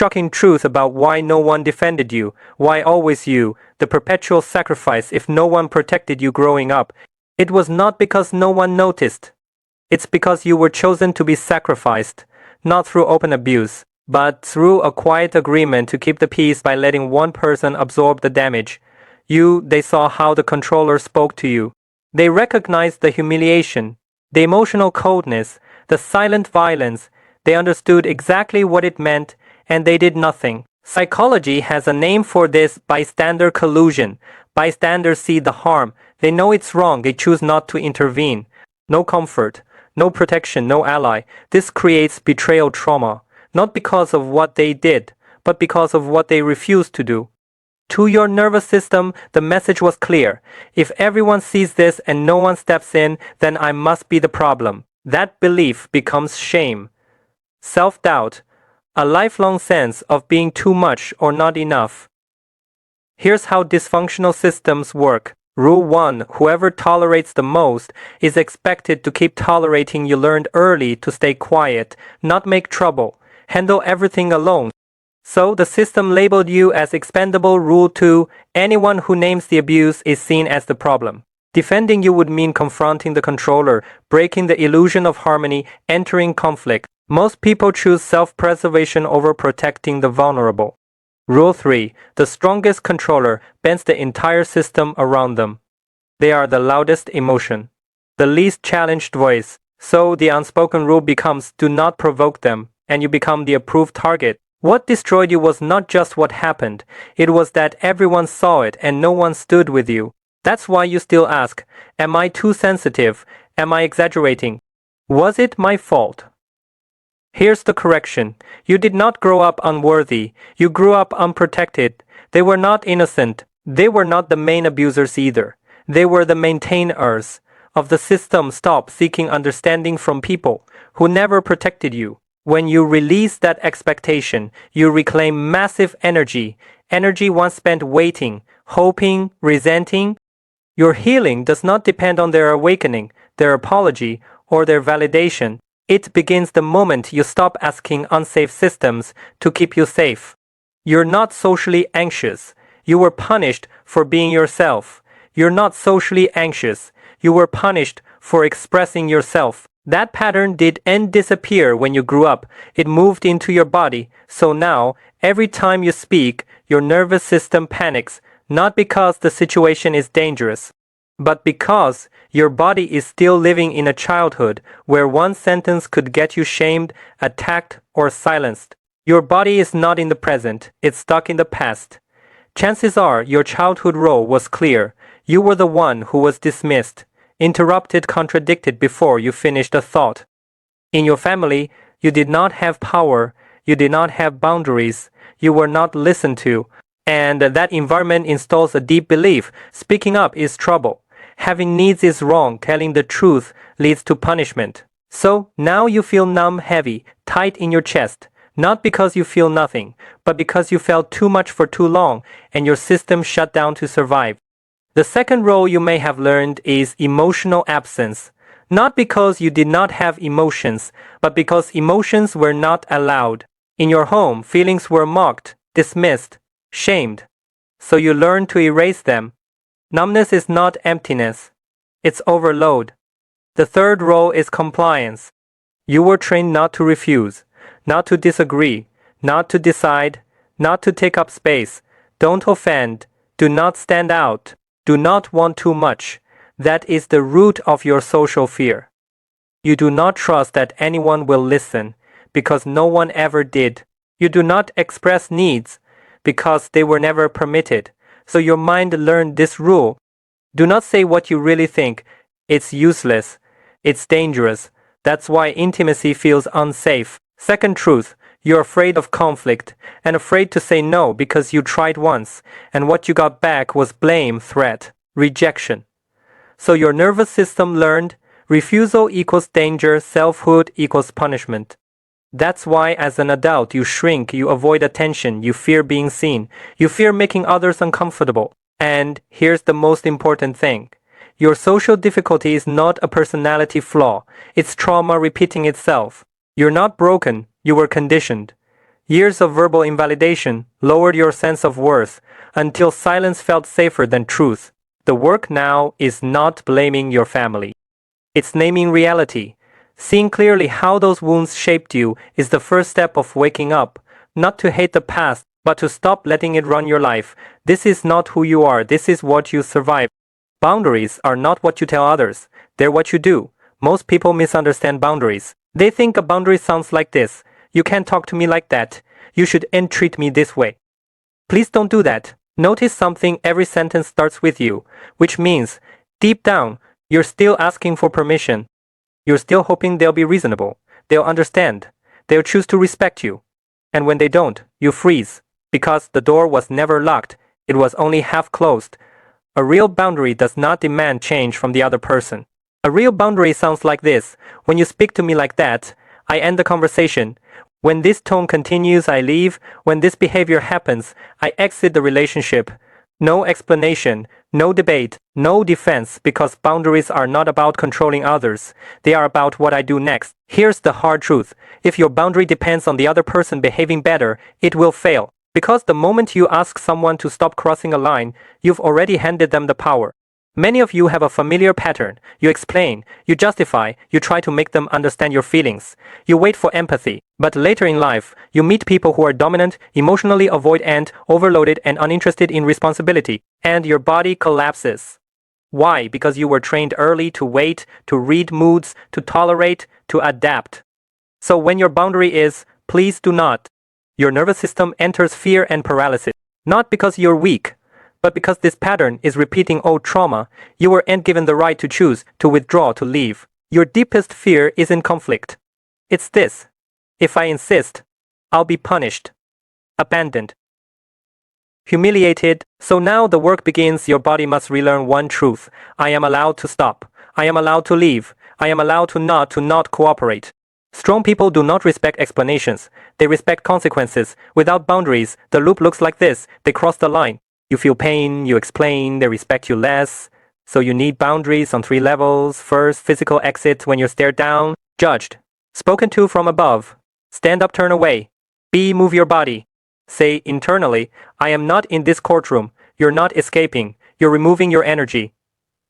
shocking truth about why no one defended you, why always you, the perpetual sacrifice if no one protected you growing up. It was not because no one noticed. It's because you were chosen to be sacrificed, not through open abuse, but through a quiet agreement to keep the peace by letting one person absorb the damage. They saw how the controller spoke to you. They recognized the humiliation, the emotional coldness, the silent violence. They understood exactly what it meant, and they did nothing. Psychology has a name for this: bystander collusion. Bystanders see the harm. They know it's wrong. They choose not to intervene. No comfort, no protection, no ally. This creates betrayal trauma, not because of what they did, but because of what they refused to do. To your nervous system, the message was clear. If everyone sees this and no one steps in, then I must be the problem. That belief becomes shame, self-doubt, a lifelong sense of being too much or not enough. Here's how dysfunctional systems work. Rule 1. Whoever tolerates the most is expected to keep tolerating. You learned early to stay quiet, not make trouble, handle everything alone. So the system labeled you as expendable. Rule 2. Anyone who names the abuse is seen as the problem. Defending you would mean confronting the controller, breaking the illusion of harmony, entering conflict. Most people choose self-preservation over protecting the vulnerable. Rule 3. The strongest controller bends the entire system around them. They are the loudest emotion, the least challenged voice. So the unspoken rule becomes: do not provoke them, and you become the approved target. What destroyed you was not just what happened, it was that everyone saw it and no one stood with you. That's why you still ask, am I too sensitive? Am I exaggerating? Was it my fault? Here's the correction. You did not grow up unworthy. You grew up unprotected. They were not innocent. They were not the main abusers either. They were the maintainers of the system. Stop seeking understanding from people who never protected you. When you release that expectation, you reclaim massive energy once spent waiting, hoping, resenting. Your healing does not depend on their awakening, their apology, or their validation. It begins the moment you stop asking unsafe systems to keep you safe. You're not socially anxious. You were punished for being yourself. You're not socially anxious. You were punished for expressing yourself. That pattern didn't disappear when you grew up. It moved into your body. So now, every time you speak, your nervous system panics, not because the situation is dangerous, but because your body is still living in a childhood where one sentence could get you shamed, attacked, or silenced. Your body is not in the present, it's stuck in the past. Chances are your childhood role was clear. You were the one who was dismissed, interrupted, contradicted before you finished a thought. In your family, you did not have power, you did not have boundaries, you were not listened to, and that environment installs a deep belief: speaking up is trouble. Having needs is wrong. Telling the truth leads to punishment. So now you feel numb, heavy, tight in your chest, not because you feel nothing, but because you felt too much for too long and your system shut down to survive. The second role you may have learned is emotional absence. Not because you did not have emotions, but because emotions were not allowed. In your home, feelings were mocked, dismissed, shamed. So you learned to erase them. Numbness is not emptiness, it's overload. The third role is compliance. You were trained not to refuse, not to disagree, not to decide, not to take up space. Don't offend, do not stand out, do not want too much. That is the root of your social fear. You do not trust that anyone will listen, because no one ever did. You do not express needs, because they were never permitted. So your mind learned this rule: do not say what you really think. It's useless. It's dangerous. That's why intimacy feels unsafe. Second truth: you're afraid of conflict and afraid to say no because you tried once, and what you got back was blame, threat, rejection. So your nervous system learned refusal equals danger, selfhood equals punishment. That's why as an adult you shrink, you avoid attention, you fear being seen, you fear making others uncomfortable. And here's the most important thing. Your social difficulty is not a personality flaw, it's trauma repeating itself. You're not broken, you were conditioned. Years of verbal invalidation lowered your sense of worth until silence felt safer than truth. The work now is not blaming your family. It's naming reality. Seeing clearly how those wounds shaped you is the first step of waking up, not to hate the past, but to stop letting it run your life. This is not who you are, this is what you survived. Boundaries are not what you tell others, they're what you do. Most people misunderstand boundaries. They think a boundary sounds like this. You can't talk to me like that. You should entreat me this way. Please don't do that. Notice something, every sentence starts with you, which means, deep down, you're still asking for permission. You're still hoping they'll be reasonable. They'll understand. They'll choose to respect you. And when they don't, you freeze. Because the door was never locked. It was only half closed. A real boundary does not demand change from the other person. A real boundary sounds like this. When you speak to me like that, I end the conversation. When this tone continues, I leave. When this behavior happens, I exit the relationship. No explanation, no debate, no defense, because boundaries are not about controlling others. They are about what I do next. Here's the hard truth. If your boundary depends on the other person behaving better, it will fail. Because the moment you ask someone to stop crossing a line, you've already handed them the power. Many of you have a familiar pattern. You explain, you justify, you try to make them understand your feelings. You wait for empathy. But later in life, you meet people who are dominant, emotionally avoidant, overloaded, and uninterested in responsibility. And your body collapses. Why? Because you were trained early to wait, to read moods, to tolerate, to adapt. So when your boundary is, please do not, your nervous system enters fear and paralysis. Not because you're weak, but because this pattern is repeating old trauma. You weren't given the right to choose, to withdraw, to leave. Your deepest fear is in conflict. It's this. If I insist, I'll be punished, abandoned, humiliated. So now the work begins. Your body must relearn one truth. I am allowed to stop. I am allowed to leave. I am allowed to not cooperate. Strong people do not respect explanations. They respect consequences. Without boundaries, the loop looks like this. They cross the line. You feel pain, you explain, they respect you less. So you need boundaries on 3 levels. First, physical exit when you're stared down, judged. Spoken to from above. Stand up, turn away. B, move your body. Say internally, I am not in this courtroom. You're not escaping. You're removing your energy.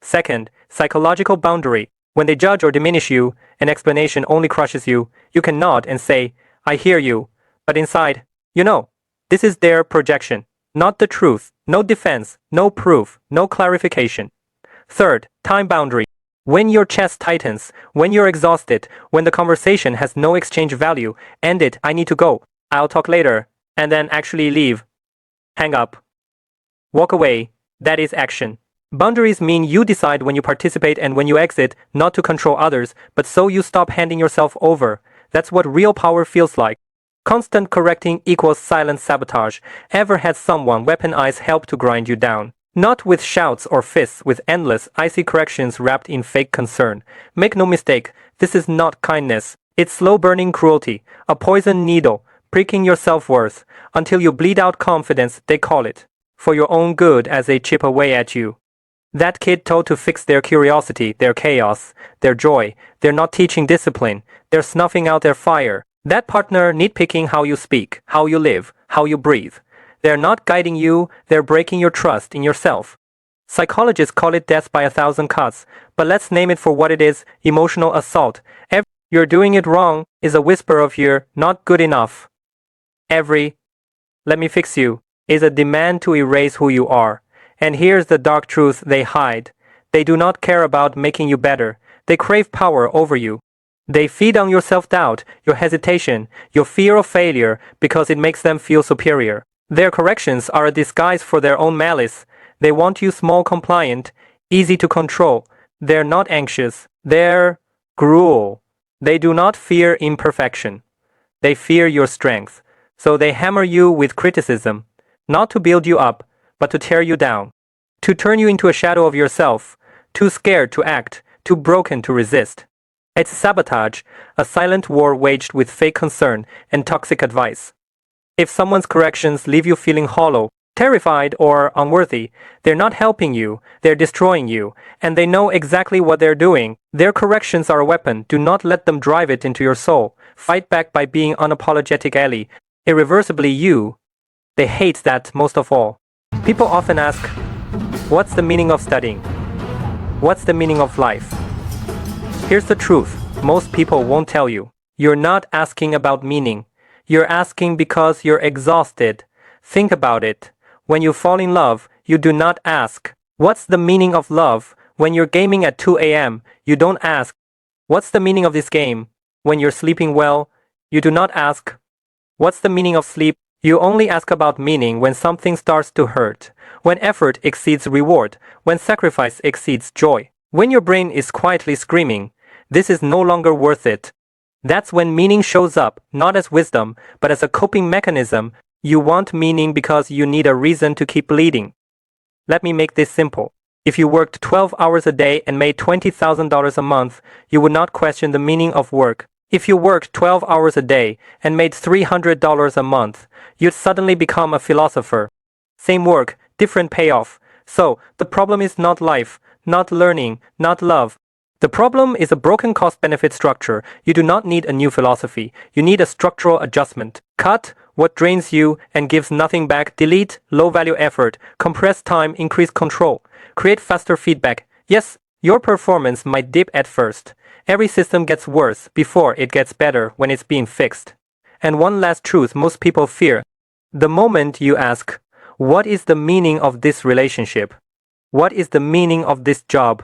Second, psychological boundary. When they judge or diminish you, an explanation only crushes you. You can nod and say, I hear you. But inside, you know, this is their projection. Not the truth, no defense, no proof, no clarification. Third, time boundary. When your chest tightens, when you're exhausted, when the conversation has no exchange value, end it, I need to go, I'll talk later, and then actually leave. Hang up. Walk away, that is action. Boundaries mean you decide when you participate and when you exit, not to control others, but so you stop handing yourself over. That's what real power feels like. Constant correcting equals silent sabotage. Ever had someone weaponize help to grind you down? Not with shouts or fists, with endless, icy corrections wrapped in fake concern. Make no mistake, this is not kindness. It's slow-burning cruelty, a poison needle, pricking your self-worth, until you bleed out confidence, they call it. For your own good as they chip away at you. That kid told to fix their curiosity, their chaos, their joy. They're not teaching discipline. They're snuffing out their fire. That partner nitpicking how you speak, how you live, how you breathe. They're not guiding you, they're breaking your trust in yourself. Psychologists call it death by 1,000 cuts, but let's name it for what it is, emotional assault. Every "you're doing it wrong" is a whisper of "you're not good enough." Every "let me fix you" is a demand to erase who you are. And here's the dark truth they hide. They do not care about making you better. They crave power over you. They feed on your self-doubt, your hesitation, your fear of failure, because it makes them feel superior. Their corrections are a disguise for their own malice. They want you small, compliant, easy to control. They're not anxious. They're cruel. They do not fear imperfection. They fear your strength. So they hammer you with criticism, not to build you up, but to tear you down, to turn you into a shadow of yourself, too scared to act, too broken to resist. It's sabotage, a silent war waged with fake concern and toxic advice. If someone's corrections leave you feeling hollow, terrified, or unworthy, they're not helping you, they're destroying you, and they know exactly what they're doing. Their corrections are a weapon. Do not let them drive it into your soul. Fight back by being unapologetic ally. irreversibly you. They hate that most of all. People often ask, what's the meaning of studying? What's the meaning of life? Here's the truth, most people won't tell you. You're not asking about meaning. You're asking because you're exhausted. Think about it. When you fall in love, you do not ask, what's the meaning of love? When you're gaming at 2 a.m., you don't ask, what's the meaning of this game? When you're sleeping well, you do not ask, what's the meaning of sleep? You only ask about meaning when something starts to hurt, when effort exceeds reward, when sacrifice exceeds joy, when your brain is quietly screaming, this is no longer worth it. That's when meaning shows up, not as wisdom, but as a coping mechanism. You want meaning because you need a reason to keep leading. Let me make this simple. If you worked 12 hours a day and made $20,000 a month, you would not question the meaning of work. If you worked 12 hours a day and made $300 a month, you'd suddenly become a philosopher. Same work, different payoff. So, the problem is not life, not learning, not love. The problem is a broken cost-benefit structure. You do not need a new philosophy. You need a structural adjustment. Cut what drains you and gives nothing back. Delete low-value effort. Compress time, increase control. Create faster feedback. Yes, your performance might dip at first. Every system gets worse before it gets better when it's being fixed. And one last truth most people fear. The moment you ask, what is the meaning of this relationship? What is the meaning of this job?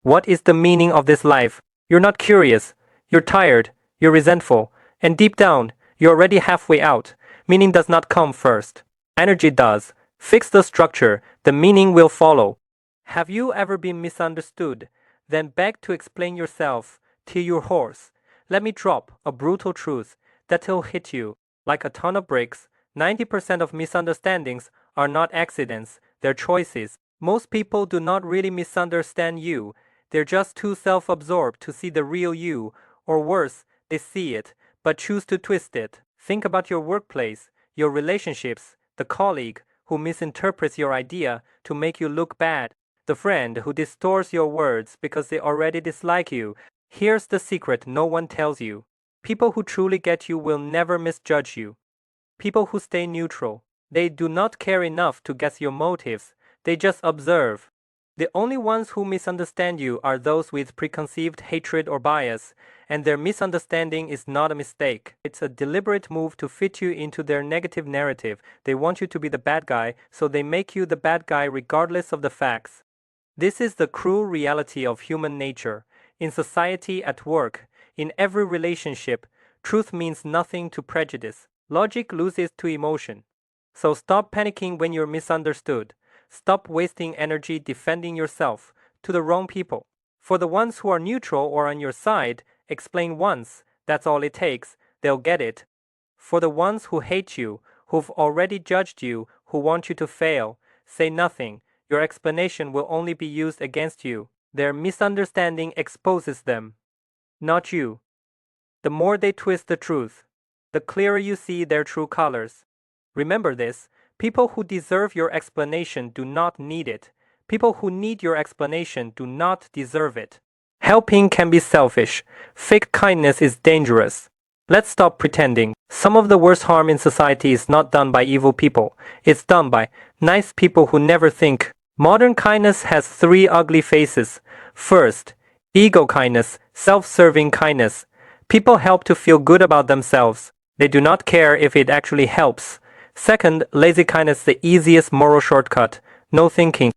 What is the meaning of this life? You're not curious. You're tired. You're resentful. And deep down, you're already halfway out. Meaning does not come first. Energy does. Fix the structure. The meaning will follow. Have you ever been misunderstood? Then beg to explain yourself till you're hoarse. Let me drop a brutal truth that'll hit you like a ton of bricks. 90% of misunderstandings are not accidents, they're choices. Most people do not really misunderstand you. They're just too self-absorbed to see the real you, or worse, they see it, but choose to twist it. Think about your workplace, your relationships, the colleague who misinterprets your idea to make you look bad, the friend who distorts your words because they already dislike you. Here's the secret no one tells you. People who truly get you will never misjudge you. People who stay neutral. They do not care enough to guess your motives. They just observe. The only ones who misunderstand you are those with preconceived hatred or bias, and their misunderstanding is not a mistake. It's a deliberate move to fit you into their negative narrative. They want you to be the bad guy, so they make you the bad guy regardless of the facts. This is the cruel reality of human nature. In society, at work, in every relationship, truth means nothing to prejudice. Logic loses to emotion. So stop panicking when you're misunderstood. Stop wasting energy defending yourself to the wrong people. For the ones who are neutral or on your side, explain once. That's all it takes. They'll get it. For the ones who hate you, who've already judged you, who want you to fail, say nothing. Your explanation will only be used against you. Their misunderstanding exposes them, not you. The more they twist the truth, the clearer you see their true colors. Remember this. People who deserve your explanation do not need it. People who need your explanation do not deserve it. Helping can be selfish. Fake kindness is dangerous. Let's stop pretending. Some of the worst harm in society is not done by evil people. It's done by nice people who never think. Modern kindness has 3 ugly faces. First, ego kindness, self-serving kindness. People help to feel good about themselves. They do not care if it actually helps. Second, lazy kindness, the easiest moral shortcut. No thinking,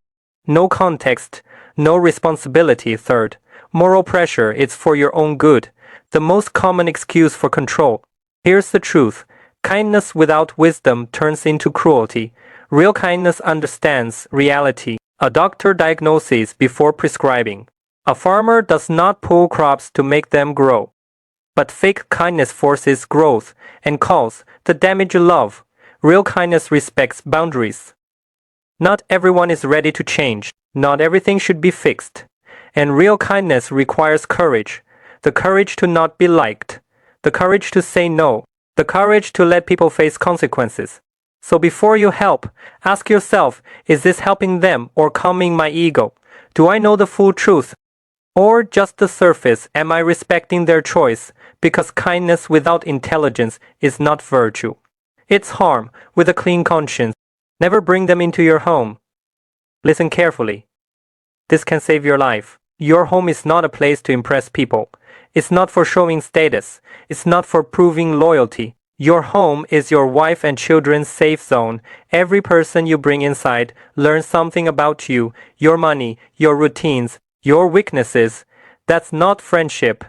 no context, no responsibility. Third, moral pressure, it's for your own good. The most common excuse for control. Here's the truth. Kindness without wisdom turns into cruelty. Real kindness understands reality. A doctor diagnoses before prescribing. A farmer does not pull crops to make them grow. But fake kindness forces growth and calls the damage you love. Real kindness respects boundaries. Not everyone is ready to change. Not everything should be fixed. And real kindness requires courage. The courage to not be liked. The courage to say no. The courage to let people face consequences. So before you help, ask yourself, is this helping them or calming my ego? Do I know the full truth? Or just the surface? Am I respecting their choice? Because kindness without intelligence is not virtue. It's harm, with a clean conscience. Never bring them into your home. Listen carefully. This can save your life. Your home is not a place to impress people. It's not for showing status. It's not for proving loyalty. Your home is your wife and children's safe zone. Every person you bring inside learns something about you, your money, your routines, your weaknesses. That's not friendship.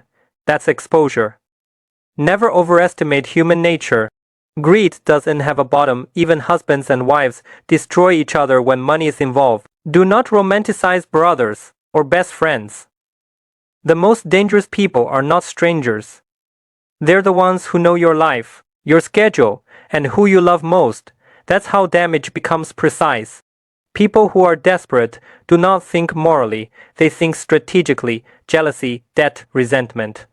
That's exposure. Never overestimate human nature. Greed doesn't have a bottom. Even husbands and wives destroy each other when money is involved. Do not romanticize brothers or best friends. The most dangerous people are not strangers. They're the ones who know your life, your schedule, and who you love most. That's how damage becomes precise. People who are desperate do not think morally, they think strategically, jealousy, debt, resentment.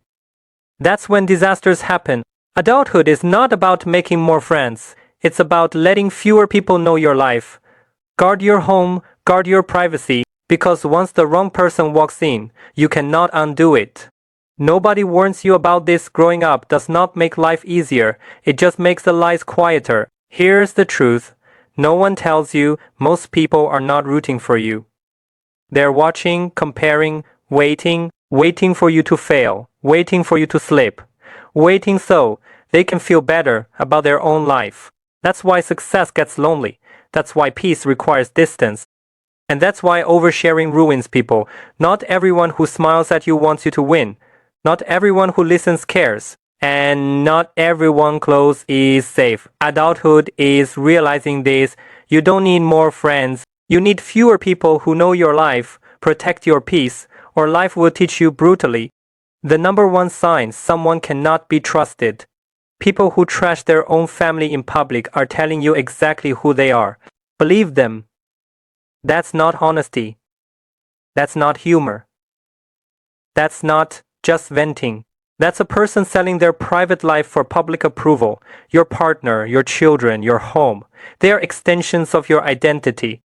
That's when disasters happen. Adulthood is not about making more friends. It's about letting fewer people know your life. Guard your home, guard your privacy, because once the wrong person walks in, you cannot undo it. Nobody warns you about this. Growing up does not make life easier, it just makes the lies quieter. Here's the truth. No one tells you most people are not rooting for you. They're watching, comparing, waiting for you to fail, waiting for you to slip, waiting so they can feel better about their own life. That's why success gets lonely. That's why peace requires distance. And that's why oversharing ruins people. Not everyone who smiles at you wants you to win. Not everyone who listens cares. And not everyone close is safe. Adulthood is realizing this. You don't need more friends. You need fewer people who know your life, protect your peace, or life will teach you brutally. The number one sign someone cannot be trusted. People who trash their own family in public are telling you exactly who they are. Believe them. That's not honesty. That's not humor. That's not just venting. That's a person selling their private life for public approval. Your partner, your children, your home. They are extensions of your identity.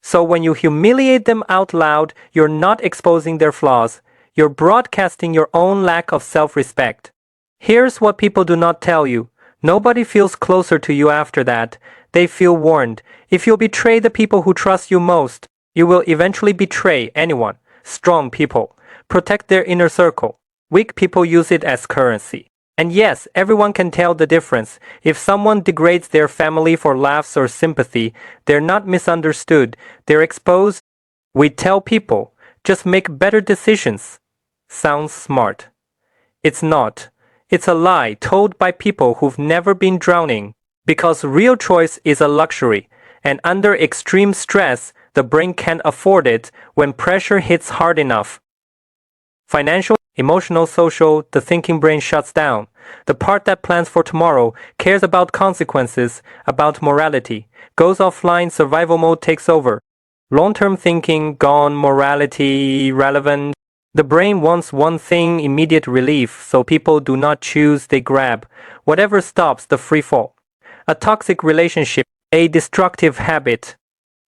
So when you humiliate them out loud, you're not exposing their flaws. You're broadcasting your own lack of self-respect. Here's what people do not tell you. Nobody feels closer to you after that. They feel warned. If you betray the people who trust you most, you will eventually betray anyone. Strong people protect their inner circle. Weak people use it as currency. And yes, everyone can tell the difference. If someone degrades their family for laughs or sympathy, they're not misunderstood. They're exposed. We tell people, just make better decisions. Sounds smart. It's not. It's a lie told by people who've never been drowning. Because real choice is a luxury. And under extreme stress, the brain can't afford it when pressure hits hard enough. Financial, emotional, social, the thinking brain shuts down. The part that plans for tomorrow, cares about consequences, about morality, goes offline, survival mode takes over. Long-term thinking gone, morality irrelevant. The brain wants one thing, immediate relief, so people do not choose, they grab. Whatever stops the free fall. A toxic relationship, a destructive habit.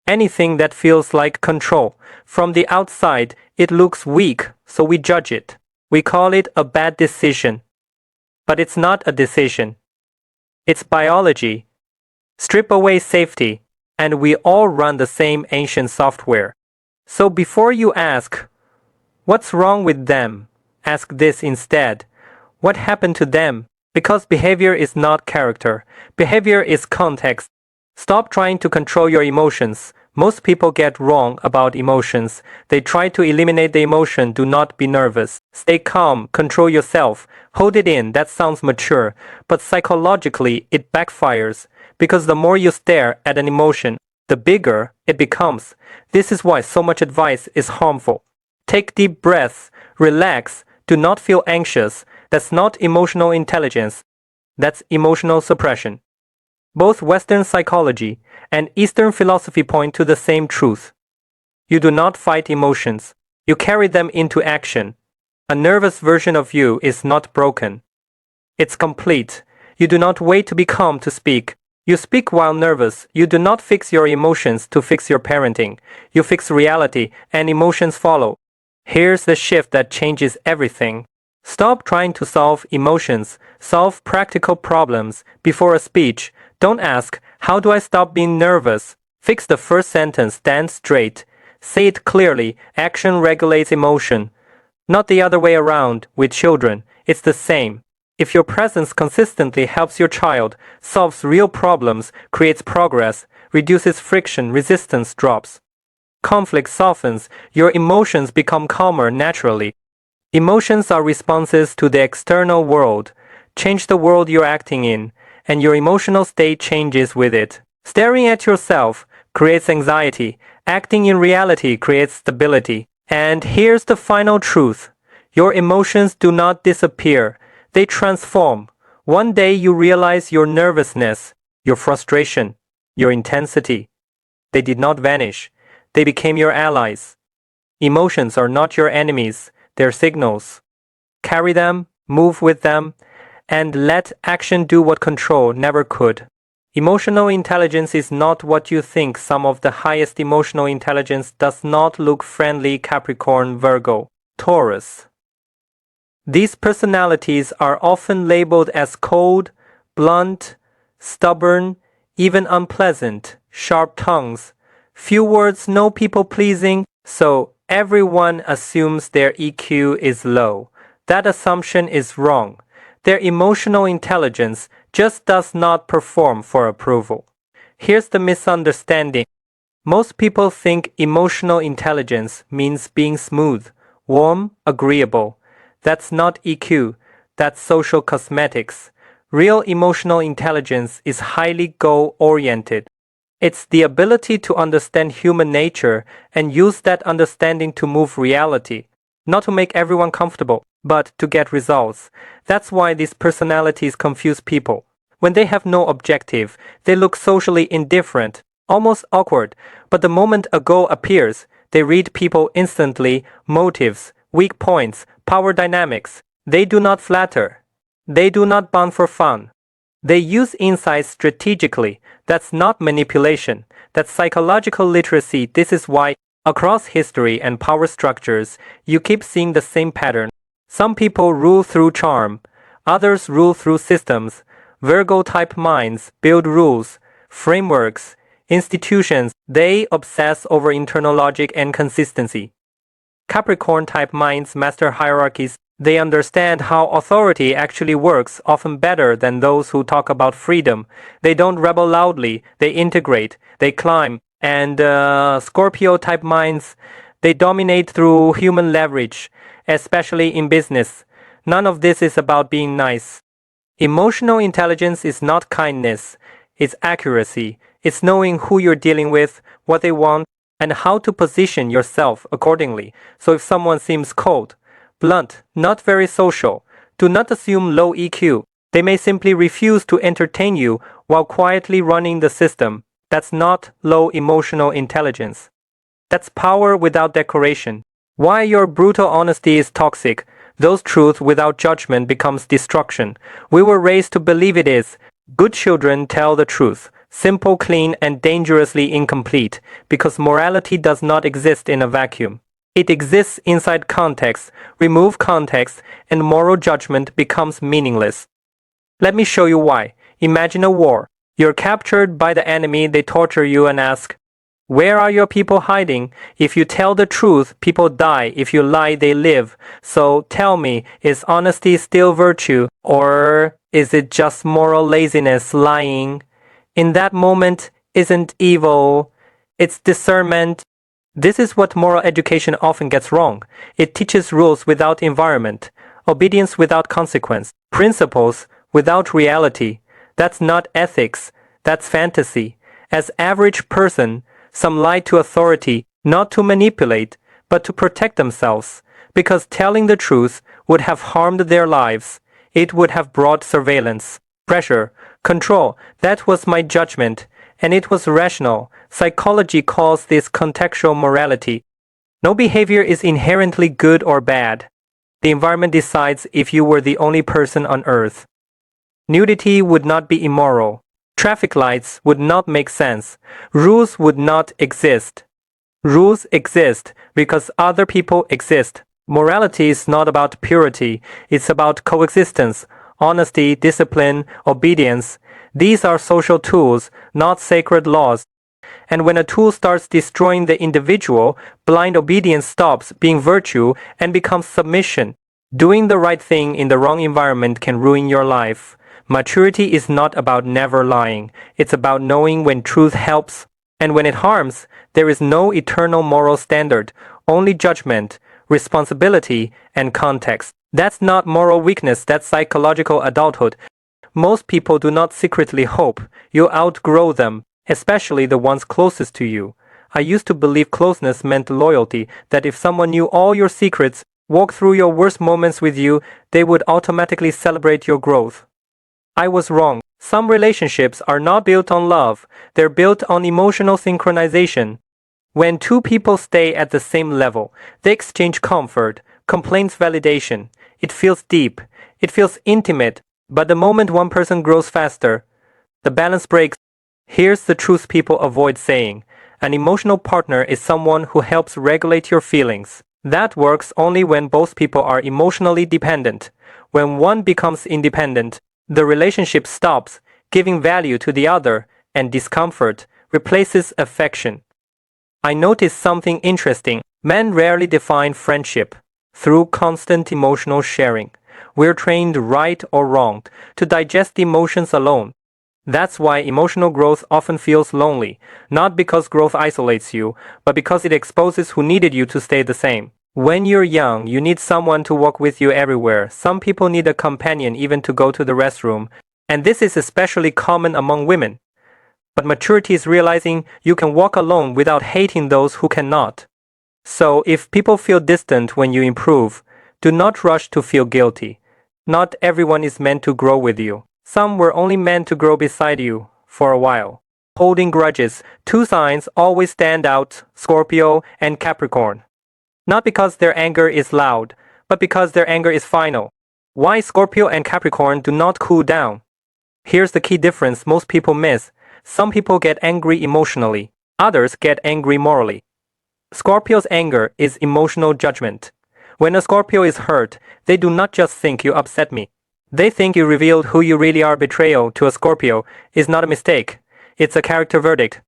Anything that feels like control. From the outside, it looks weak, so we judge it. We call it a bad decision. But it's not a decision. It's biology. Strip away safety, and we all run the same ancient software. So before you ask, what's wrong with them? Ask this instead. What happened to them? Because behavior is not character. Behavior is context. Stop trying to control your emotions. Most people get wrong about emotions. They try to eliminate the emotion. Do not be nervous. Stay calm. Control yourself. Hold it in. That sounds mature. But psychologically, it backfires. Because the more you stare at an emotion, the bigger it becomes. This is why so much advice is harmful. Take deep breaths. Relax. Do not feel anxious. That's not emotional intelligence. That's emotional suppression. Both Western psychology and Eastern philosophy point to the same truth. You do not fight emotions. You carry them into action. A nervous version of you is not broken. It's complete. You do not wait to be calm to speak. You speak while nervous. You do not fix your emotions to fix your parenting. You fix reality, and emotions follow. Here's the shift that changes everything. Stop trying to solve emotions. Solve practical problems. Before a speech, Don't ask, how do I stop being nervous? Fix the first sentence, stand straight. Say it clearly, action regulates emotion. Not the other way around, with children, it's the same. If your presence consistently helps your child, solves real problems, creates progress, reduces friction, resistance drops. Conflict softens, your emotions become calmer naturally. Emotions are responses to the external world. Change the world you're acting in, and your emotional state changes with it. Staring at yourself creates anxiety. Acting in reality creates stability. And here's the final truth. Your emotions do not disappear. They transform. One day you realize your nervousness, your frustration, your intensity. They did not vanish. They became your allies. Emotions are not your enemies. They're signals. Carry them, move with them, and let action do what control never could. Emotional intelligence is not what you think. Some of the highest emotional intelligence does not look friendly. Capricorn, Virgo, Taurus. These personalities are often labeled as cold, blunt, stubborn, even unpleasant, sharp tongues. Few words, no people-pleasing, so everyone assumes their EQ is low. That assumption is wrong. Their emotional intelligence just does not perform for approval. Here's the misunderstanding. Most people think emotional intelligence means being smooth, warm, agreeable. That's not EQ, that's social cosmetics. Real emotional intelligence is highly goal-oriented. It's the ability to understand human nature and use that understanding to move reality, not to make everyone comfortable, but to get results. That's why these personalities confuse people. When they have no objective, they look socially indifferent, almost awkward, but the moment a goal appears, they read people instantly, motives, weak points, power dynamics. They do not flatter. They do not bond for fun. They use insights strategically. That's not manipulation. That's psychological literacy. This is why, across history and power structures, you keep seeing the same pattern. Some people rule through charm. Others rule through systems. Virgo-type minds build rules, frameworks, institutions. They obsess over internal logic and consistency. Capricorn-type minds master hierarchies. They understand how authority actually works, often better than those who talk about freedom. They don't rebel loudly, they integrate, they climb. And Scorpio-type minds, they dominate through human leverage, especially in business. None of this is about being nice. Emotional intelligence is not kindness, it's accuracy. It's knowing who you're dealing with, what they want, and how to position yourself accordingly. So if someone seems cold, blunt, not very social, do not assume low EQ. They may simply refuse to entertain you while quietly running the system. That's not low emotional intelligence. That's power without decoration. Why your brutal honesty is toxic. Those truths without judgment becomes destruction. We were raised to believe it is. Good children tell the truth. Simple, clean, and dangerously incomplete, because morality does not exist in a vacuum. It exists inside context. Remove context, and moral judgment becomes meaningless. Let me show you why. Imagine a war. You're captured by the enemy, they torture you and ask, where are your people hiding? If you tell the truth, people die. If you lie, they live. So tell me, is honesty still virtue? Or is it just moral laziness, lying? In that moment, isn't evil. It's discernment. This is what moral education often gets wrong. It teaches rules without environment, obedience without consequence, principles without reality. That's not ethics. That's fantasy. As average person, some lie to authority, not to manipulate, but to protect themselves, because telling the truth would have harmed their lives. It would have brought surveillance, pressure, control. That was my judgment, and it was rational. Psychology calls this contextual morality. No behavior is inherently good or bad. The environment decides if you were the only person on earth. Nudity would not be immoral. Traffic lights would not make sense. Rules would not exist. Rules exist because other people exist. Morality is not about purity. It's about coexistence, honesty, discipline, obedience. These are social tools, not sacred laws. And when a tool starts destroying the individual, blind obedience stops being virtue and becomes submission. Doing the right thing in the wrong environment can ruin your life. Maturity is not about never lying. It's about knowing when truth helps and when it harms. There is no eternal moral standard, only judgment, responsibility, and context. That's not moral weakness, that's psychological adulthood. Most people do not secretly hope you'll outgrow them, especially the ones closest to you. I used to believe closeness meant loyalty, that if someone knew all your secrets, walked through your worst moments with you, they would automatically celebrate your growth. I was wrong. Some relationships are not built on love, they're built on emotional synchronization. When two people stay at the same level, they exchange comfort, complaints, validation. It feels deep, it feels intimate, but the moment one person grows faster, the balance breaks. Here's the truth people avoid saying. An emotional partner is someone who helps regulate your feelings. That works only when both people are emotionally dependent. When one becomes independent, the relationship stops giving value to the other, and discomfort replaces affection. I noticed something interesting. Men rarely define friendship through constant emotional sharing. We're trained, right or wrong, to digest emotions alone. That's why emotional growth often feels lonely, not because growth isolates you, but because it exposes who needed you to stay the same. When you're young, you need someone to walk with you everywhere. Some people need a companion even to go to the restroom, and this is especially common among women. But maturity is realizing you can walk alone without hating those who cannot. So, if people feel distant when you improve, do not rush to feel guilty. Not everyone is meant to grow with you. Some were only meant to grow beside you for a while. Holding grudges, two signs always stand out: Scorpio and Capricorn. Not because their anger is loud, but because their anger is final. Why Scorpio and Capricorn do not cool down? Here's the key difference most people miss. Some people get angry emotionally, others get angry morally. Scorpio's anger is emotional judgment. When a Scorpio is hurt, they do not just think you upset me. They think you revealed who you really are. Betrayal to a Scorpio is not a mistake, it's a character verdict.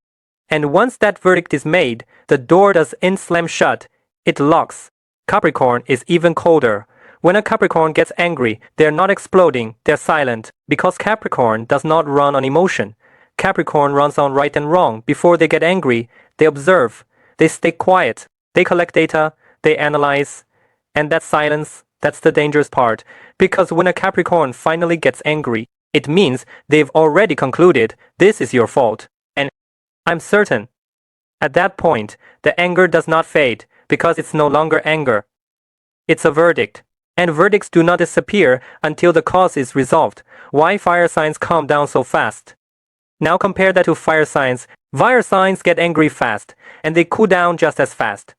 And once that verdict is made, the door doesn't slam shut. It locks. Capricorn is even colder. When a Capricorn gets angry, they're not exploding, they're silent, because Capricorn does not run on emotion. Capricorn runs on right and wrong. Before they get angry, they observe, they stay quiet, they collect data, they analyze, and that silence, that's the dangerous part, because when a Capricorn finally gets angry, it means they've already concluded, this is your fault, and I'm certain. At that point, the anger does not fade, because it's no longer anger. It's a verdict. And verdicts do not disappear until the cause is resolved. Why fire signs calm down so fast? Now compare that to fire signs. Fire signs get angry fast, and they cool down just as fast.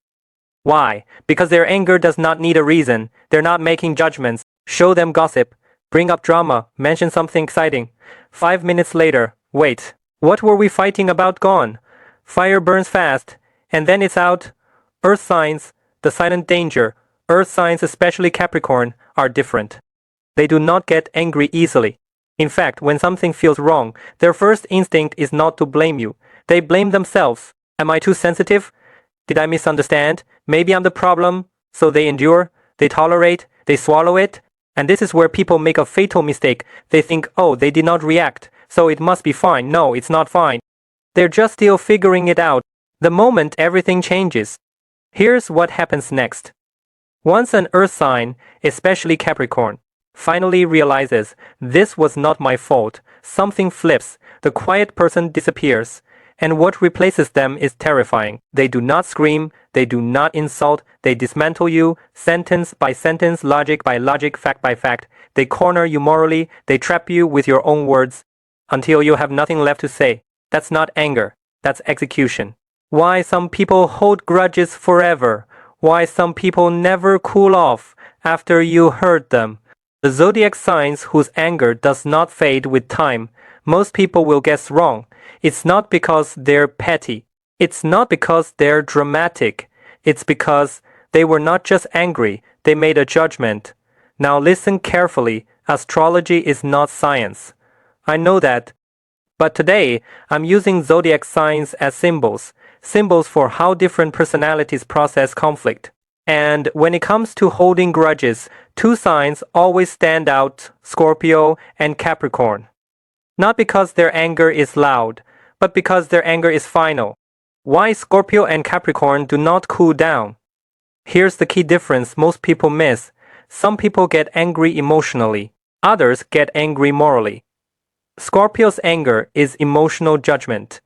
Why? Because their anger does not need a reason. They're not making judgments. Show them gossip. Bring up drama. Mention something exciting. 5 minutes later, wait. What were we fighting about? Gone. Fire burns fast, and then it's out. Earth signs, the silent danger, earth signs, especially Capricorn, are different. They do not get angry easily. In fact, when something feels wrong, their first instinct is not to blame you. They blame themselves. Am I too sensitive? Did I misunderstand? Maybe I'm the problem. So they endure, they tolerate, they swallow it. And this is where people make a fatal mistake. They think, oh, they did not react, so it must be fine. No, it's not fine. They're just still figuring it out. The moment everything changes. Here's what happens next. Once an earth sign, especially Capricorn, finally realizes, this was not my fault, something flips, the quiet person disappears, and what replaces them is terrifying. They do not scream, they do not insult, they dismantle you, sentence by sentence, logic by logic, fact by fact. They corner you morally, they trap you with your own words, until you have nothing left to say. That's not anger, that's execution. Why some people hold grudges forever. Why some people never cool off after you hurt them. The zodiac signs whose anger does not fade with time, most people will guess wrong. It's not because they're petty. It's not because they're dramatic. It's because they were not just angry, they made a judgment. Now listen carefully, astrology is not science. I know that, But today, I'm using zodiac signs as symbols, symbols for how different personalities process conflict. And when it comes to holding grudges, two signs always stand out: Scorpio and Capricorn. Not because their anger is loud, but because their anger is final. Why Scorpio and Capricorn do not cool down? Here's the key difference most people miss. Some people get angry emotionally, others get angry morally. Scorpio's anger is emotional judgment.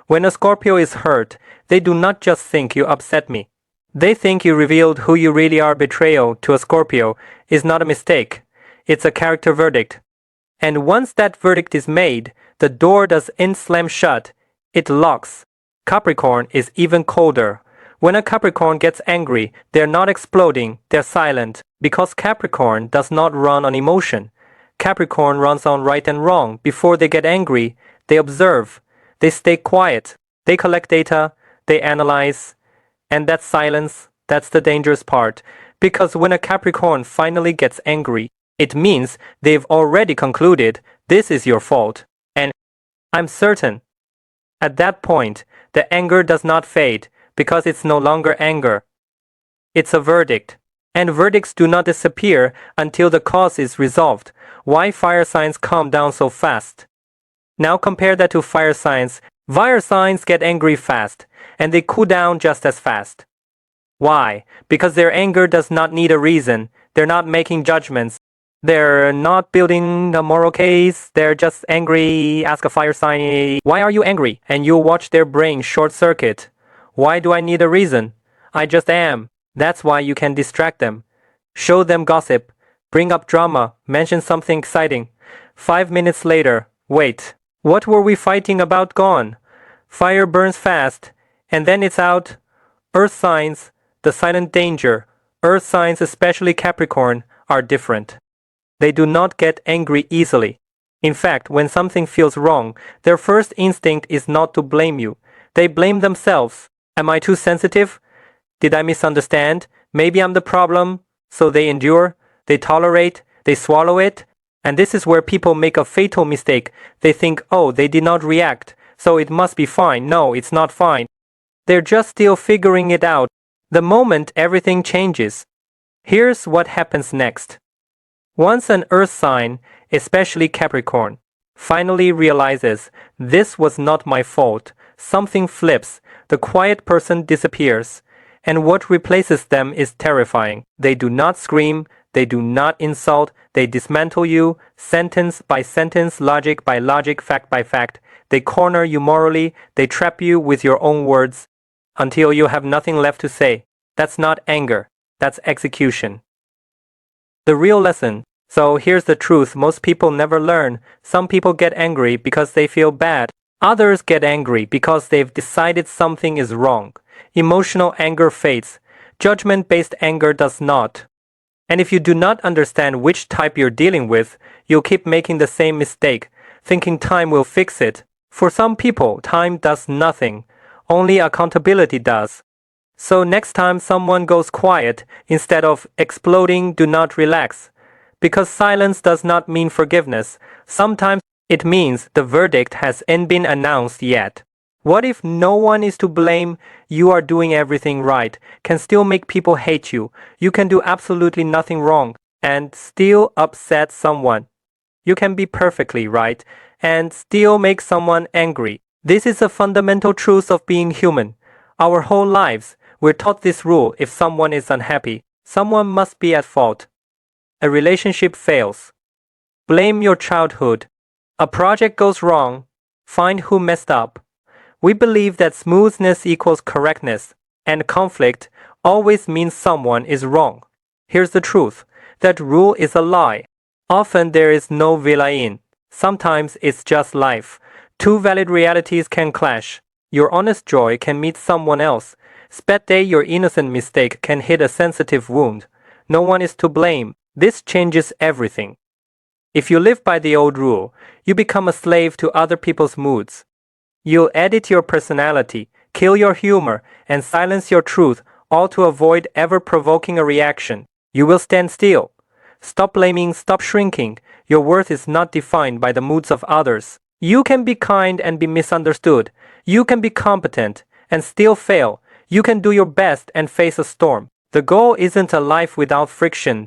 When a Scorpio is hurt, they do not just think you upset me. They think you revealed who you really are. Betrayal to a Scorpio is not a mistake, it's a character verdict. And once that verdict is made, the door doesn't slam shut, it locks. Capricorn is even colder. When a Capricorn gets angry, they're not exploding, they're silent, because Capricorn does not run on emotion. Capricorn runs on right and wrong. Before they get angry, they observe, they stay quiet, they collect data, they analyze. And that silence, that's the dangerous part, because when a Capricorn finally gets angry, it means they've already concluded this is your fault. And I'm certain, at that point, the anger does not fade, because it's no longer anger. It's a verdict. And verdicts do not disappear until the cause is resolved. Why fire signs calm down so fast? Now compare that to fire signs. Fire signs get angry fast, and they cool down just as fast. Why? Because their anger does not need a reason. They're not making judgments. They're not building a moral case. They're just angry. Ask a fire sign, why are you angry? And you'll watch their brain short circuit. Why do I need a reason? I just am. That's why you can distract them. Show them gossip. Bring up drama. Mention something exciting. 5 minutes later, wait. What were we fighting about? Gone. Fire burns fast, and then it's out. Earth signs, the silent danger. Earth signs, especially Capricorn, are different. They do not get angry easily. In fact, when something feels wrong, their first instinct is not to blame you. They blame themselves. Am I too sensitive? Did I misunderstand? Maybe I'm the problem. So they endure, they tolerate, they swallow it. And this is where people make a fatal mistake. They think, oh, they did not react, so it must be fine. No, it's not fine. They're just still figuring it out. The moment everything changes. Here's what happens next. Once an earth sign, especially Capricorn, finally realizes this was not my fault, something flips, the quiet person disappears, and what replaces them is terrifying. They do not scream, they do not insult, they dismantle you, sentence by sentence, logic by logic, fact by fact. They corner you morally, they trap you with your own words, until you have nothing left to say. That's not anger, that's execution. The real lesson. So here's the truth most people never learn. Some people get angry because they feel bad. Others get angry because they've decided something is wrong. Emotional anger fades. Judgment-based anger does not. And if you do not understand which type you're dealing with, you'll keep making the same mistake, thinking time will fix it. For some people, time does nothing. Only accountability does. So next time someone goes quiet, instead of exploding, do not relax. Because silence does not mean forgiveness. Sometimes it means the verdict hasn't been announced yet. What if no one is to blame? You are doing everything right, can still make people hate you. You can do absolutely nothing wrong and still upset someone. You can be perfectly right and still make someone angry. This is a fundamental truth of being human. Our whole lives, we're taught this rule: if someone is unhappy, someone must be at fault. A relationship fails. Blame your childhood. A project goes wrong. Find who messed up. We believe that smoothness equals correctness, and conflict always means someone is wrong. Here's the truth. That rule is a lie. Often there is no villain. Sometimes it's just life. Two valid realities can clash. Your honest joy can meet someone else. Bad day, your innocent mistake can hit a sensitive wound. No one is to blame. This changes everything. If you live by the old rule, you become a slave to other people's moods. You'll edit your personality, kill your humor, and silence your truth, all to avoid ever provoking a reaction. You will stand still. Stop blaming, stop shrinking. Your worth is not defined by the moods of others. You can be kind and be misunderstood. You can be competent and still fail. You can do your best and face a storm. The goal isn't a life without friction.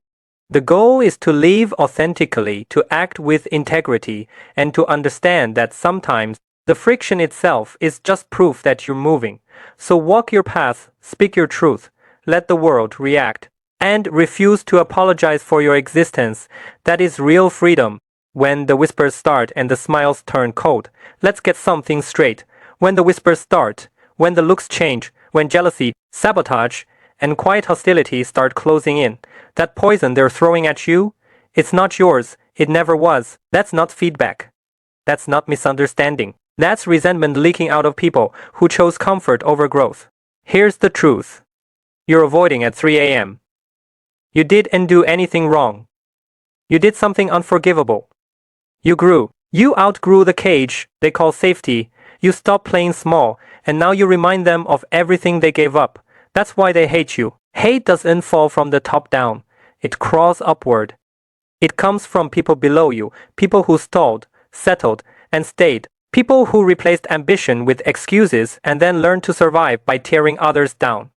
The goal is to live authentically, to act with integrity, and to understand that sometimes the friction itself is just proof that you're moving. So walk your path, speak your truth, let the world react, and refuse to apologize for your existence. That is real freedom. When the whispers start and the smiles turn cold, let's get something straight. When the whispers start, when the looks change, when jealousy, sabotage, and quiet hostility start closing in, that poison they're throwing at you, it's not yours, it never was. That's not feedback. That's not misunderstanding. That's resentment leaking out of people who chose comfort over growth. Here's the truth. You're avoiding at 3 a.m. You didn't do anything wrong. You did something unforgivable. You grew. You outgrew the cage they call safety. You stopped playing small, and now you remind them of everything they gave up. That's why they hate you. Hate doesn't fall from the top down. It crawls upward. It comes from people below you, people who stalled, settled, and stayed. People who replaced ambition with excuses and then learned to survive by tearing others down.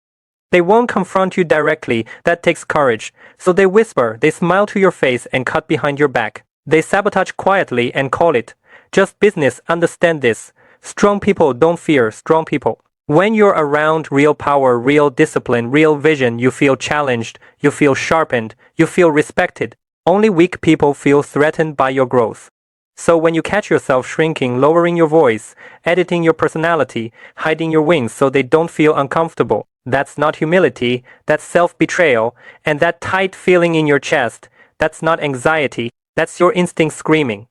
They won't confront you directly, that takes courage. So they whisper, they smile to your face and cut behind your back. They sabotage quietly and call it just business. Understand this. Strong people don't fear strong people. When you're around real power, real discipline, real vision, you feel challenged, you feel sharpened, you feel respected. Only weak people feel threatened by your growth. So when you catch yourself shrinking, lowering your voice, editing your personality, hiding your wings so they don't feel uncomfortable, that's not humility, that's self-betrayal, and that tight feeling in your chest, that's not anxiety, that's your instinct screaming.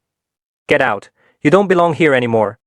Get out. You don't belong here anymore.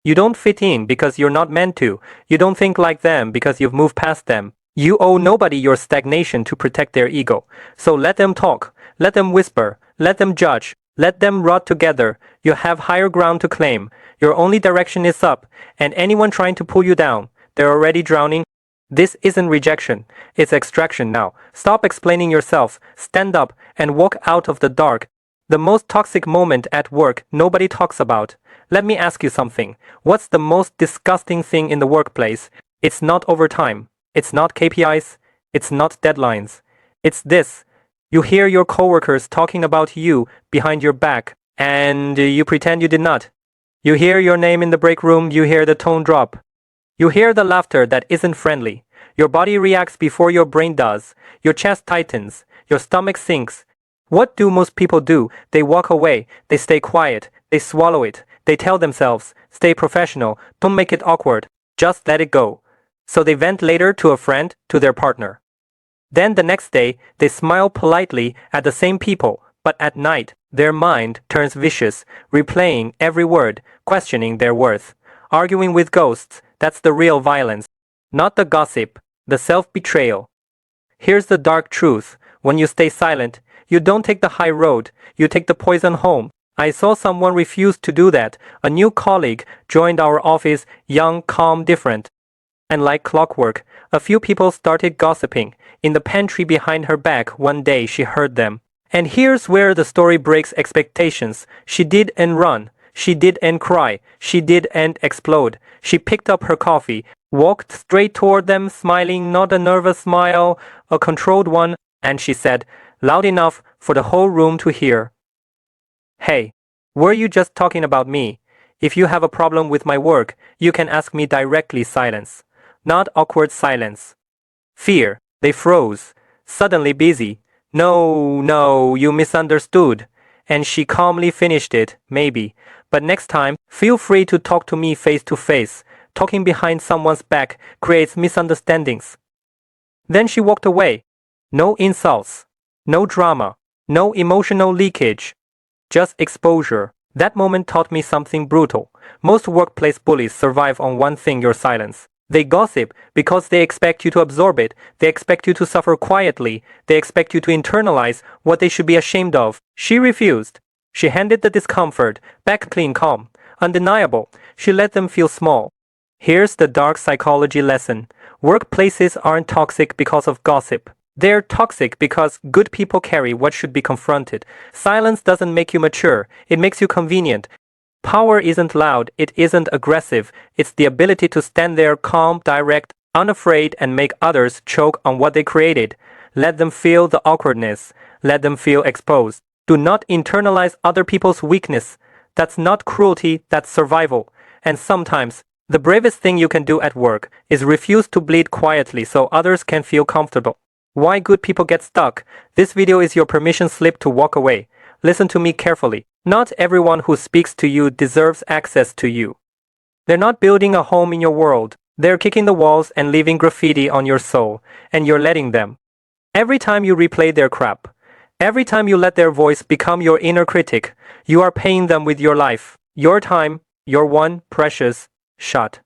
You don't fit in because you're not meant to. You don't think like them because you've moved past them. You owe nobody your stagnation to protect their ego. So let them talk, let them whisper, let them judge, let them rot together. You have higher ground to claim. Your only direction is up, and anyone trying to pull you down, they're already drowning. This isn't rejection, it's extraction now. Stop explaining yourself, stand up, and walk out of the dark. The most toxic moment at work nobody talks about. Let me ask you something. What's the most disgusting thing in the workplace? It's not overtime. It's not KPIs. It's not deadlines. It's this. You hear your coworkers talking about you behind your back, and you pretend you did not. You hear your name in the break room, you hear the tone drop. You hear the laughter that isn't friendly. Your body reacts before your brain does. Your chest tightens. Your stomach sinks. What do most people do? They walk away. They stay quiet. They swallow it. They tell themselves, stay professional. Don't make it awkward. Just let it go. So they vent later to a friend, to their partner. Then the next day, they smile politely at the same people, but at night, their mind turns vicious, replaying every word, questioning their worth. Arguing with ghosts, that's the real violence. Not the gossip, the self-betrayal. Here's the dark truth. When you stay silent, you don't take the high road, you take the poison home. I saw someone refuse to do that. A new colleague joined our office, young, calm, different. And like clockwork, a few people started gossiping. In the pantry behind her back, one day she heard them. And here's where the story breaks expectations. She didn't run. She didn't cry. She didn't explode. She picked up her coffee, walked straight toward them, smiling, not a nervous smile, a controlled one, and she said, loud enough for the whole room to hear, "Hey, were you just talking about me? If you have a problem with my work, you can ask me directly." Silence. Not awkward silence. Fear. They froze. Suddenly busy. No, you misunderstood. And she calmly finished it, maybe. But next time, feel free to talk to me face to face. Talking behind someone's back creates misunderstandings. Then she walked away. No insults. No drama. No emotional leakage. Just exposure. That moment taught me something brutal. Most workplace bullies survive on one thing: your silence. They gossip because they expect you to absorb it. They expect you to suffer quietly. They expect you to internalize what they should be ashamed of. She refused. She handed the discomfort back clean, calm, undeniable. She let them feel small. Here's the dark psychology lesson. Workplaces aren't toxic because of gossip. They're toxic because good people carry what should be confronted. Silence doesn't make you mature. It makes you convenient. Power isn't loud, it isn't aggressive, it's the ability to stand there calm, direct, unafraid, and make others choke on what they created. Let them feel the awkwardness. Let them feel exposed. Do not internalize other people's weakness. That's not cruelty, that's survival. And sometimes, the bravest thing you can do at work is refuse to bleed quietly so others can feel comfortable. Why good people get stuck? This video is your permission slip to walk away. Listen to me carefully. Not everyone who speaks to you deserves access to you. They're not building a home in your world. They're kicking the walls and leaving graffiti on your soul, and you're letting them. Every time you replay their crap, every time you let their voice become your inner critic, you are paying them with your life, your time, your one precious shot.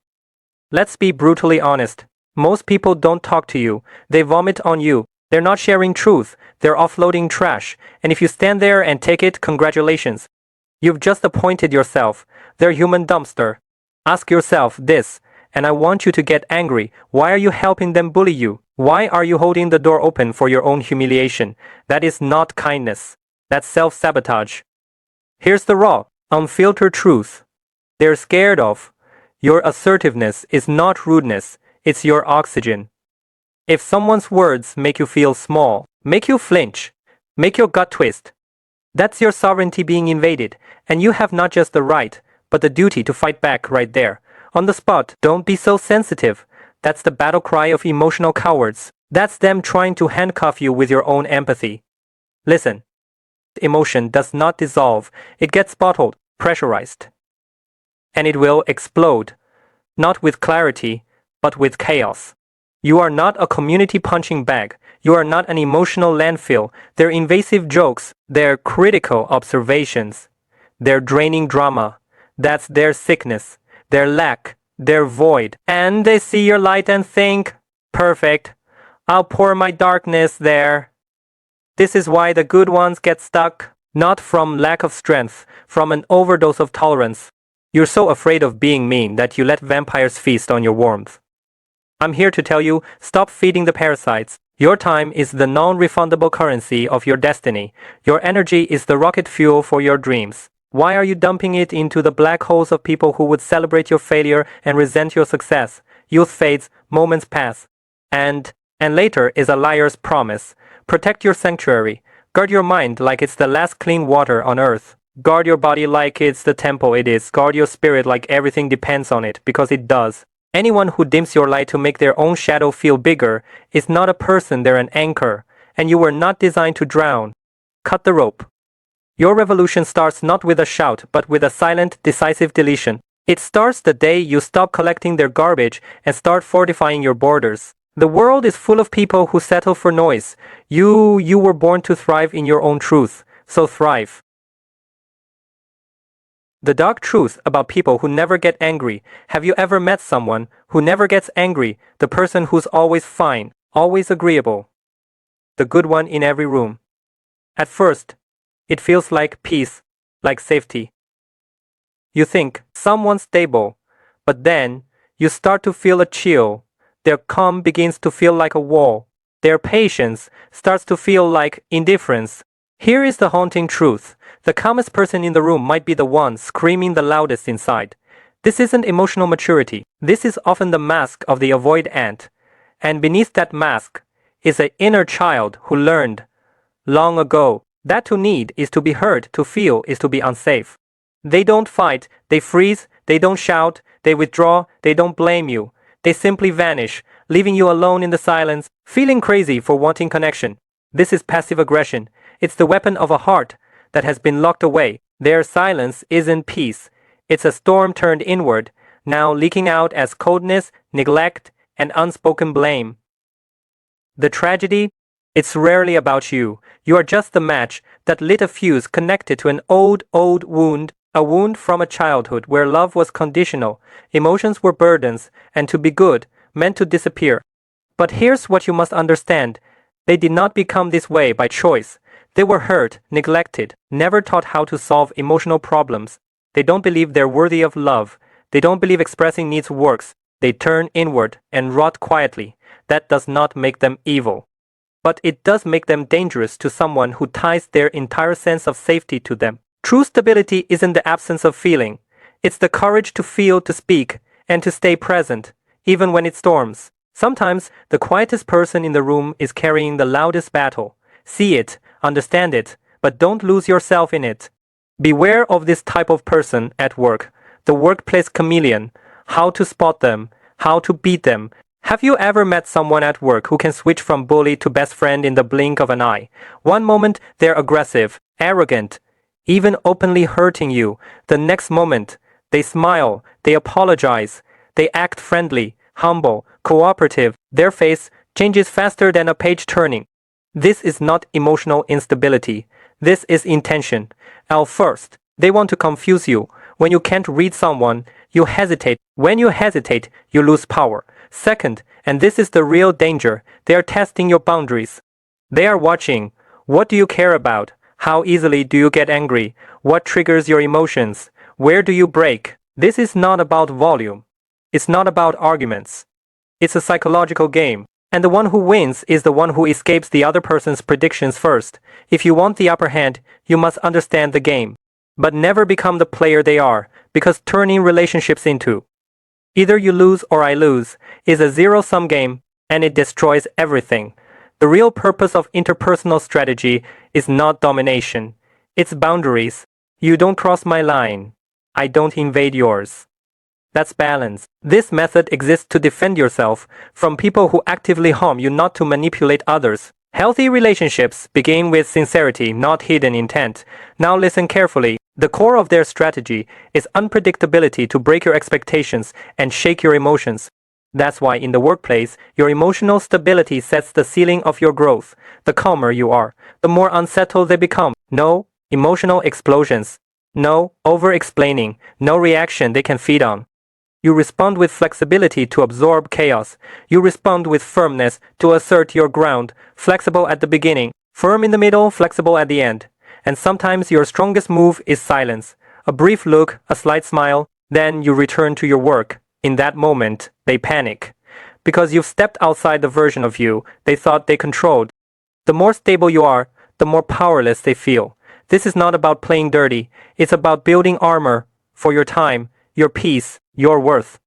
Let's be brutally honest. Most people don't talk to you. They vomit on you. They're not sharing truth. They're offloading trash. And if you stand there and take it, congratulations. You've just appointed yourself their human dumpster. Ask yourself this, and I want you to get angry. Why are you helping them bully you? Why are you holding the door open for your own humiliation? That is not kindness. That's self-sabotage. Here's the raw, unfiltered truth. They're scared of. Your assertiveness is not rudeness. It's your oxygen. If someone's words make you feel small, make you flinch, make your gut twist, that's your sovereignty being invaded, and you have not just the right, but the duty to fight back right there. On the spot, don't be so sensitive. That's the battle cry of emotional cowards. That's them trying to handcuff you with your own empathy. Listen. Emotion does not dissolve. It gets bottled, pressurized. And it will explode. Not with clarity, but with chaos. You are not a community punching bag. You are not an emotional landfill. They're invasive jokes. They're critical observations. They're draining drama. That's their sickness, their lack, their void. And they see your light and think, perfect, I'll pour my darkness there. This is why the good ones get stuck. Not from lack of strength, from an overdose of tolerance. You're so afraid of being mean that you let vampires feast on your warmth. I'm here to tell you, stop feeding the parasites. Your time is the non-refundable currency of your destiny. Your energy is the rocket fuel for your dreams. Why are you dumping it into the black holes of people who would celebrate your failure and resent your success? Youth fades, moments pass. And later is a liar's promise. Protect your sanctuary. Guard your mind like it's the last clean water on earth. Guard your body like it's the temple it is. Guard your spirit like everything depends on it, because it does. Anyone who dims your light to make their own shadow feel bigger is not a person, they're an anchor. And you were not designed to drown. Cut the rope. Your revolution starts not with a shout, but with a silent, decisive deletion. It starts the day you stop collecting their garbage and start fortifying your borders. The world is full of people who settle for noise. You were born to thrive in your own truth, so thrive. The dark truth about people who never get angry. Have you ever met someone who never gets angry? The person who's always fine, always agreeable. The good one in every room. At first, it feels like peace, like safety. You think someone's stable, but then you start to feel a chill. Their calm begins to feel like a wall. Their patience starts to feel like indifference. Here is the haunting truth. The calmest person in the room might be the one screaming the loudest inside. This isn't emotional maturity. This is often the mask of the avoid ant. And beneath that mask is an inner child who learned long ago that to need is to be heard, to feel is to be unsafe. They don't fight, they freeze, they don't shout, they withdraw, they don't blame you. They simply vanish, leaving you alone in the silence, feeling crazy for wanting connection. This is passive aggression. It's the weapon of a heart that has been locked away. Their silence isn't peace. It's a storm turned inward, now leaking out as coldness, neglect, and unspoken blame. The tragedy? It's rarely about you. You are just the match that lit a fuse connected to an old wound, a wound from a childhood where love was conditional, emotions were burdens, and to be good meant to disappear. But here's what you must understand. They did not become this way by choice. They were hurt, neglected, never taught how to solve emotional problems. They don't believe they're worthy of love. They don't believe expressing needs works. They turn inward and rot quietly. That does not make them evil. But it does make them dangerous to someone who ties their entire sense of safety to them. True stability isn't the absence of feeling. It's the courage to feel, to speak, and to stay present, even when it storms. Sometimes the quietest person in the room is carrying the loudest battle. See it, understand it, but don't lose yourself in it. Beware of this type of person at work, the workplace chameleon. How to spot them, how to beat them. Have you ever met someone at work who can switch from bully to best friend in the blink of an eye? One moment they're aggressive, arrogant, even openly hurting you. The next moment they smile, they apologize, they act friendly, humble, cooperative. Their face changes faster than a page turning. This is not emotional instability. This is intention. First, they want to confuse you. When you can't read someone, you hesitate. When you hesitate, you lose power. Second, and this is the real danger, they are testing your boundaries. They are watching. What do you care about? How easily do you get angry? What triggers your emotions? Where do you break? This is not about volume. It's not about arguments. It's a psychological game. And the one who wins is the one who escapes the other person's predictions first. If you want the upper hand, you must understand the game. But never become the player they are, because turning relationships into either you lose or I lose is a zero-sum game, and it destroys everything. The real purpose of interpersonal strategy is not domination. It's boundaries. You don't cross my line. I don't invade yours. That's balance. This method exists to defend yourself from people who actively harm you, not to manipulate others. Healthy relationships begin with sincerity, not hidden intent. Now listen carefully. The core of their strategy is unpredictability, to break your expectations and shake your emotions. That's why in the workplace, your emotional stability sets the ceiling of your growth. The calmer you are, the more unsettled they become. No emotional explosions. No over-explaining. No reaction they can feed on. You respond with flexibility to absorb chaos. You respond with firmness to assert your ground, flexible at the beginning, firm in the middle, flexible at the end. And sometimes your strongest move is silence. A brief look, a slight smile, then you return to your work. In that moment, they panic. Because you've stepped outside the version of you they thought they controlled. The more stable you are, the more powerless they feel. This is not about playing dirty. It's about building armor for your time, your peace, your worth.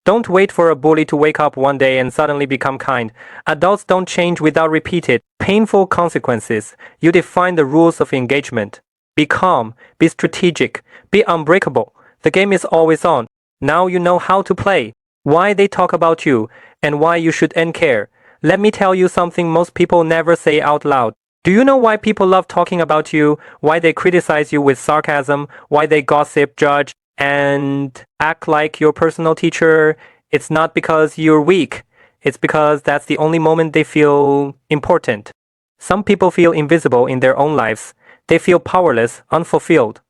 Don't wait for a bully to wake up one day and suddenly become kind. Adults don't change without repeated, painful consequences. You define the rules of engagement. Be calm, be strategic, be unbreakable. The game is always on. Now you know how to play, why they talk about you, and why you should end care. Let me tell you something most people never say out loud. Do you know why people love talking about you? Why they criticize you with sarcasm? Why they gossip, judge, and act like your personal teacher? It's not because you're weak. It's because that's the only moment they feel important. Some people feel invisible in their own lives. They feel powerless, unfulfilled,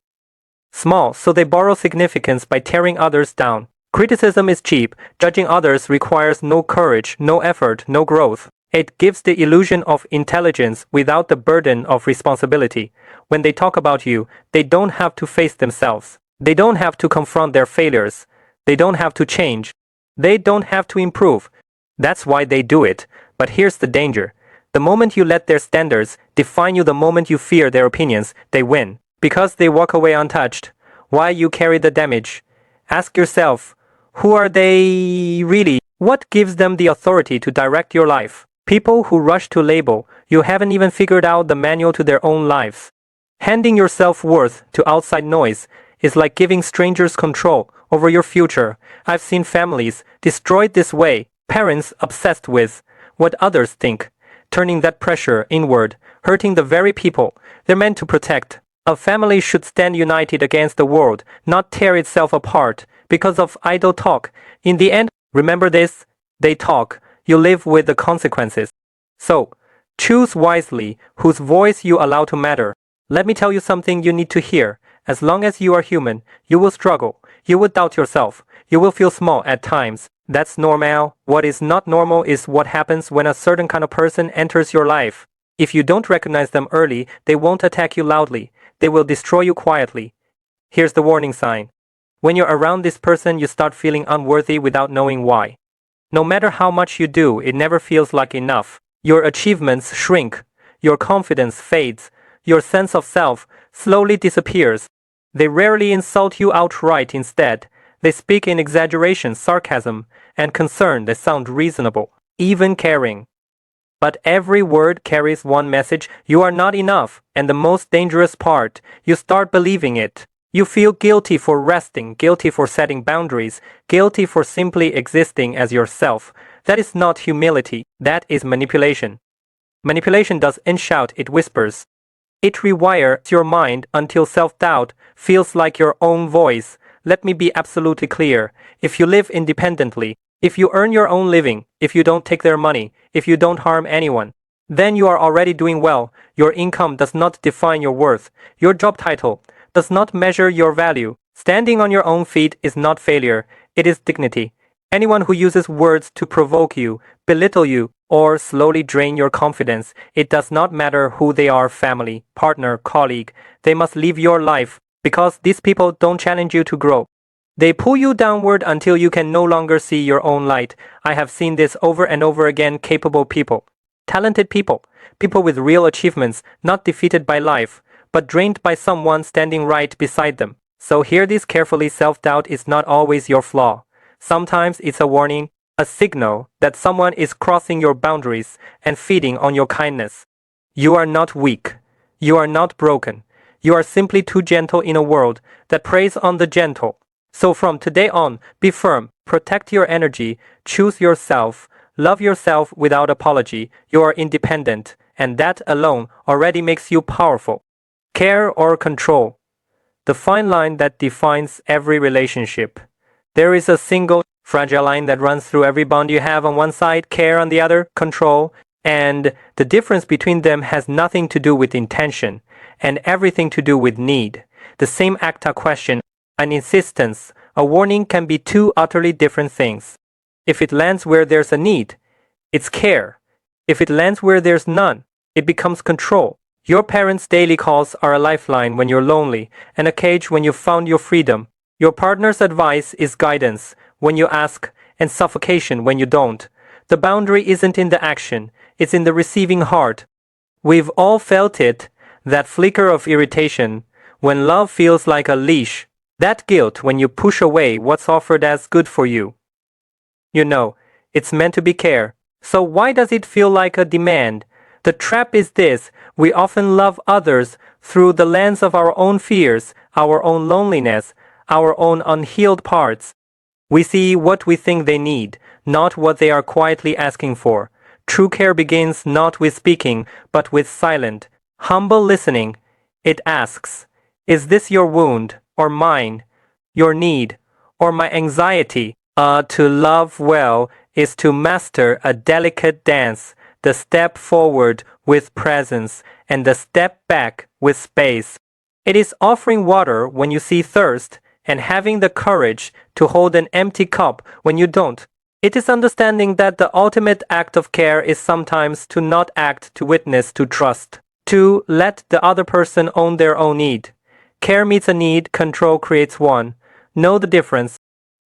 small, so they borrow significance by tearing others down. Criticism is cheap. Judging others requires no courage, no effort, no growth. It gives the illusion of intelligence without the burden of responsibility. When they talk about you, they don't have to face themselves. They don't have to confront their failures. They don't have to change. They don't have to improve. That's why they do it. But here's the danger. The moment you let their standards define you, the moment you fear their opinions, they win. Because they walk away untouched. Why you carry the damage? Ask yourself, who are they really? What gives them the authority to direct your life? People who rush to label, you haven't even figured out the manual to their own lives. Handing your self-worth to outside noise is like giving strangers control over your future. I've seen families destroyed this way. Parents obsessed with what others think, turning that pressure inward, hurting the very people they're meant to protect. A family should stand united against the world, not tear itself apart because of idle talk. In the end, remember this, they talk, you live with the consequences. So, choose wisely whose voice you allow to matter. Let me tell you something you need to hear. As long as you are human, you will struggle. You will doubt yourself. You will feel small at times. That's normal. What is not normal is what happens when a certain kind of person enters your life. If you don't recognize them early, they won't attack you loudly. They will destroy you quietly. Here's the warning sign. When you're around this person, you start feeling unworthy without knowing why. No matter how much you do, it never feels like enough. Your achievements shrink. Your confidence fades. Your sense of self slowly disappears. They rarely insult you outright. Instead, they speak in exaggeration, sarcasm, and concern that sound reasonable, even caring. But every word carries one message: you are not enough, and the most dangerous part, you start believing it. You feel guilty for resting, guilty for setting boundaries, guilty for simply existing as yourself. That is not humility, that is manipulation. Manipulation doesn't shout, it whispers. It rewires your mind until self-doubt feels like your own voice. Let me be absolutely clear. If you live independently, if you earn your own living, if you don't take their money, if you don't harm anyone, then you are already doing well. Your income does not define your worth. Your job title does not measure your value. Standing on your own feet is not failure, it is dignity. Anyone who uses words to provoke you, belittle you, or slowly drain your confidence, it does not matter who they are, family, partner, colleague, they must leave your life, because these people don't challenge you to grow. They pull you downward until you can no longer see your own light. I have seen this over and over again. Capable people, talented people, people with real achievements, not defeated by life, but drained by someone standing right beside them. So hear this carefully: self-doubt is not always your flaw. Sometimes it's a warning, a signal that someone is crossing your boundaries and feeding on your kindness. You are not weak. You are not broken. You are simply too gentle in a world that preys on the gentle. So from today on, be firm, protect your energy, choose yourself, love yourself without apology. You are independent, and that alone already makes you powerful. Care or control? The fine line that defines every relationship. There is a single, fragile line that runs through every bond you have. On one side, care; on the other, control. And the difference between them has nothing to do with intention, and everything to do with need. The same ACTA question, an insistence, a warning, can be two utterly different things. If it lands where there's a need, it's care. If it lands where there's none, it becomes control. Your parents' daily calls are a lifeline when you're lonely, and a cage when you've found your freedom. Your partner's advice is guidance when you ask, and suffocation when you don't. The boundary isn't in the action, it's in the receiving heart. We've all felt it, that flicker of irritation, when love feels like a leash, that guilt when you push away what's offered as good for you. You know, it's meant to be care, so why does it feel like a demand? The trap is this: we often love others through the lens of our own fears, our own loneliness, our own unhealed parts. We see what we think they need, not what they are quietly asking for. True care begins not with speaking, but with silent, humble listening. It asks, is this your wound, or mine, your need, or my anxiety? To love well is to master a delicate dance, the step forward with presence, and the step back with space. It is offering water when you see thirst, and having the courage to hold an empty cup when you don't. It is understanding that the ultimate act of care is sometimes to not act, to witness, to trust, to let the other person own their own need. Care meets a need, control creates one. Know the difference.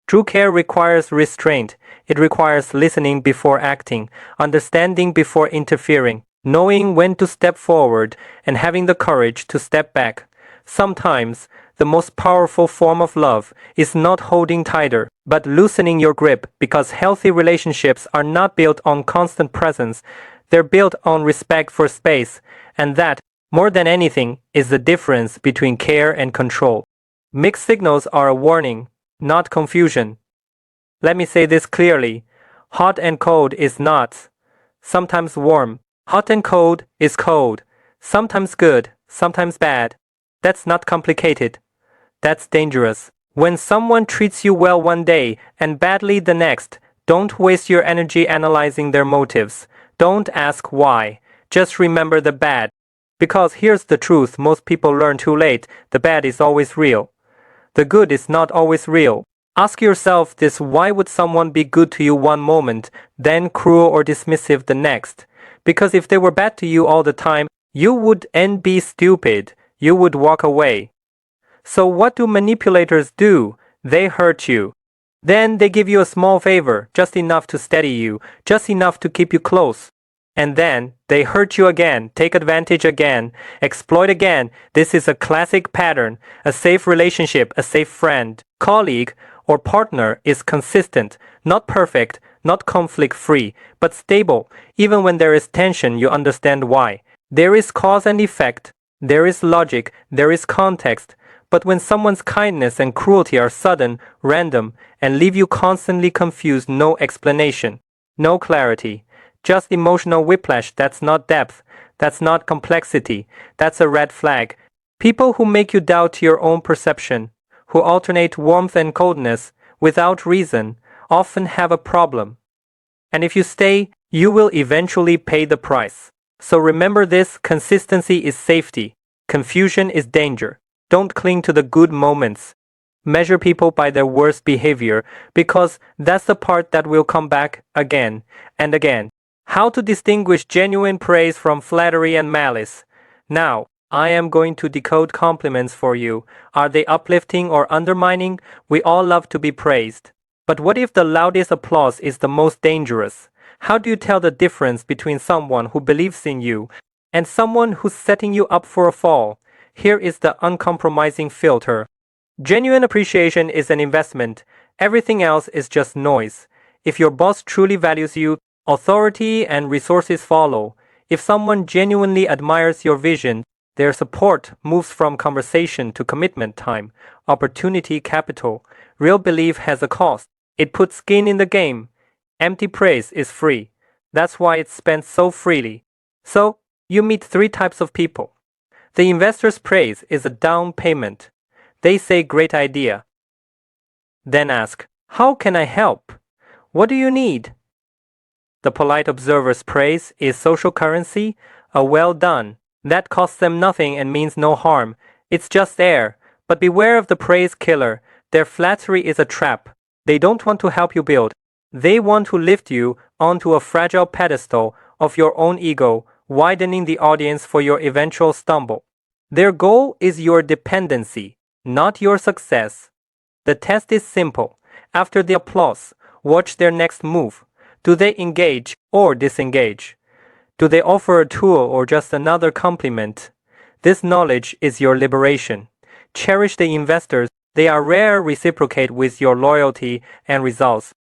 True care requires restraint. It requires listening before acting, understanding before interfering, knowing when to step forward, and having the courage to step back. Sometimes, the most powerful form of love is not holding tighter, but loosening your grip, because healthy relationships are not built on constant presence. They're built on respect for space, and that, more than anything, is the difference between care and control. Mixed signals are a warning, not confusion. Let me say this clearly. Hot and cold is not. Sometimes warm. Hot and cold is cold. Sometimes good, sometimes bad. That's not complicated. That's dangerous. When someone treats you well one day and badly the next, don't waste your energy analyzing their motives. Don't ask why. Just remember the bad. Because here's the truth most people learn too late: the bad is always real. The good is not always real. Ask yourself this: why would someone be good to you one moment, then cruel or dismissive the next? Because if they were bad to you all the time, you wouldn't be stupid. You would walk away. So what do manipulators do? They hurt you. Then they give you a small favor, just enough to steady you, just enough to keep you close. And then they hurt you again, take advantage again, exploit again. This is a classic pattern. A safe relationship, a safe friend, colleague, or partner is consistent, not perfect, not conflict-free, but stable. Even when there is tension, you understand why. There is cause and effect, there is logic, there is context. But when someone's kindness and cruelty are sudden, random, and leave you constantly confused, no explanation, no clarity, just emotional whiplash, that's not depth, that's not complexity, that's a red flag. People who make you doubt your own perception, who alternate warmth and coldness without reason, often have a problem. And if you stay, you will eventually pay the price. So remember this: consistency is safety, confusion is danger. Don't cling to the good moments. Measure people by their worst behavior, because that's the part that will come back again and again. How to distinguish genuine praise from flattery and malice. Now, I am going to decode compliments for you. Are they uplifting or undermining? We all love to be praised. But what if the loudest applause is the most dangerous? How do you tell the difference between someone who believes in you and someone who's setting you up for a fall? Here is the uncompromising filter. Genuine appreciation is an investment. Everything else is just noise. If your boss truly values you, authority and resources follow. If someone genuinely admires your vision, their support moves from conversation to commitment time, opportunity capital. Real belief has a cost. It puts skin in the game. Empty praise is free. That's why it's spent so freely. So, you meet three types of people. The investor's praise is a down payment. They say great idea. Then ask, how can I help? What do you need? The polite observer's praise is social currency, a well done. That costs them nothing and means no harm. It's just air. But beware of the praise killer. Their flattery is a trap. They don't want to help you build. They want to lift you onto a fragile pedestal of your own ego, widening the audience for your eventual stumble. Their goal is your dependency, not your success. The test is simple. After the applause, watch their next move. Do they engage or disengage? Do they offer a tool or just another compliment? This knowledge is your liberation. Cherish the investors. They are rare. Reciprocate with your loyalty and results.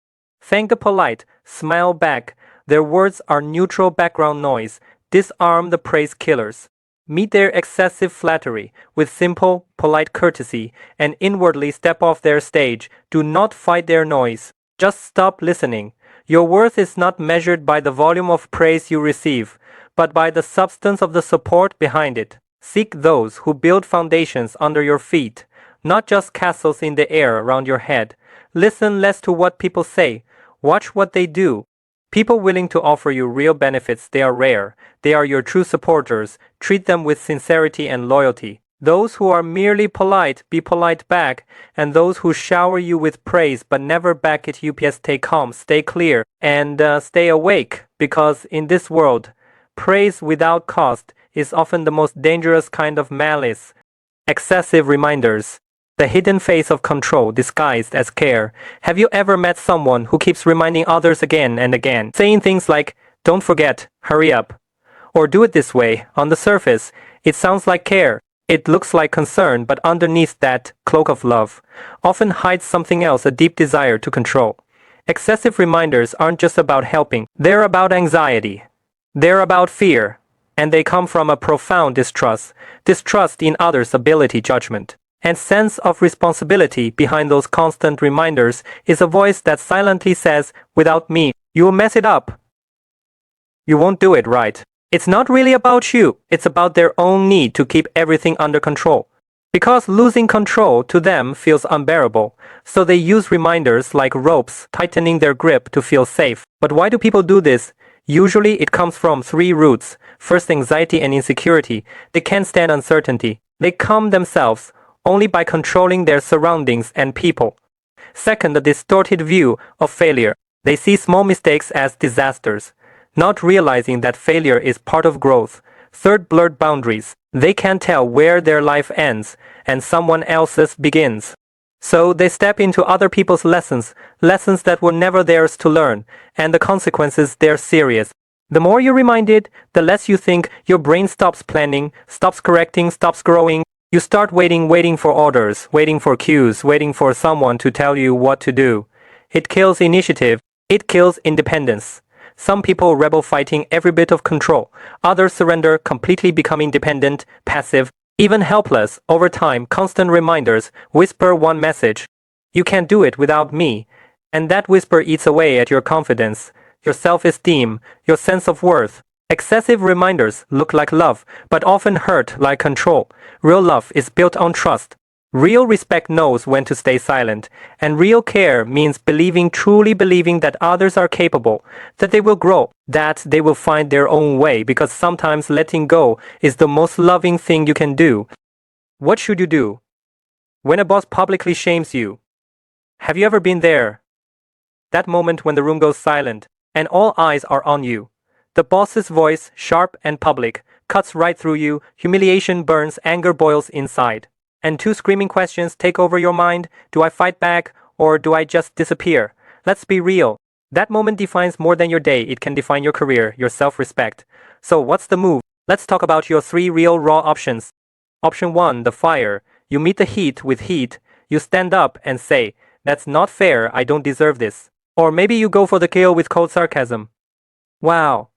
Thank the polite. Smile back. Their words are neutral background noise. Disarm the praise killers. Meet their excessive flattery with simple, polite courtesy and inwardly step off their stage. Do not fight their noise. Just stop listening. Your worth is not measured by the volume of praise you receive, but by the substance of the support behind it. Seek those who build foundations under your feet, not just castles in the air around your head. Listen less to what people say. Watch what they do. People willing to offer you real benefits, they are rare. They are your true supporters. Treat them with sincerity and loyalty. Those who are merely polite, be polite back, and those who shower you with praise but never back it. UPS, stay calm, stay clear, and stay awake, because in this world, praise without cost is often the most dangerous kind of malice. Excessive reminders. The hidden face of control disguised as care. Have you ever met someone who keeps reminding others again and again, saying things like, "Don't forget, hurry up," or "Do it this way"? On the surface, it sounds like care. It looks like concern, but underneath that cloak of love often hides something else, a deep desire to control. Excessive reminders aren't just about helping. They're about anxiety. They're about fear. And they come from a profound distrust in others' ability, judgment, and sense of responsibility. Behind those constant reminders is a voice that silently says, "Without me, you'll mess it up. You won't do it right." It's not really about you. It's about their own need to keep everything under control. Because losing control to them feels unbearable, so they use reminders like ropes, tightening their grip to feel safe. But why do people do this? Usually it comes from three roots. First, anxiety and insecurity. They can't stand uncertainty. They calm themselves only by controlling their surroundings and people. Second, a distorted view of failure. They see small mistakes as disasters, not realizing that failure is part of growth. Third, blurred boundaries. They can't tell where their life ends and someone else's begins. So they step into other people's lessons that were never theirs to learn, and the consequences, they're serious. The more you remind it, the less you think. Your brain stops planning, stops correcting, stops growing. You start waiting for orders, waiting for cues, waiting for someone to tell you what to do. It kills initiative. It kills independence. Some people rebel fighting every bit of control. Others surrender, completely becoming dependent, passive, even helpless. Over time, constant reminders whisper one message. You can't do it without me. And that whisper eats away at your confidence, your self-esteem, your sense of worth. Excessive reminders look like love, but often hurt like control. Real love is built on trust. Real respect knows when to stay silent, and real care means truly believing that others are capable, that they will grow, that they will find their own way, because sometimes letting go is the most loving thing you can do. What should you do when a boss publicly shames you? Have you ever been there? That moment when the room goes silent, and all eyes are on you. The boss's voice, sharp and public, cuts right through you. Humiliation burns, anger boils inside. And two screaming questions take over your mind. Do I fight back, or do I just disappear? Let's be real. That moment defines more than your day. It can define your career, your self-respect. So what's the move? Let's talk about your 3 real raw options. Option 1, the fire. You meet the heat with heat. You stand up and say, that's not fair, I don't deserve this. Or maybe you go for the kill with cold sarcasm. Wow.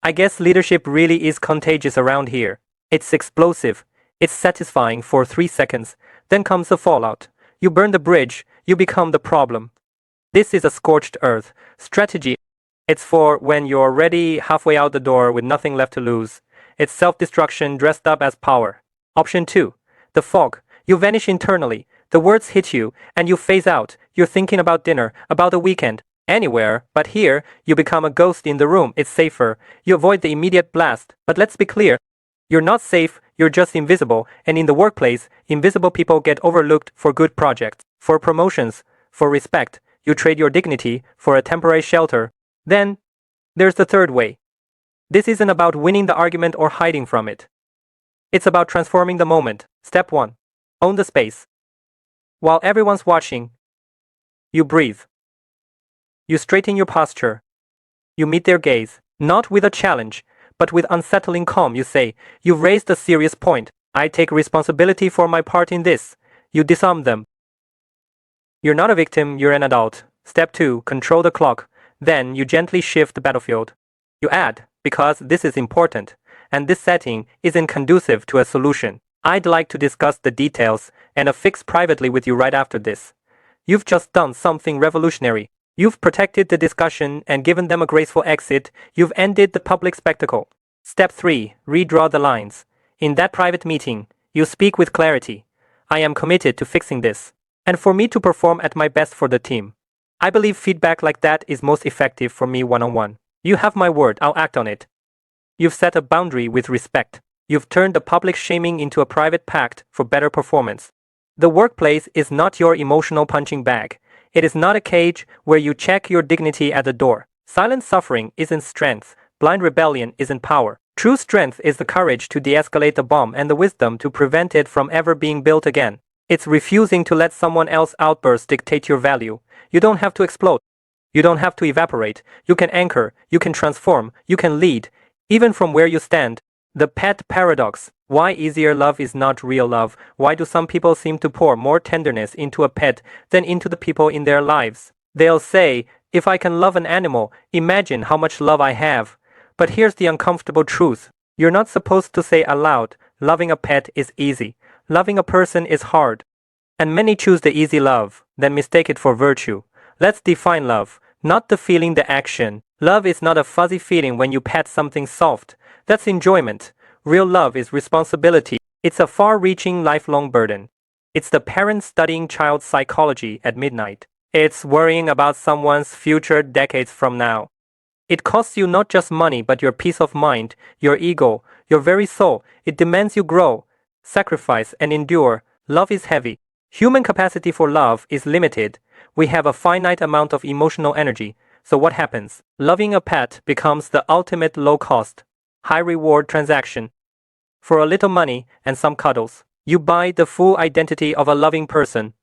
I guess leadership really is contagious around here. It's explosive. It's satisfying for 3 seconds. Then comes the fallout. You burn the bridge. You become the problem. This is a scorched earth strategy. It's for when you're already halfway out the door with nothing left to lose. It's self-destruction dressed up as power. Option 2. The fog. You vanish internally. The words hit you, and you phase out. You're thinking about dinner, about the weekend, anywhere, but here, you become a ghost in the room. It's safer. You avoid the immediate blast. But let's be clear. You're not safe, you're just invisible, and in the workplace, invisible people get overlooked for good projects, for promotions, for respect. You trade your dignity for a temporary shelter. Then, there's the third way. This isn't about winning the argument or hiding from it. It's about transforming the moment. Step 1. Own the space. While everyone's watching, you breathe. You straighten your posture. You meet their gaze, not with a challenge, but with unsettling calm. You say, you've raised a serious point. I take responsibility for my part in this. You disarm them. You're not a victim, you're an adult. Step 2, control the clock. Then you gently shift the battlefield. You add, because this is important, and this setting isn't conducive to a solution. I'd like to discuss the details and a fix privately with you right after this. You've just done something revolutionary. You've protected the discussion and given them a graceful exit. You've ended the public spectacle. Step 3. Redraw the lines. In that private meeting, you speak with clarity. I am committed to fixing this, and for me to perform at my best for the team. I believe feedback like that is most effective for me one-on-one. You have my word, I'll act on it. You've set a boundary with respect. You've turned the public shaming into a private pact for better performance. The workplace is not your emotional punching bag. It is not a cage where you check your dignity at the door. Silent suffering isn't strength. Blind rebellion isn't power. True strength is the courage to de-escalate the bomb and the wisdom to prevent it from ever being built again. It's refusing to let someone else's outburst dictate your value. You don't have to explode. You don't have to evaporate. You can anchor. You can transform. You can lead. Even from where you stand. The pet paradox. Why easier love is not real love. Why do some people seem to pour more tenderness into a pet than into the people in their lives? They'll say, if I can love an animal, imagine how much love I have. But here's the uncomfortable truth. You're not supposed to say aloud, loving a pet is easy. Loving a person is hard. And many choose the easy love, then mistake it for virtue. Let's define love, not the feeling, the action. Love is not a fuzzy feeling when you pet something soft. That's enjoyment. Real love is responsibility. It's a far-reaching lifelong burden. It's the parent studying child psychology at midnight. It's worrying about someone's future decades from now. It costs you not just money but your peace of mind, your ego, your very soul. It demands you grow, sacrifice and endure. Love is heavy. Human capacity for love is limited. We have a finite amount of emotional energy. So what happens? Loving a pet becomes the ultimate low-cost, high-reward transaction. For a little money and some cuddles, you buy the full identity of a loving person.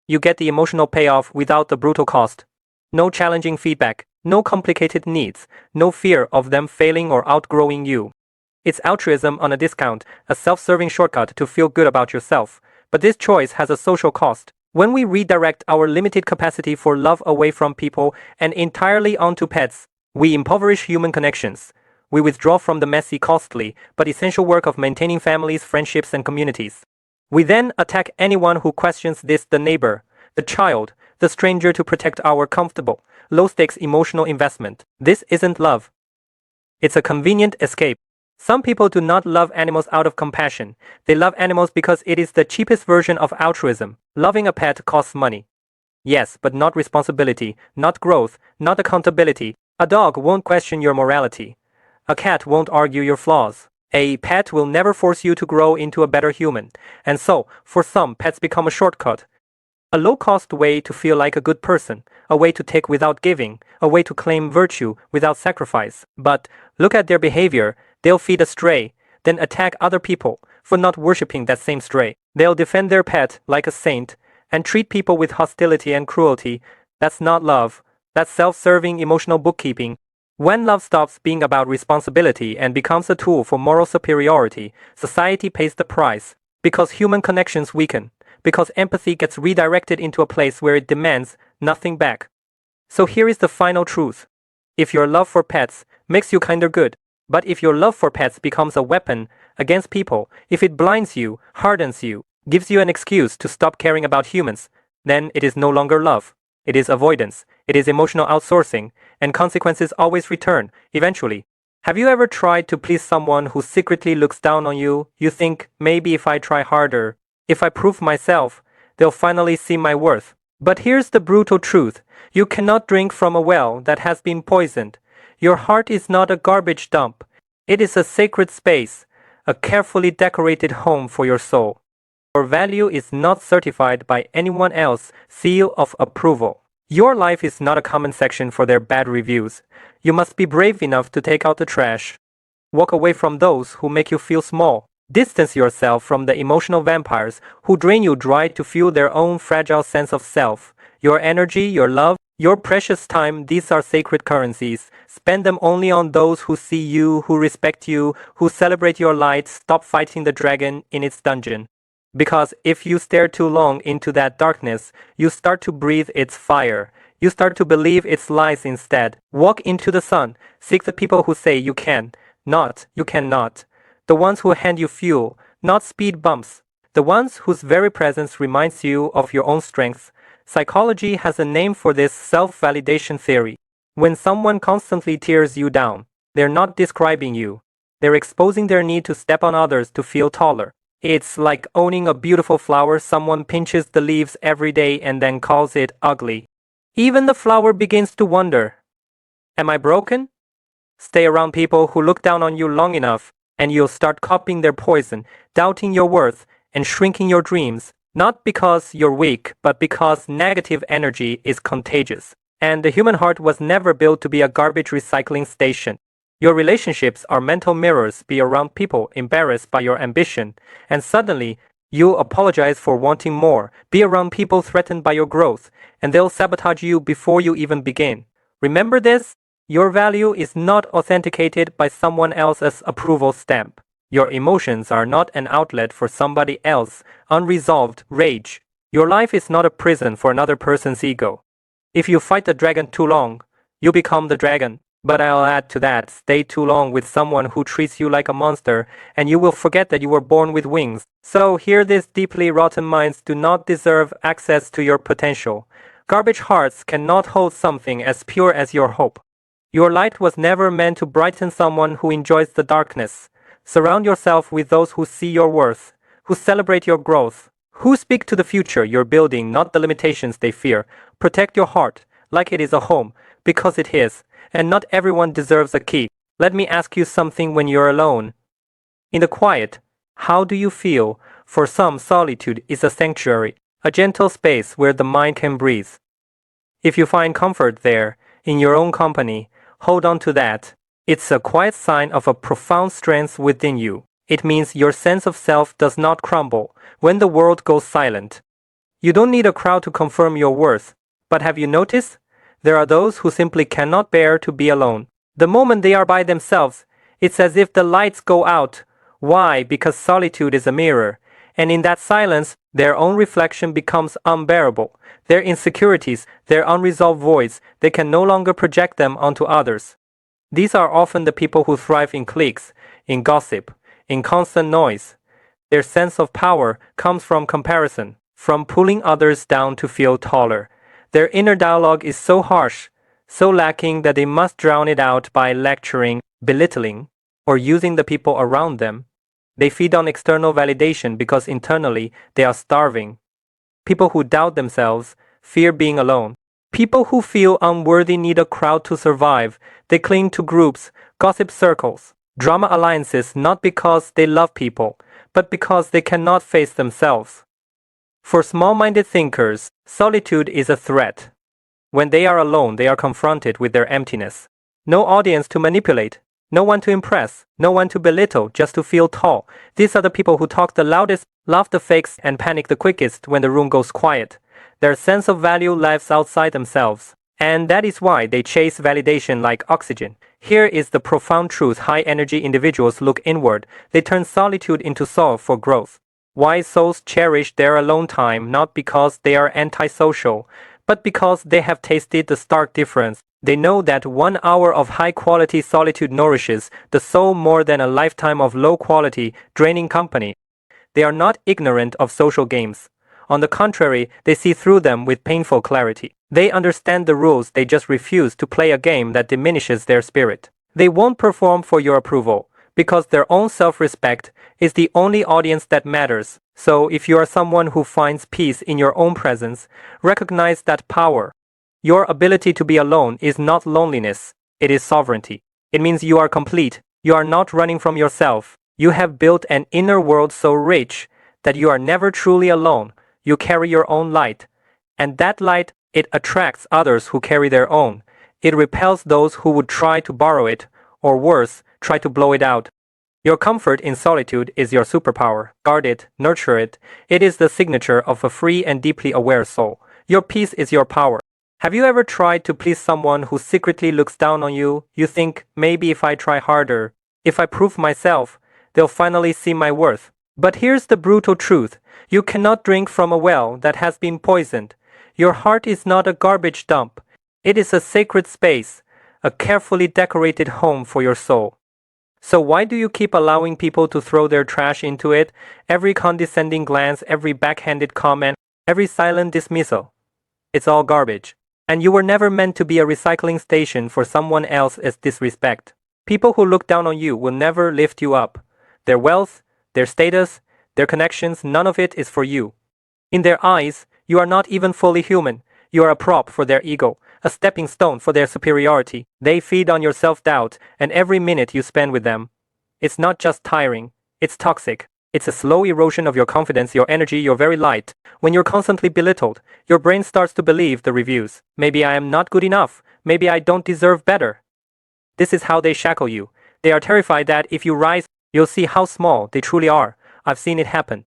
You get the emotional payoff without the brutal cost. No challenging feedback, no complicated needs, no fear of them failing or outgrowing you. It's altruism on a discount, a self-serving shortcut to feel good about yourself. But this choice has a social cost. When we redirect our limited capacity for love away from people and entirely onto pets, we impoverish human connections. We withdraw from the messy, costly, but essential work of maintaining families, friendships, and communities. We then attack anyone who questions this: the neighbor, the child, the stranger, to protect our comfortable, low-stakes emotional investment. This isn't love. It's a convenient escape. Some people do not love animals out of compassion. They love animals because it is the cheapest version of altruism. Loving a pet costs money. Yes, but not responsibility, not growth, not accountability. A dog won't question your morality. A cat won't argue your flaws. A pet will never force you to grow into a better human. And so, for some, pets become a shortcut. A low-cost way to feel like a good person, a way to take without giving, a way to claim virtue without sacrifice. But look at their behavior. They'll feed a stray, then attack other people for not worshipping that same stray. They'll defend their pet like a saint and treat people with hostility and cruelty. That's not love. That's self-serving emotional bookkeeping. When love stops being about responsibility and becomes a tool for moral superiority, society pays the price. Because human connections weaken. Because empathy gets redirected into a place where it demands nothing back. So here is the final truth. If your love for pets makes you kinder good, but if your love for pets becomes a weapon against people, if it blinds you, hardens you, gives you an excuse to stop caring about humans, then it is no longer love. It is avoidance. It is emotional outsourcing, and consequences always return, eventually. Have you ever tried to please someone who secretly looks down on you? You think, maybe if I try harder, if I prove myself, they'll finally see my worth. But here's the brutal truth. You cannot drink from a well that has been poisoned. Your heart is not a garbage dump. It is a sacred space, a carefully decorated home for your soul. Your value is not certified by anyone else's seal of approval. Your life is not a comment section for their bad reviews. You must be brave enough to take out the trash. Walk away from those who make you feel small. Distance yourself from the emotional vampires who drain you dry to fuel their own fragile sense of self. Your energy, your love, your precious time, these are sacred currencies. Spend them only on those who see you, who respect you, who celebrate your light. Stop fighting the dragon in its dungeon. Because if you stare too long into that darkness, you start to breathe its fire. You start to believe its lies instead. Walk into the sun. Seek the people who say you can, not you cannot. The ones who hand you fuel, not speed bumps. The ones whose very presence reminds you of your own strength. Psychology has a name for this: self-validation theory. When someone constantly tears you down, they're not describing you. They're exposing their need to step on others to feel taller. It's like owning a beautiful flower. Someone pinches the leaves every day and then calls it ugly. Even the flower begins to wonder, am I broken? Stay around people who look down on you long enough, and you'll start copying their poison, doubting your worth, and shrinking your dreams. Not because you're weak, but because negative energy is contagious. And the human heart was never built to be a garbage recycling station. Your relationships are mental mirrors. Be around people embarrassed by your ambition, and suddenly you'll apologize for wanting more. Be around people threatened by your growth, and they'll sabotage you before you even begin. Remember this: your value is not authenticated by someone else's approval stamp. Your emotions are not an outlet for somebody else's unresolved rage. Your life is not a prison for another person's ego. If you fight the dragon too long, you become the dragon. But I'll add to that: stay too long with someone who treats you like a monster, and you will forget that you were born with wings. So hear this: deeply rotten minds do not deserve access to your potential. Garbage hearts cannot hold something as pure as your hope. Your light was never meant to brighten someone who enjoys the darkness. Surround yourself with those who see your worth, who celebrate your growth, who speak to the future you're building, not the limitations they fear. Protect your heart like it is a home, because it is, and not everyone deserves a key. Let me ask you something: when you're alone, in the quiet, how do you feel? For some, solitude is a sanctuary, a gentle space where the mind can breathe. If you find comfort there, in your own company, hold on to that. It's a quiet sign of a profound strength within you. It means your sense of self does not crumble when the world goes silent. You don't need a crowd to confirm your worth. But have you noticed? There are those who simply cannot bear to be alone. The moment they are by themselves, it's as if the lights go out. Why? Because solitude is a mirror, and in that silence, their own reflection becomes unbearable. Their insecurities, their unresolved voids, they can no longer project them onto others. These are often the people who thrive in cliques, in gossip, in constant noise. Their sense of power comes from comparison, from pulling others down to feel taller. Their inner dialogue is so harsh, so lacking that they must drown it out by lecturing, belittling, or using the people around them. They feed on external validation because internally they are starving. People who doubt themselves fear being alone. People who feel unworthy need a crowd to survive. They cling to groups, gossip circles, drama alliances not because they love people, but because they cannot face themselves. For small-minded thinkers, solitude is a threat. When they are alone, they are confronted with their emptiness. No audience to manipulate, no one to impress, no one to belittle, just to feel tall. These are the people who talk the loudest, laugh the fakest, and panic the quickest when the room goes quiet. Their sense of value lives outside themselves, and that is why they chase validation like oxygen. Here is the profound truth: high-energy individuals look inward. They turn solitude into solve for growth. Wise souls cherish their alone time not because they are antisocial, but because they have tasted the stark difference. They know that 1 hour of high-quality solitude nourishes the soul more than a lifetime of low-quality, draining company. They are not ignorant of social games. On the contrary, they see through them with painful clarity. They understand the rules, they just refuse to play a game that diminishes their spirit. They won't perform for your approval, because their own self-respect is the only audience that matters. So if you are someone who finds peace in your own presence, recognize that power. Your ability to be alone is not loneliness, it is sovereignty. It means you are complete, you are not running from yourself. You have built an inner world so rich that you are never truly alone. You carry your own light, and that light, it attracts others who carry their own. It repels those who would try to borrow it, or worse, try to blow it out. Your comfort in solitude is your superpower. Guard it, nurture it. It is the signature of a free and deeply aware soul. Your peace is your power. Have you ever tried to please someone who secretly looks down on you? You think, maybe if I try harder, if I prove myself, they'll finally see my worth. But here's the brutal truth. You cannot drink from a well that has been poisoned. Your heart is not a garbage dump. It is a sacred space, a carefully decorated home for your soul. So why do you keep allowing people to throw their trash into it? Every condescending glance, every backhanded comment, every silent dismissal. It's all garbage. And you were never meant to be a recycling station for someone else's disrespect. People who look down on you will never lift you up. Their wealth, their status, their connections, none of it is for you. In their eyes, you are not even fully human. You are a prop for their ego, a stepping stone for their superiority. They feed on your self-doubt, and every minute you spend with them. It's not just tiring, it's toxic. It's a slow erosion of your confidence, your energy, your very light. When you're constantly belittled, your brain starts to believe the reviews. Maybe I am not good enough. Maybe I don't deserve better. This is how they shackle you. They are terrified that if you rise, you'll see how small they truly are. I've seen it happen.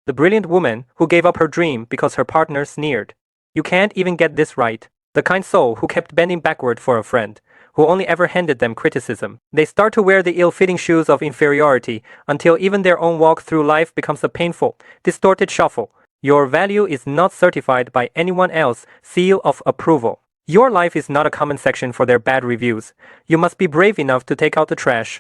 The brilliant woman who gave up her dream because her partner sneered. You can't even get this right. The kind soul who kept bending backward for a friend, who only ever handed them criticism. They start to wear the ill-fitting shoes of inferiority until even their own walk through life becomes a painful, distorted shuffle. Your value is not certified by anyone else's seal of approval. Your life is not a comment section for their bad reviews. You must be brave enough to take out the trash.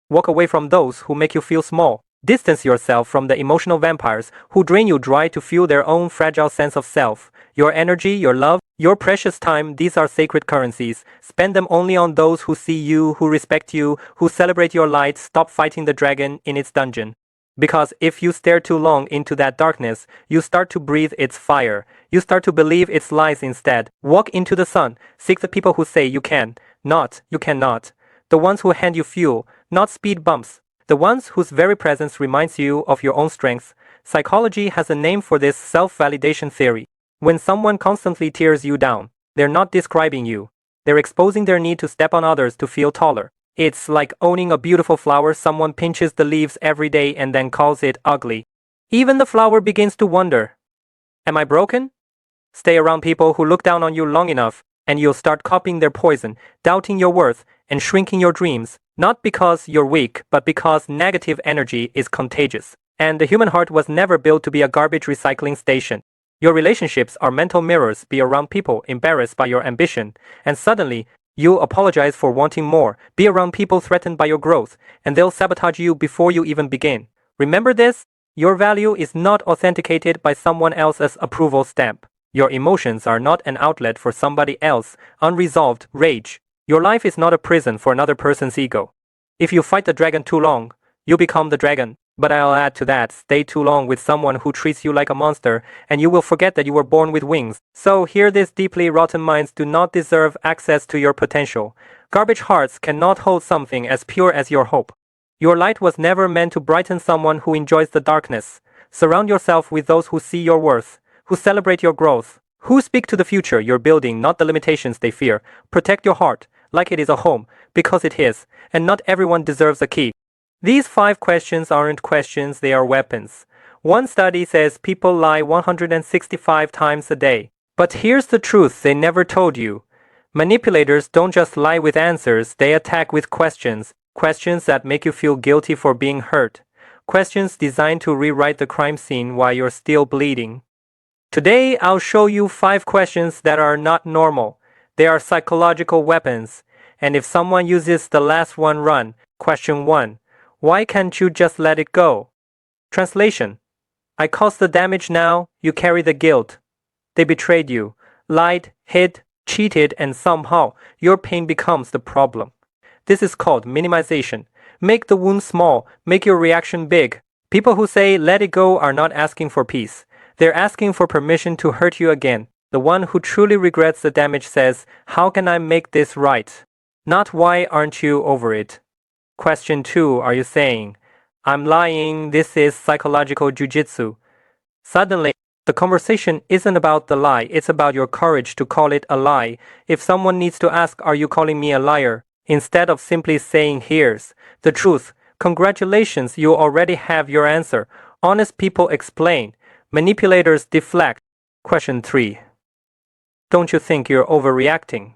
Walk away from those who make you feel small. Distance yourself from the emotional vampires who drain you dry to fuel their own fragile sense of self. Your energy, your love, your precious time, these are sacred currencies. Spend them only on those who see you, who respect you, who celebrate your light. Stop fighting the dragon in its dungeon. Because if you stare too long into that darkness, you start to breathe its fire. You start to believe its lies instead. Walk into the sun. Seek the people who say you can, not you cannot. The ones who hand you fuel, not speed bumps. The ones whose very presence reminds you of your own strength. Psychology has a name for this: self-validation theory. When someone constantly tears you down, they're not describing you. They're exposing their need to step on others to feel taller. It's like owning a beautiful flower. Someone pinches the leaves every day and then calls it ugly. Even the flower begins to wonder, am I broken? Stay around people who look down on you long enough, And you'll start copying their poison, doubting your worth, and shrinking your dreams, not because you're weak, but because negative energy is contagious. And the human heart was never built to be a garbage recycling station. Your relationships are mental mirrors. Be around people embarrassed by your ambition, and suddenly, you'll apologize for wanting more. Be around people threatened by your growth, and they'll sabotage you before you even begin. Remember this? Your value is not authenticated by someone else's approval stamp. Your emotions are not an outlet for somebody else's unresolved rage. Your life is not a prison for another person's ego. If you fight the dragon too long, you become the dragon. But I'll add to that, stay too long with someone who treats you like a monster, and you will forget that you were born with wings. So hear this, deeply rotten minds do not deserve access to your potential. Garbage hearts cannot hold something as pure as your hope. Your light was never meant to brighten someone who enjoys the darkness. Surround yourself with those who see your worth, who celebrate your growth, who speak to the future you're building, not the limitations they fear. Protect your heart, like it is a home, because it is, and not everyone deserves a key. These 5 questions aren't questions, they are weapons. One study says people lie 165 times a day. But here's the truth they never told you. Manipulators don't just lie with answers, they attack with questions. Questions that make you feel guilty for being hurt. Questions designed to rewrite the crime scene while you're still bleeding. Today, I'll show you 5 questions that are not normal. They are psychological weapons. And if someone uses the last one, run. Question 1. Why can't you just let it go? Translation. I caused the damage, now you carry the guilt. They betrayed you, lied, hid, cheated, and somehow your pain becomes the problem. This is called minimization. Make the wound small, make your reaction big. People who say let it go are not asking for peace. They're asking for permission to hurt you again. The one who truly regrets the damage says, how can I make this right? Not why aren't you over it? Question 2, are you saying, I'm lying, this is psychological jujitsu? Suddenly, the conversation isn't about the lie, it's about your courage to call it a lie. If someone needs to ask, are you calling me a liar? Instead of simply saying, here's the truth, congratulations, you already have your answer. Honest people explain, manipulators deflect. Question 3. Don't you think you're overreacting?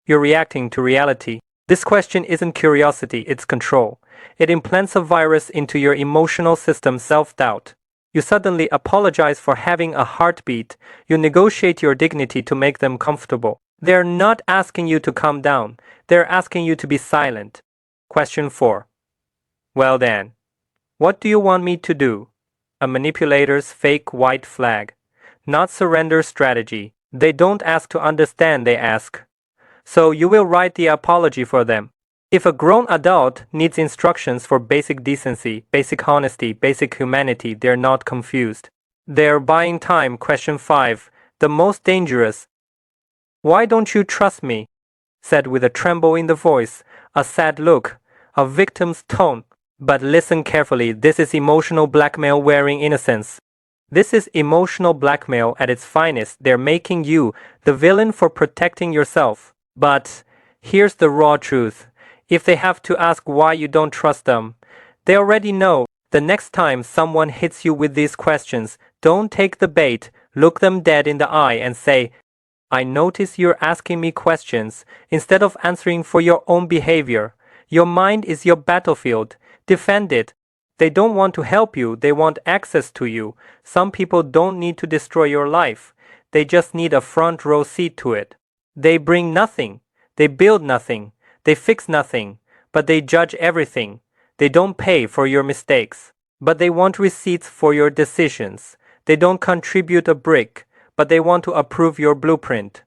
You're reacting to reality. This question isn't curiosity, it's control. It implants a virus into your emotional system, self-doubt. You suddenly apologize for having a heartbeat. You negotiate your dignity to make them comfortable. They're not asking you to calm down. They're asking you to be silent. Question 4. Well then, what do you want me to do? A manipulator's fake white flag. Not surrender strategy. They don't ask to understand, they ask. So you will write the apology for them. If a grown adult needs instructions for basic decency, basic honesty, basic humanity, they're not confused. They're buying time. Question 5. The most dangerous. Why don't you trust me? Said with a tremble in the voice, a sad look, a victim's tone. But listen carefully, this is emotional blackmail wearing innocence. This is emotional blackmail at its finest. They're making you the villain for protecting yourself. But here's the raw truth. If they have to ask why you don't trust them, they already know. The next time someone hits you with these questions, don't take the bait, look them dead in the eye and say, I notice you're asking me questions instead of answering for your own behavior. Your mind is your battlefield. Defend it. They don't want to help you, they want access to you. Some people don't need to destroy your life. They just need a front row seat to it. They bring nothing, they build nothing, they fix nothing, but they judge everything. They don't pay for your mistakes, but they want receipts for your decisions. They don't contribute a brick, but they want to approve your blueprint.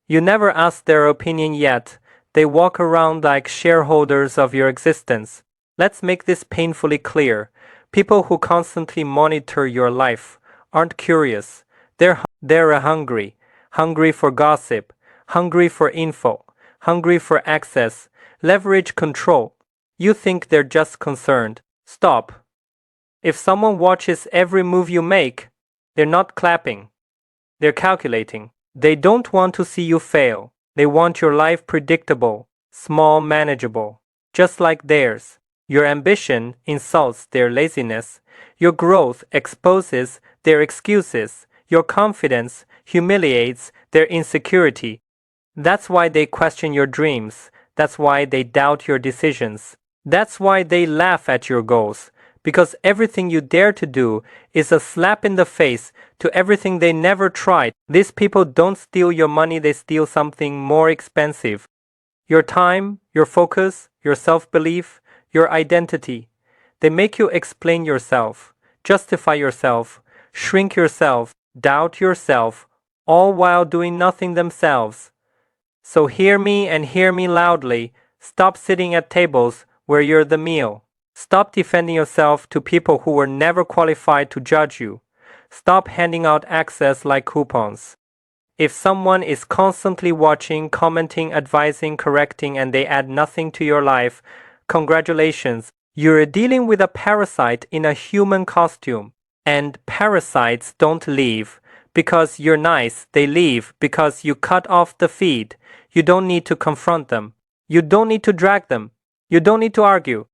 You never ask their opinion yet. They walk around like shareholders of your existence. Let's make this painfully clear. People who constantly monitor your life aren't curious. They're hungry for gossip, hungry for info, hungry for access, leverage, control. You think they're just concerned. Stop. If someone watches every move you make, they're not clapping. They're calculating. They don't want to see you fail. They want your life predictable, small, manageable, just like theirs. Your ambition insults their laziness. Your growth exposes their excuses. Your confidence, humiliates their insecurity. That's why they question your dreams. That's why they doubt your decisions. That's why they laugh at your goals. Because everything you dare to do is a slap in the face to everything they never tried. These people don't steal your money, they steal something more expensive. Your time, your focus, your self-belief, your identity. They make you explain yourself, justify yourself, shrink yourself, doubt yourself, all while doing nothing themselves. So hear me and hear me loudly. Stop sitting at tables where you're the meal. Stop defending yourself to people who were never qualified to judge you. Stop handing out access like coupons. If someone is constantly watching, commenting, advising, correcting, and they add nothing to your life, congratulations, you're dealing with a parasite in a human costume. And parasites don't leave because you're nice, they leave because you cut off the feed. You don't need to confront them. You don't need to drag them. You don't need to argue.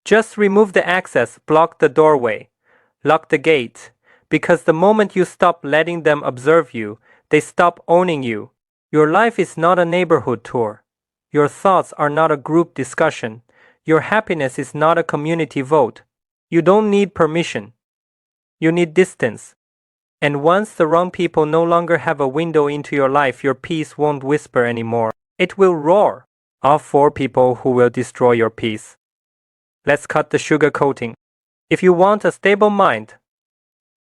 Just remove the access, block the doorway, lock the gate, because the moment you stop letting them observe you, they stop owning you. Your life is not a neighborhood tour. Your thoughts are not a group discussion. Your happiness is not a community vote. You don't need permission. You need distance. And once the wrong people no longer have a window into your life, your peace won't whisper anymore. It will roar. Off for people who will destroy your peace. Let's cut the sugar coating. If you want a stable mind,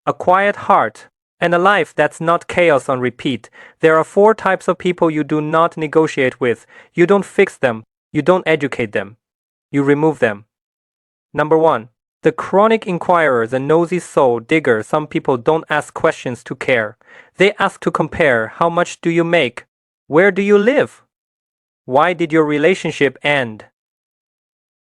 a quiet heart, and a life that's not chaos on repeat, there are 4 types of people you do not negotiate with. You don't fix them. You don't educate them. You remove them. Number 1. The chronic inquirer, the nosy soul digger. Some people don't ask questions to care. They ask to compare. How much do you make? Where do you live? Why did your relationship end?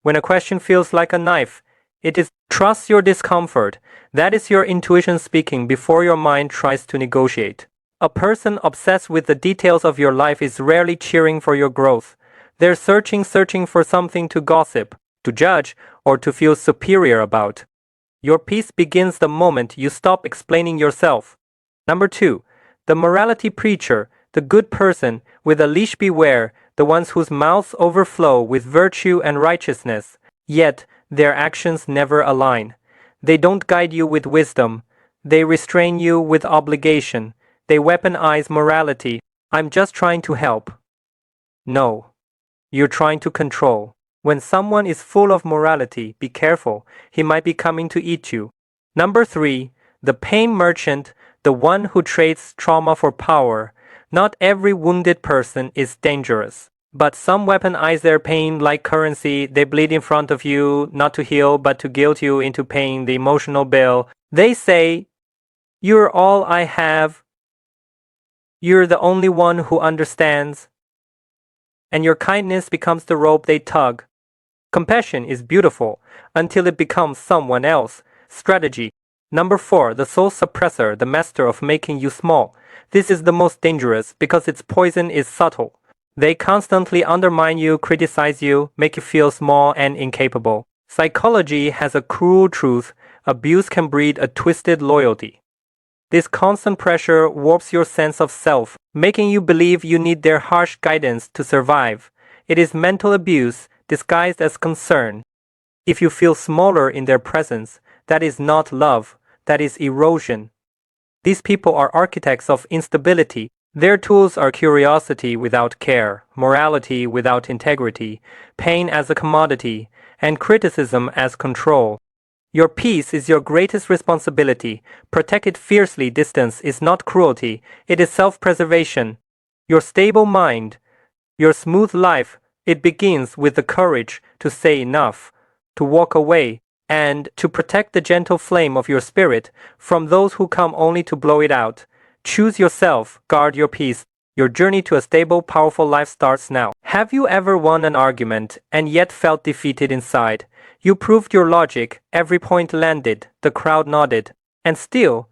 When a question feels like a knife, it is trust your discomfort. That is your intuition speaking before your mind tries to negotiate. A person obsessed with the details of your life is rarely cheering for your growth. They're searching for something to gossip, to judge, or to feel superior about. Your peace begins the moment you stop explaining yourself. Number 2. The morality preacher, the good person with a leash. Beware the ones whose mouths overflow with virtue and righteousness, yet their actions never align. They don't guide you with wisdom. They restrain you with obligation. They weaponize morality. I'm just trying to help. No, you're trying to control. When someone is full of morality, be careful. He might be coming to eat you. Number 3. The pain merchant, the one who trades trauma for power. Not every wounded person is dangerous, but some weaponize their pain like currency. They bleed in front of you, not to heal, but to guilt you into paying the emotional bill. They say, "You're all I have. You're the only one who understands." And your kindness becomes the rope they tug. Compassion is beautiful until it becomes someone else. Strategy. Number 4. The soul suppressor, the master of making you small. This is the most dangerous because its poison is subtle. They constantly undermine you, criticize you, make you feel small and incapable. Psychology has a cruel truth. Abuse can breed a twisted loyalty. This constant pressure warps your sense of self, making you believe you need their harsh guidance to survive. It is mental abuse disguised as concern. If you feel smaller in their presence, that is not love, that is erosion. These people are architects of instability. Their tools are curiosity without care, morality without integrity, pain as a commodity, and criticism as control. Your peace is your greatest responsibility. Protect it fiercely. Distance is not cruelty, it is self-preservation. Your stable mind, your smooth life, it begins with the courage to say enough, to walk away, and to protect the gentle flame of your spirit from those who come only to blow it out. Choose yourself, guard your peace. Your journey to a stable, powerful life starts now. Have you ever won an argument and yet felt defeated inside? You proved your logic, every point landed, the crowd nodded, and still,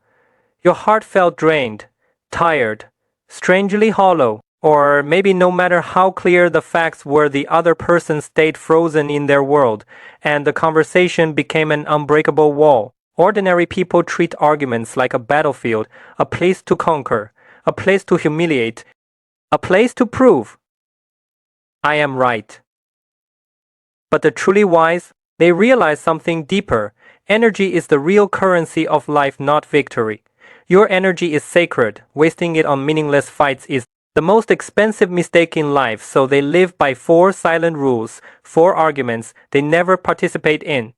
your heart felt drained, tired, strangely hollow. Or maybe no matter how clear the facts were, the other person stayed frozen in their world, and the conversation became an unbreakable wall. Ordinary people treat arguments like a battlefield, a place to conquer, a place to humiliate, a place to prove I am right. But the truly wise, they realize something deeper. Energy is the real currency of life, not victory. Your energy is sacred. Wasting it on meaningless fights is the most expensive mistake in life, so they live by 4 silent rules, 4 arguments they never participate in.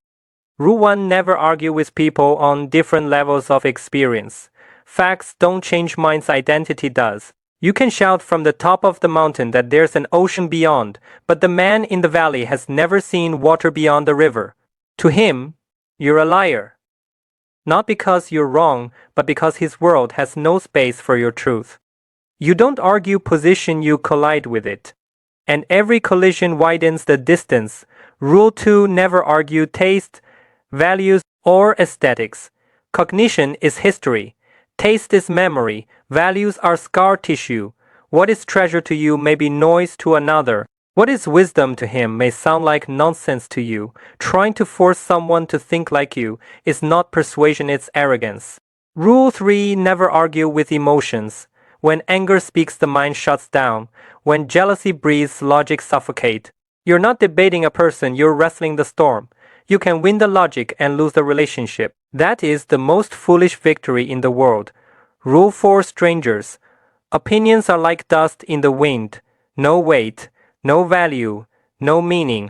Rule 1: never argue with people on different levels of experience. Facts don't change, minds, identity does. You can shout from the top of the mountain that there's an ocean beyond, but the man in the valley has never seen water beyond the river. To him, you're a liar. Not because you're wrong, but because his world has no space for your truth. You don't argue position, you collide with it. And every collision widens the distance. Rule 2: never argue taste, values, or aesthetics. Cognition is history. Taste is memory. Values are scar tissue. What is treasure to you may be noise to another. What is wisdom to him may sound like nonsense to you. Trying to force someone to think like you is not persuasion, it's arrogance. Rule 3: never argue with emotions. When anger speaks, the mind shuts down. When jealousy breathes, logic suffocates. You're not debating a person, you're wrestling the storm. You can win the logic and lose the relationship. That is the most foolish victory in the world. Rule 4: strangers. Opinions are like dust in the wind. No weight, no value, no meaning.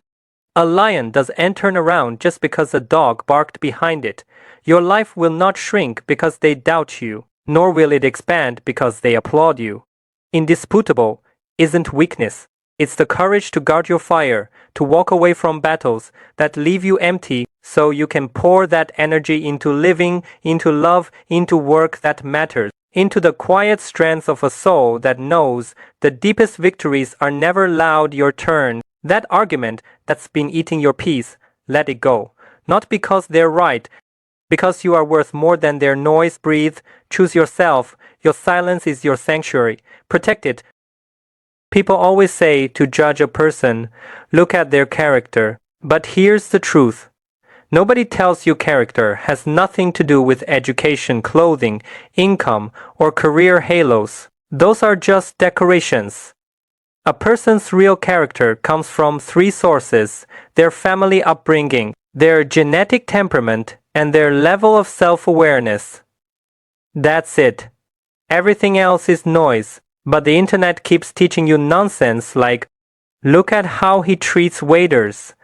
A lion doesn't turn around just because a dog barked behind it. Your life will not shrink because they doubt you, nor will it expand because they applaud you. Indisputable isn't weakness. It's the courage to guard your fire, to walk away from battles that leave you empty so you can pour that energy into living, into love, into work that matters, into the quiet strength of a soul that knows the deepest victories are never loud. Your turn. That argument that's been eating your peace, let it go. Not because they're right, because you are worth more than their noise. Breathe, choose yourself. Your silence is your sanctuary. Protect it. People always say to judge a person, look at their character. But here's the truth. Nobody tells you character has nothing to do with education, clothing, income, or career halos. Those are just decorations. A person's real character comes from 3 sources: their family upbringing, their genetic temperament, and their level of self-awareness. That's it. Everything else is noise. But the internet keeps teaching you nonsense like, look at how he treats waiters.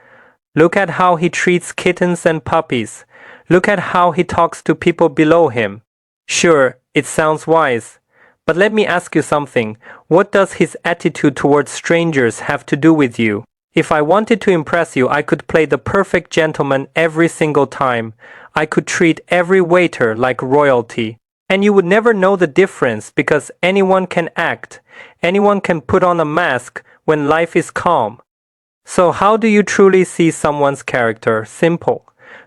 Look at how he treats kittens and puppies. Look at how he talks to people below him. Sure, it sounds wise. But let me ask you something. What does his attitude towards strangers have to do with you? If I wanted to impress you, I could play the perfect gentleman every single time. I could treat every waiter like royalty. And you would never know the difference because anyone can act. Anyone can put on a mask when life is calm. So how do you truly see someone's character? Simple.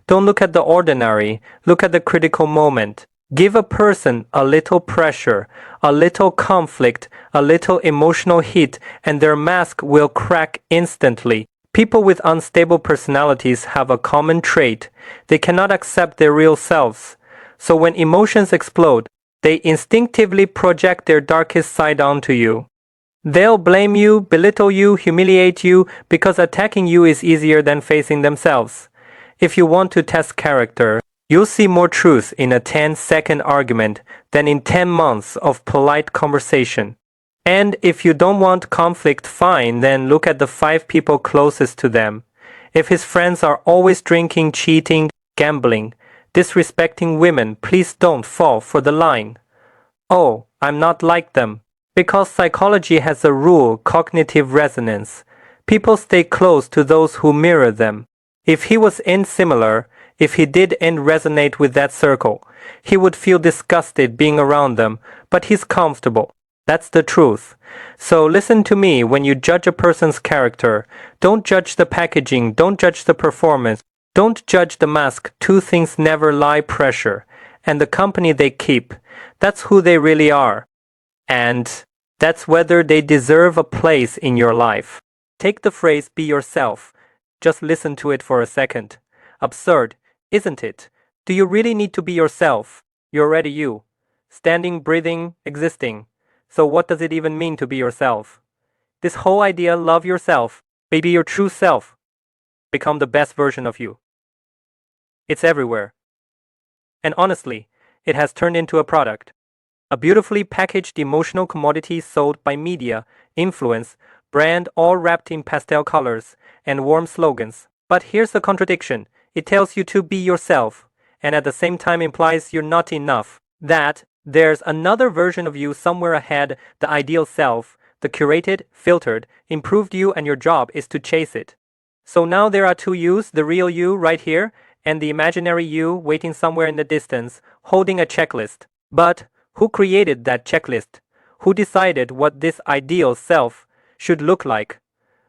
Don't look at the ordinary. Look at the critical moment. Give a person a little pressure, a little conflict, a little emotional heat, and their mask will crack instantly. People with unstable personalities have a common trait. They cannot accept their real selves. So when emotions explode, they instinctively project their darkest side onto you. They'll blame you, belittle you, humiliate you, because attacking you is easier than facing themselves. If you want to test character, you'll see more truth in a 10-second argument than in 10 months of polite conversation. And if you don't want conflict, fine, then look at the 5 people closest to them. If his friends are always drinking, cheating, gambling, disrespecting women, please don't fall for the line. Oh, I'm not like them. Because psychology has a rule, cognitive resonance. People stay close to those who mirror them. If he was similar, if he didn't resonate with that circle, he would feel disgusted being around them, but he's comfortable. That's the truth. So listen to me when you judge a person's character. Don't judge the packaging, don't judge the performance. Don't judge the mask. 2 things never lie: pressure and the company they keep. That's who they really are. And that's whether they deserve a place in your life. Take the phrase, be yourself. Just listen to it for a second. Absurd, isn't it? Do you really need to be yourself? You're already you. Standing, breathing, existing. So what does it even mean to be yourself? This whole idea, love yourself, be your true self, become the best version of you. It's everywhere. And honestly, it has turned into a product. A beautifully packaged emotional commodity sold by media, influence, brand, all wrapped in pastel colors and warm slogans. But here's the contradiction. It tells you to be yourself, and at the same time implies you're not enough. That there's another version of you somewhere ahead, the ideal self, the curated, filtered, improved you, and your job is to chase it. So now there are two yous, the real you right here, and the imaginary you waiting somewhere in the distance, holding a checklist. But who created that checklist? Who decided what this ideal self should look like?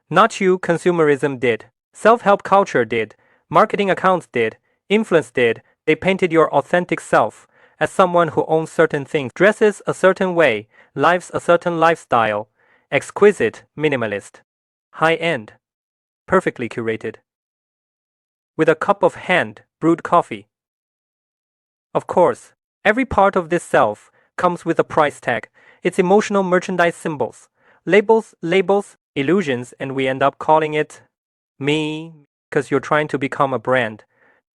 Not you, consumerism did. Self-help culture did. Marketing accounts did. Influence did. They painted your authentic self as someone who owns certain things, dresses a certain way, lives a certain lifestyle, exquisite, minimalist, high-end, perfectly curated, with a cup of hand-brewed coffee. Of course, every part of this self comes with a price tag. It's emotional merchandise symbols, labels, illusions, and we end up calling it me because you're trying to become a brand,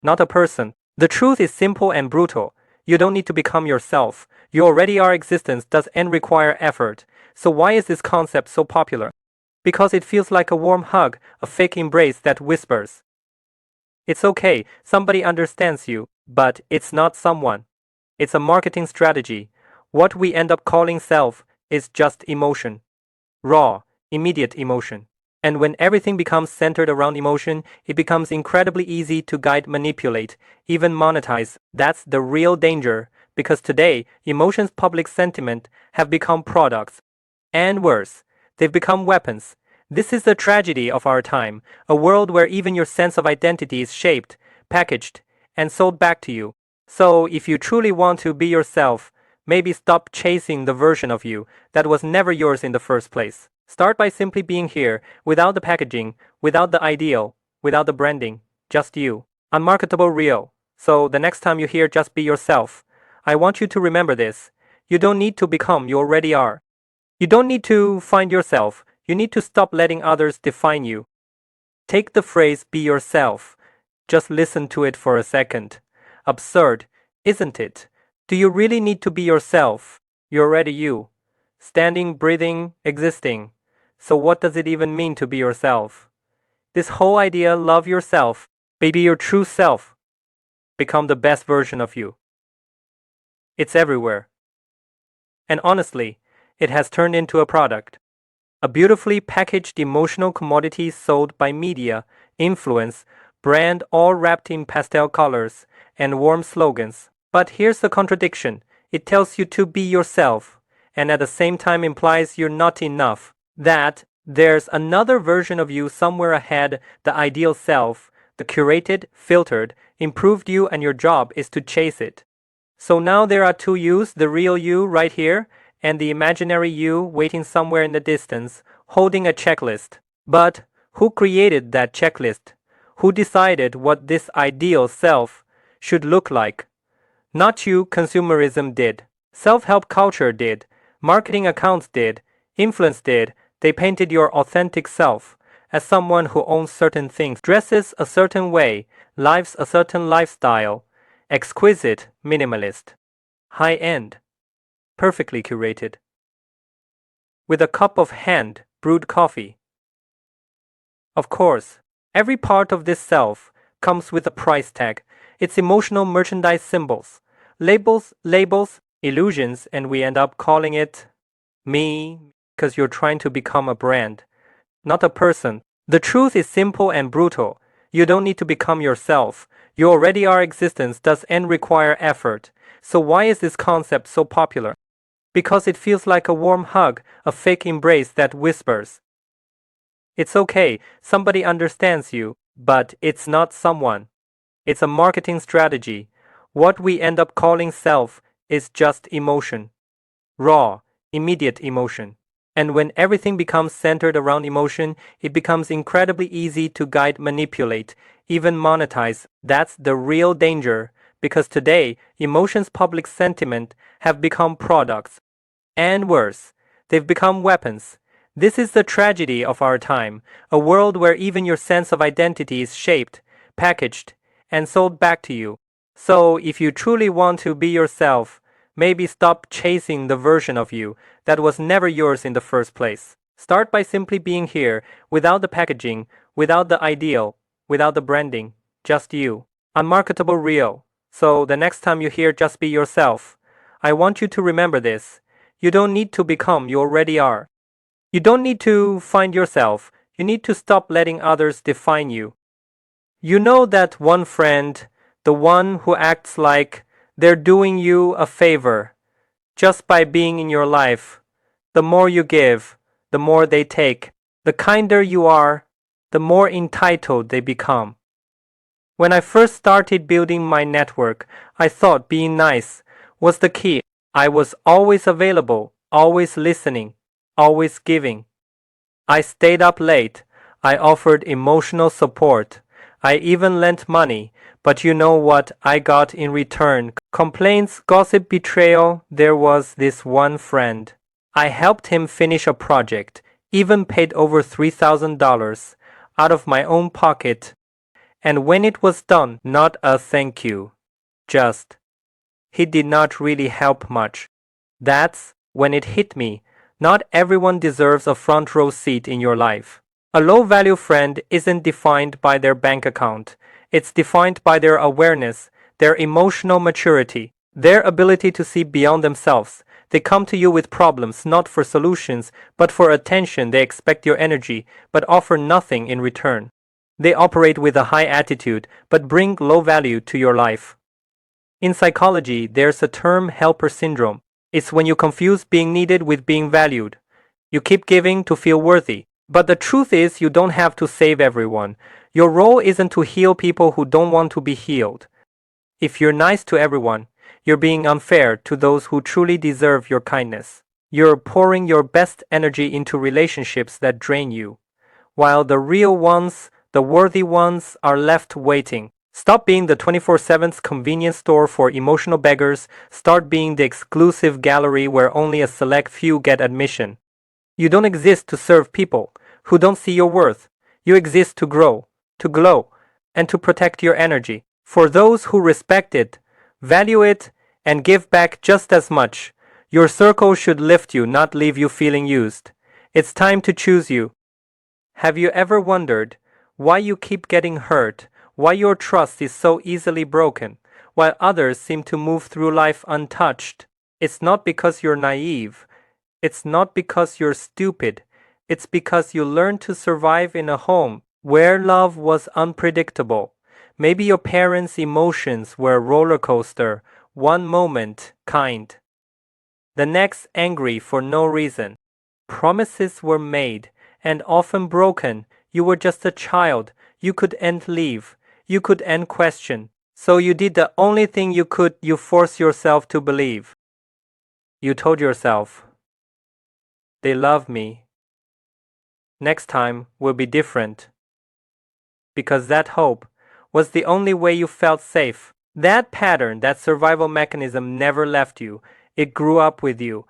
not a person. The truth is simple and brutal. You don't need to become yourself. You already are. Existence doesn't require effort. So why is this concept so popular? Because it feels like a warm hug, a fake embrace that whispers, it's okay, somebody understands you, but it's not someone. It's a marketing strategy. What we end up calling self is just emotion. Raw, immediate emotion. And when everything becomes centered around emotion, it becomes incredibly easy to guide, manipulate, even monetize. That's the real danger, because today, emotions, public sentiment have become products. And worse, they've become weapons. This is the tragedy of our time, a world where even your sense of identity is shaped, packaged, and sold back to you. So if you truly want to be yourself, maybe stop chasing the version of you that was never yours in the first place. Start by simply being here, without the packaging, without the ideal, without the branding, just you. Unmarketable, real. So the next time you hear just be yourself, I want you to remember this. You don't need to become, you already are. You don't need to find yourself. You need to stop letting others define you. Take the phrase be yourself. Just listen to it for a second. Absurd, isn't it? Do you really need to be yourself? You're already you. Standing, breathing, existing. So what does it even mean to be yourself? This whole idea, love yourself, be your true self, become the best version of you. It's everywhere. And honestly, it has turned into a product. A beautifully packaged emotional commodity sold by media, influence, brand, all wrapped in pastel colors and warm slogans. But here's the contradiction. It tells you to be yourself, and at the same time implies you're not enough. That there's another version of you somewhere ahead, the ideal self, the curated, filtered, improved you, and your job is to chase it. So now there are two yous, the real you right here, and the imaginary you waiting somewhere in the distance, holding a checklist. But who created that checklist? Who decided what this ideal self should look like? Not you, consumerism did. Self-help culture did. Marketing accounts did. Influence did. They painted your authentic self as someone who owns certain things, dresses a certain way, lives a certain lifestyle, exquisite, minimalist, high-end, perfectly curated, with a cup of hand-brewed coffee. Of course, every part of this self comes with a price tag. It's emotional merchandise symbols, labels, illusions, and we end up calling it me because you're trying to become a brand, not a person. The truth is simple and brutal. You don't need to become yourself. You already are. Existence doesn't require effort. So why is this concept so popular? Because it feels like a warm hug, a fake embrace that whispers, it's okay, somebody understands you, but it's not someone. It's a marketing strategy. What we end up calling self is just emotion. Raw, immediate emotion. And when everything becomes centered around emotion, it becomes incredibly easy to guide, manipulate, even monetize. That's the real danger, because today, emotions, public sentiment have become products. And worse, they've become weapons. This is the tragedy of our time, a world where even your sense of identity is shaped, packaged, and sold back to you. So, if you truly want to be yourself, maybe stop chasing the version of you that was never yours in the first place. Start by simply being here, without the packaging, without the ideal, without the branding, just you. Unmarketable real. So, the next time you hear just be yourself, I want you to remember this. You don't need to become, you already are. You don't need to find yourself. You need to stop letting others define you. You know that one friend, the one who acts like they're doing you a favor just by being in your life. The more you give, the more they take. The kinder you are, the more entitled they become. When I first started building my network, I thought being nice was the key. I was always available, always listening, always giving. I stayed up late. I offered emotional support. I even lent money. But you know what I got in return? Complaints, gossip, betrayal. There was this one friend. I helped him finish a project, even paid over $3,000 out of my own pocket. And when it was done, not a thank you. Just, he did not really help much. That's when it hit me. Not everyone deserves a front row seat in your life. A low-value friend isn't defined by their bank account. It's defined by their awareness, their emotional maturity, their ability to see beyond themselves. They come to you with problems, not for solutions, but for attention. They expect your energy, but offer nothing in return. They operate with a high attitude, but bring low value to your life. In psychology, there's a term helper syndrome. It's when you confuse being needed with being valued. You keep giving to feel worthy. But the truth is, you don't have to save everyone. Your role isn't to heal people who don't want to be healed. If you're nice to everyone, you're being unfair to those who truly deserve your kindness. You're pouring your best energy into relationships that drain you, while the real ones, the worthy ones, are left waiting. Stop being the 24/7 convenience store for emotional beggars. Start being the exclusive gallery where only a select few get admission. You don't exist to serve people who don't see your worth. You exist to grow, to glow, and to protect your energy. For those who respect it, value it, and give back just as much, your circle should lift you, not leave you feeling used. It's time to choose you. Have you ever wondered why you keep getting hurt? Why your trust is so easily broken, while others seem to move through life untouched? It's not because you're naive. It's not because you're stupid. It's because you learned to survive in a home where love was unpredictable. Maybe your parents' emotions were a roller coaster, one moment kind, the next angry for no reason. Promises were made and often broken. You were just a child. You could end leave. You could end question. So you did the only thing you could. You forced yourself to believe. You told yourself, they love me. Next time will be different. Because that hope was the only way you felt safe. That pattern, that survival mechanism never left you. It grew up with you.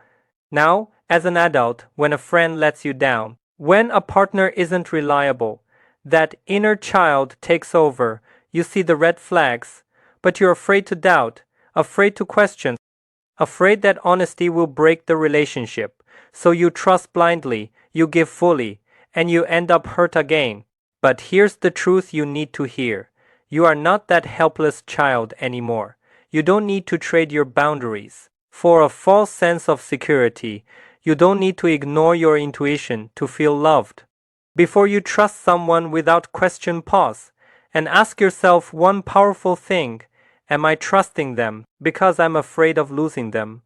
Now, as an adult, when a friend lets you down, when a partner isn't reliable, that inner child takes over. You see the red flags, but you're afraid to doubt, afraid to question, afraid that honesty will break the relationship. So you trust blindly, you give fully, and you end up hurt again. But here's the truth you need to hear. You are not that helpless child anymore. You don't need to trade your boundaries for a false sense of security. You don't need to ignore your intuition to feel loved. Before you trust someone without question, pause and ask yourself one powerful thing. Am I trusting them because I'm afraid of losing them,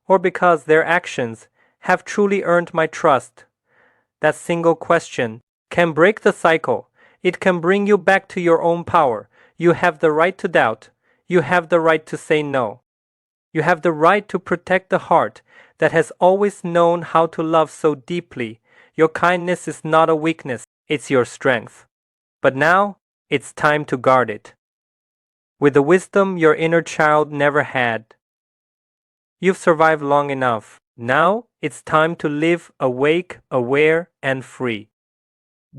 or because their actions have truly earned my trust? That single question can break the cycle. It can bring you back to your own power. You have the right to doubt. You have the right to say no. You have the right to protect the heart that has always known how to love so deeply. Your kindness is not a weakness, it's your strength. But now, it's time to guard it. with the wisdom your inner child never had. You've survived long enough. Now it's time to live awake, aware, and free.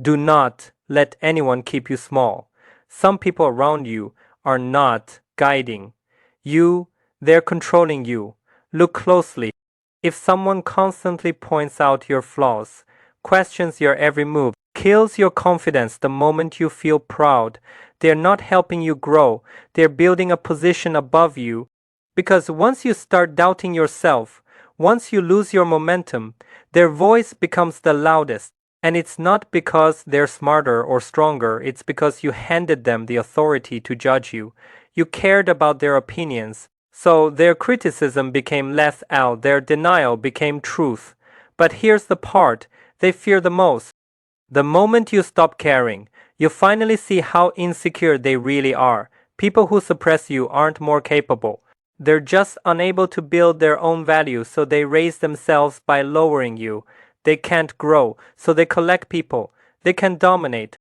Do not let anyone keep you small. Some people around you are not guiding you, they're controlling you. Look closely. If someone constantly points out your flaws, questions your every move, kills your confidence the moment you feel proud, they're not helping you grow, they're building a position above you. Because once you start doubting yourself, once you lose your momentum, their voice becomes the loudest. And it's not because they're smarter or stronger, it's because you handed them the authority to judge you. You cared about their opinions, so their criticism became less out, their denial became truth. But here's the part they fear the most. The moment you stop caring, you finally see how insecure they really are. People who suppress you aren't more capable. They're just unable to build their own value, so they raise themselves by lowering you. They can't grow, so they collect people. They can dominate.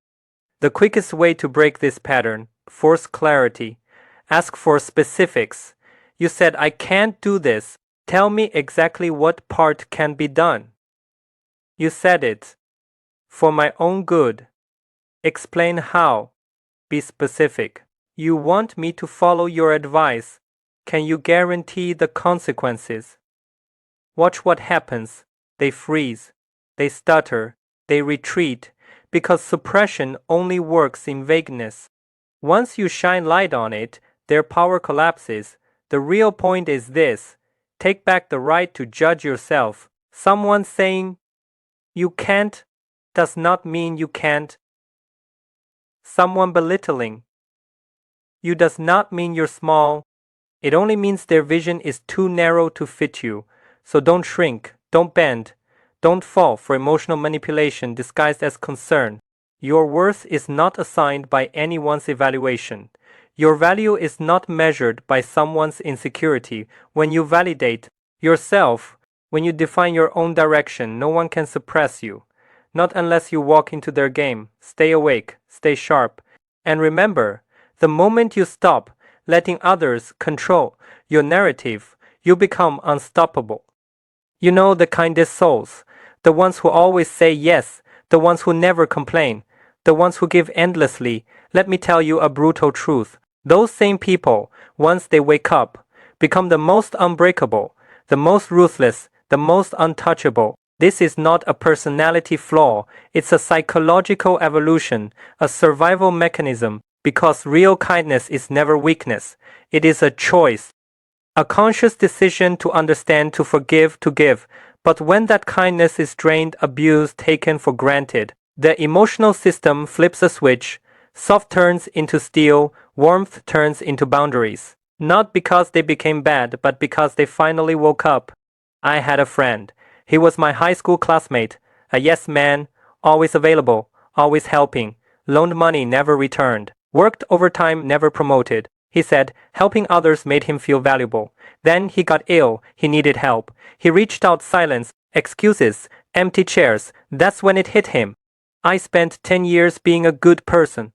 The quickest way to break this pattern, force clarity. Ask for specifics. You said, I can't do this. Tell me exactly what part can be done. You said it. For my own good. Explain how. Be specific. You want me to follow your advice. Can you guarantee the consequences? Watch what happens. They freeze. They stutter. They retreat. Because suppression only works in vagueness. Once you shine light on it, their power collapses. The real point is this. Take back the right to judge yourself. Someone saying, you can't, does not mean you can't. Someone belittling you does not mean you're small. It only means their vision is too narrow to fit you. So don't shrink, don't bend, don't fall for emotional manipulation disguised as concern. Your worth is not assigned by anyone's evaluation. Your value is not measured by someone's insecurity. When you validate yourself, when you define your own direction, no one can suppress you. Not unless you walk into their game. Stay awake, stay sharp. And remember, the moment you stop letting others control your narrative, you become unstoppable. You know the kindest souls, the ones who always say yes, the ones who never complain, the ones who give endlessly. Let me tell you a brutal truth. Those same people, once they wake up, become the most unbreakable, the most ruthless, the most untouchable. This is not a personality flaw, it's a psychological evolution, a survival mechanism, because real kindness is never weakness. It is a choice, a conscious decision to understand, to forgive, to give. But when that kindness is drained, abused, taken for granted, the emotional system flips a switch. Soft turns into steel, warmth turns into boundaries. Not because they became bad, but because they finally woke up. I had a friend. He was my high school classmate, a yes man, always available, always helping, loaned money, never returned, worked overtime, never promoted. He said helping others made him feel valuable. Then he got ill, he needed help. He reached out, silence, excuses, empty chairs. That's when it hit him. I spent 10 years being a good person.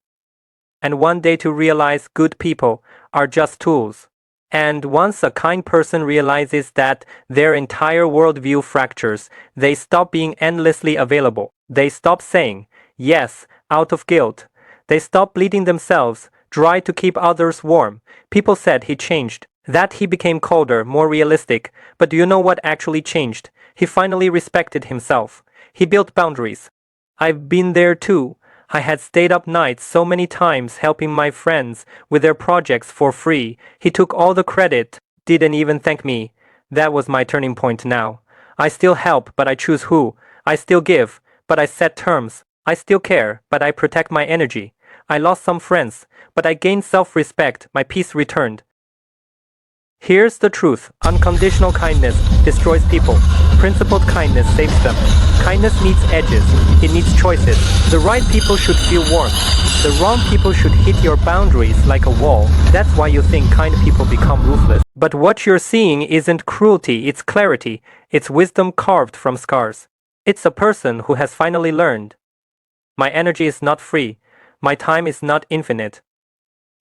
And one day to realize good people are just tools. And once a kind person realizes that, their entire worldview fractures. They stop being endlessly available. They stop saying yes out of guilt. They stop bleeding themselves dry to keep others warm. People said he changed, that he became colder, more realistic. But do you know what actually changed? He finally respected himself. He built boundaries. I've been there too. I had stayed up nights so many times helping my friends with their projects for free. He took all the credit, didn't even thank me. That was my turning point now. I still help, but I choose who. I still give, but I set terms. I still care, but I protect my energy. I lost some friends, but I gained self-respect. My peace returned. Here's the truth. Unconditional kindness destroys people. Principled kindness saves them. Kindness needs edges. It needs choices. The right people should feel warmth. The wrong people should hit your boundaries like a wall. That's why you think kind people become ruthless. But what you're seeing isn't cruelty, it's clarity. It's wisdom carved from scars. It's a person who has finally learned. My energy is not free. My time is not infinite.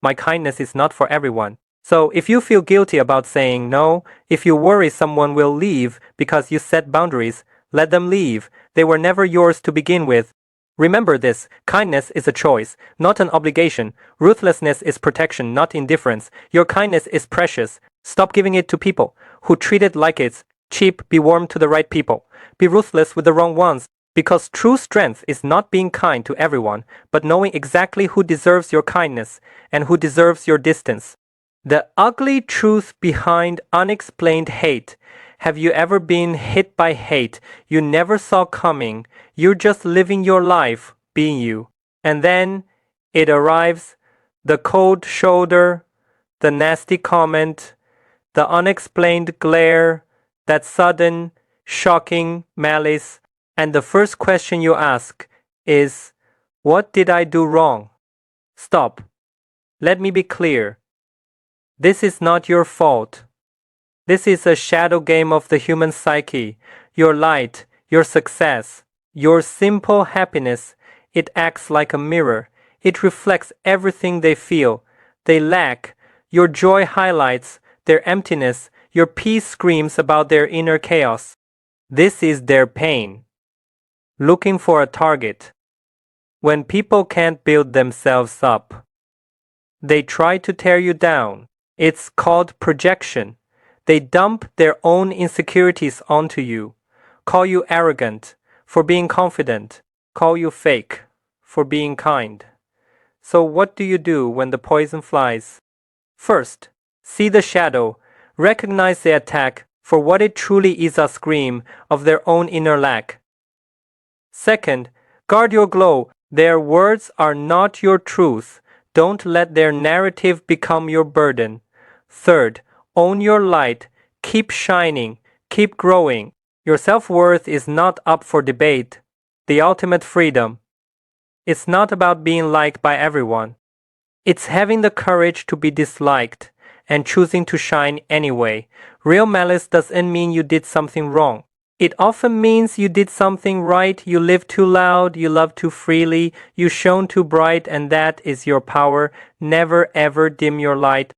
My kindness is not for everyone. So if you feel guilty about saying no, if you worry someone will leave because you set boundaries, let them leave. They were never yours to begin with. Remember this, kindness is a choice, not an obligation. Ruthlessness is protection, not indifference. Your kindness is precious. Stop giving it to people who treat it like it's cheap. Be warm to the right people. Be ruthless with the wrong ones. Because true strength is not being kind to everyone, but knowing exactly who deserves your kindness and who deserves your distance. The ugly truth behind unexplained hate. Have you ever been hit by hate you never saw coming? You're just living your life, being you. And then it arrives, the cold shoulder, the nasty comment, the unexplained glare, that sudden, shocking malice, and the first question you ask is, what did I do wrong? Stop. Let me be clear. This is not your fault. This is a shadow game of the human psyche. Your light, your success, your simple happiness, it acts like a mirror. It reflects everything they feel. They lack. Your joy highlights their emptiness. Your peace screams about their inner chaos. This is their pain. Looking for a target. When people can't build themselves up, they try to tear you down. It's called projection. They dump their own insecurities onto you, call you arrogant for being confident, call you fake for being kind. So what do you do when the poison flies? First, see the shadow, recognize the attack for what it truly is, a scream of their own inner lack. Second, guard your glow. Their words are not your truth. Don't let their narrative become your burden. Third, own your light. Keep shining. Keep growing. Your self-worth is not up for debate. The ultimate freedom. It's not about being liked by everyone. It's having the courage to be disliked and choosing to shine anyway. Real malice doesn't mean you did something wrong. It often means you did something right, you live too loud, you love too freely, you shone too bright, and that is your power. Never ever dim your light.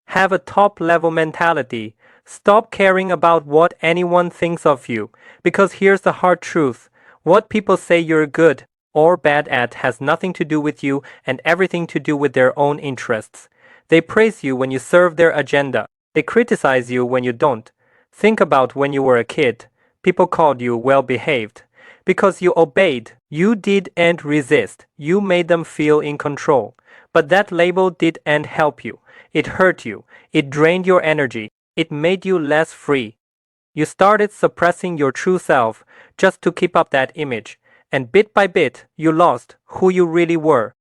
Have a top-level mentality. Stop caring about what anyone thinks of you. Because here's the hard truth. What people say you're good or bad at has nothing to do with you and everything to do with their own interests. They praise you when you serve their agenda. They criticize you when you don't. Think about when you were a kid. People called you well-behaved. Because you obeyed. You didn't resist. You made them feel in control. But that label didn't help you. It hurt you. It drained your energy. It made you less free. You started suppressing your true self just to keep up that image. And bit by bit, you lost who you really were.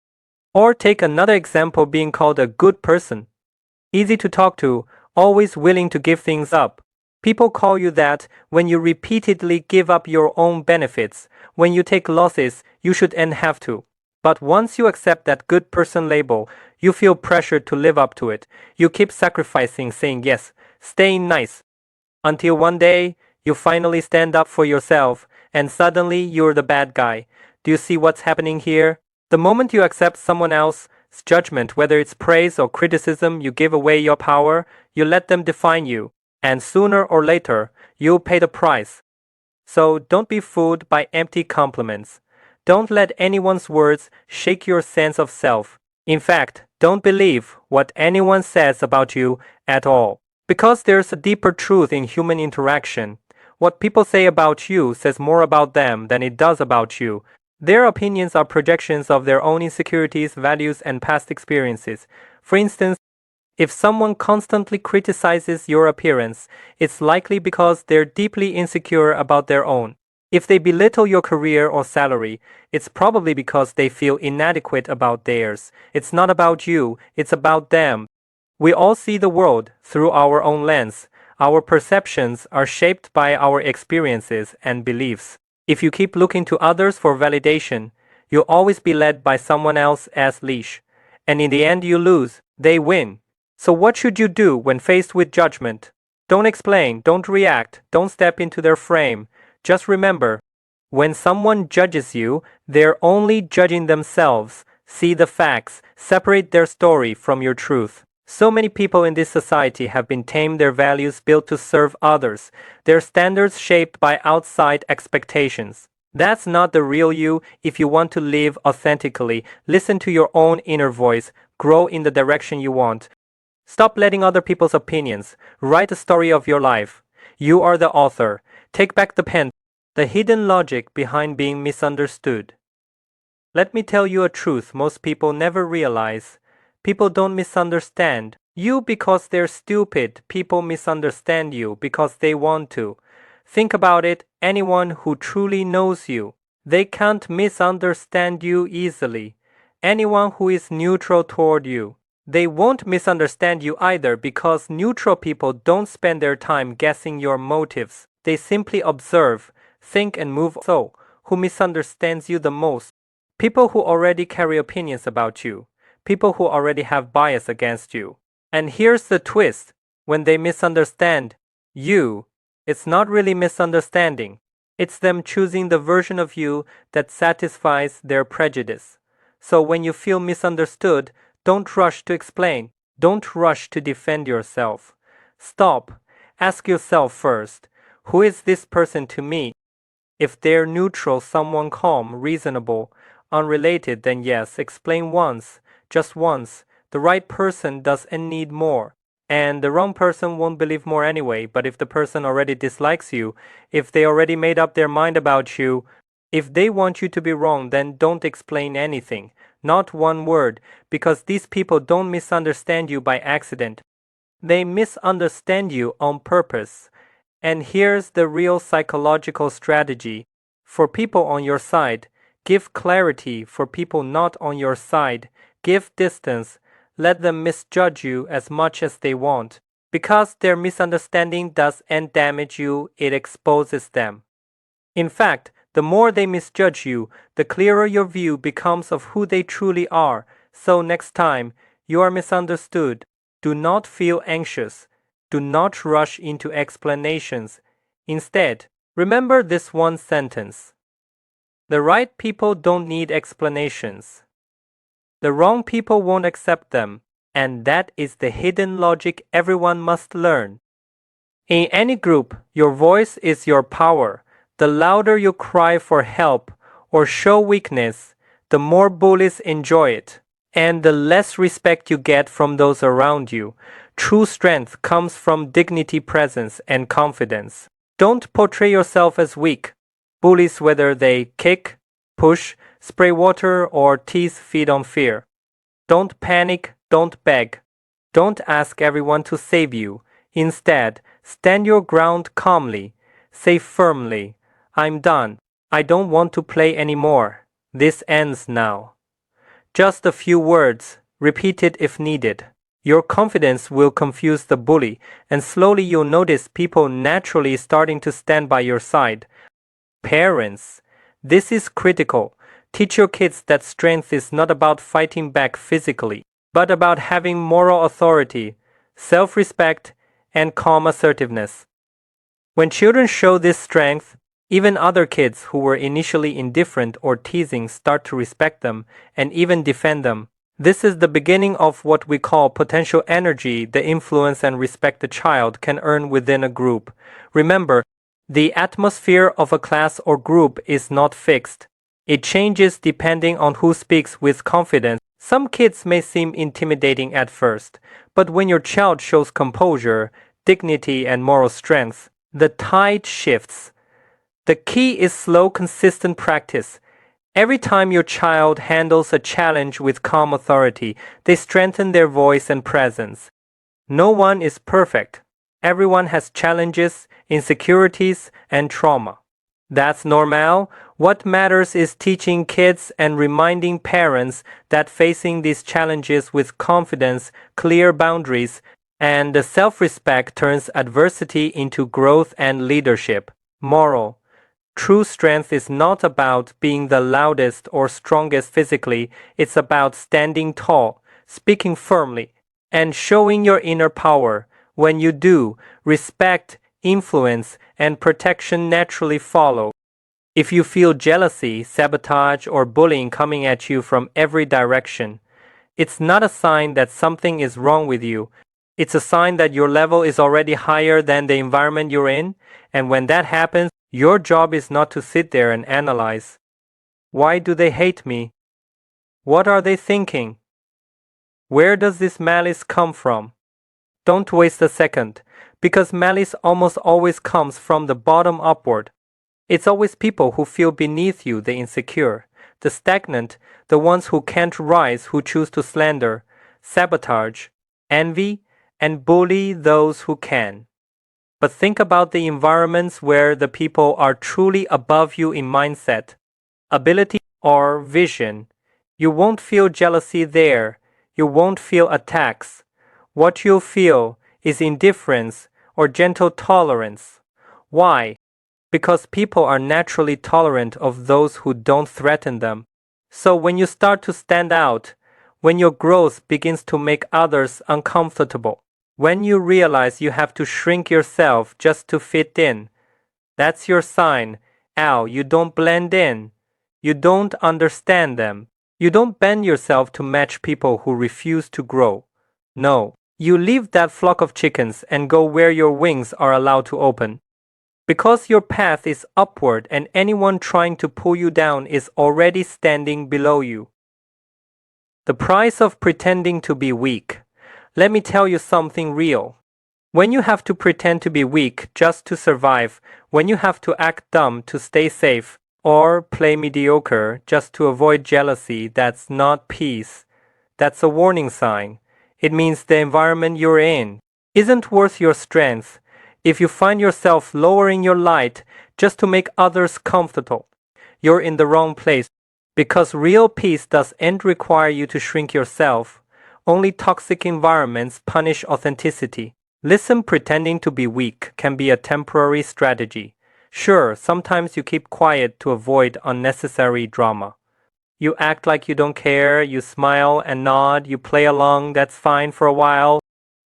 Or take another example, being called a good person. Easy to talk to, always willing to give things up. People call you that when you repeatedly give up your own benefits. When you take losses, you shouldn't have to. But once you accept that good person label, you feel pressured to live up to it. You keep sacrificing, saying yes, staying nice. Until one day, you finally stand up for yourself, and suddenly you're the bad guy. Do you see what's happening here? The moment you accept someone else's judgment, whether it's praise or criticism, you give away your power, you let them define you, and sooner or later, you'll pay the price. So don't be fooled by empty compliments. Don't let anyone's words shake your sense of self. In fact, don't believe what anyone says about you at all. Because there's a deeper truth in human interaction. What people say about you says more about them than it does about you. Their opinions are projections of their own insecurities, values, and past experiences. For instance, if someone constantly criticizes your appearance, it's likely because they're deeply insecure about their own. If they belittle your career or salary, it's probably because they feel inadequate about theirs. It's not about you, it's about them. We all see the world through our own lens. Our perceptions are shaped by our experiences and beliefs. If you keep looking to others for validation, you'll always be led by someone else's leash. And in the end, you lose. They win. So what should you do when faced with judgment? Don't explain, don't react, don't step into their frame. Just remember, When someone judges you, they're only judging themselves. See the facts, separate their story from your truth. So many people in this society have been tamed, their values built to serve others, their standards shaped by outside expectations. That's not the real you. If you want to live authentically, listen to your own inner voice, grow in the direction you want. Stop letting other people's opinions write the story of your life. You are the author. Take back the pen. The hidden logic behind being misunderstood. Let me tell you a truth most people never realize. People don't misunderstand you because they're stupid. People misunderstand you because they want to. Think about it. Anyone who truly knows you, they can't misunderstand you easily. Anyone who is neutral toward you, they won't misunderstand you either, because neutral people don't spend their time guessing your motives. They simply observe, think and move. So, who misunderstands you the most? People who already carry opinions about you. People who already have bias against you. And here's the twist. When they misunderstand you, it's not really misunderstanding. It's them choosing the version of you that satisfies their prejudice. So when you feel misunderstood, don't rush to explain. Don't rush to defend yourself. Stop. Ask yourself first, who is this person to me? If they're neutral, someone calm, reasonable, unrelated, then yes, explain once, just once. The right person doesn't need more. And the wrong person won't believe more anyway. But if the person already dislikes you, if they already made up their mind about you, if they want you to be wrong, then don't explain anything. Not one word, because these people don't misunderstand you by accident. They misunderstand you on purpose. And here's the real psychological strategy. For people on your side, give clarity. For people not on your side, give distance. Let them misjudge you as much as they want. Because their misunderstanding doesn't damage you, it exposes them. In fact, the more they misjudge you, the clearer your view becomes of who they truly are. So next time you are misunderstood, do not feel anxious. Do not rush into explanations. Instead, remember this one sentence. The right people don't need explanations. The wrong people won't accept them, and that is the hidden logic everyone must learn. In any group, your voice is your power. The louder you cry for help or show weakness, the more bullies enjoy it, and the less respect you get from those around you. True strength comes from dignity, presence, and confidence. Don't portray yourself as weak. Bullies, whether they kick, push, spray water, or tease, feed on fear. Don't panic, don't beg. Don't ask everyone to save you. Instead, stand your ground calmly. Say firmly, I'm done. I don't want to play anymore. This ends now. Just a few words, repeat it if needed. Your confidence will confuse the bully, and slowly you'll notice people naturally starting to stand by your side. Parents, this is critical. Teach your kids that strength is not about fighting back physically, but about having moral authority, self-respect, and calm assertiveness. When children show this strength, even other kids who were initially indifferent or teasing start to respect them and even defend them. This is the beginning of what we call potential energy, the influence and respect a child can earn within a group. Remember, the atmosphere of a class or group is not fixed. It changes depending on who speaks with confidence. Some kids may seem intimidating at first, but when your child shows composure, dignity, and moral strength, the tide shifts. The key is slow, consistent practice. Every time your child handles a challenge with calm authority, they strengthen their voice and presence. No one is perfect. Everyone has challenges, insecurities, and trauma. That's normal. What matters is teaching kids and reminding parents that facing these challenges with confidence, clear boundaries, and self-respect turns adversity into growth and leadership. Moral: true strength is not about being the loudest or strongest physically. It's about standing tall, speaking firmly, and showing your inner power. When you do, respect, influence, and protection naturally follow. If you feel jealousy, sabotage, or bullying coming at you from every direction, it's not a sign that something is wrong with you. It's a sign that your level is already higher than the environment you're in, and when that happens, your job is not to sit there and analyze. Why do they hate me? What are they thinking? Where does this malice come from? Don't waste a second, because malice almost always comes from the bottom upward. It's always people who feel beneath you, the insecure, the stagnant, the ones who can't rise, who choose to slander, sabotage, envy, and bully those who can. But think about the environments where the people are truly above you in mindset, ability, or vision. You won't feel jealousy there. You won't feel attacks. What you'll feel is indifference or gentle tolerance. Why? Because people are naturally tolerant of those who don't threaten them. So when you start to stand out, when your growth begins to make others uncomfortable, when you realize you have to shrink yourself just to fit in, that's your sign. Ow, you don't blend in. You don't understand them. You don't bend yourself to match people who refuse to grow. No, you leave that flock of chickens and go where your wings are allowed to open. Because your path is upward and anyone trying to pull you down is already standing below you. The price of pretending to be weak. Let me tell you something real. When you have to pretend to be weak just to survive, when you have to act dumb to stay safe, or play mediocre just to avoid jealousy, that's not peace. That's a warning sign. It means the environment you're in isn't worth your strength. If you find yourself lowering your light just to make others comfortable, you're in the wrong place. Because real peace doesn't require you to shrink yourself. Only toxic environments punish authenticity. Listen, pretending to be weak can be a temporary strategy. Sure, sometimes you keep quiet to avoid unnecessary drama. You act like you don't care, you smile and nod, you play along, that's fine for a while.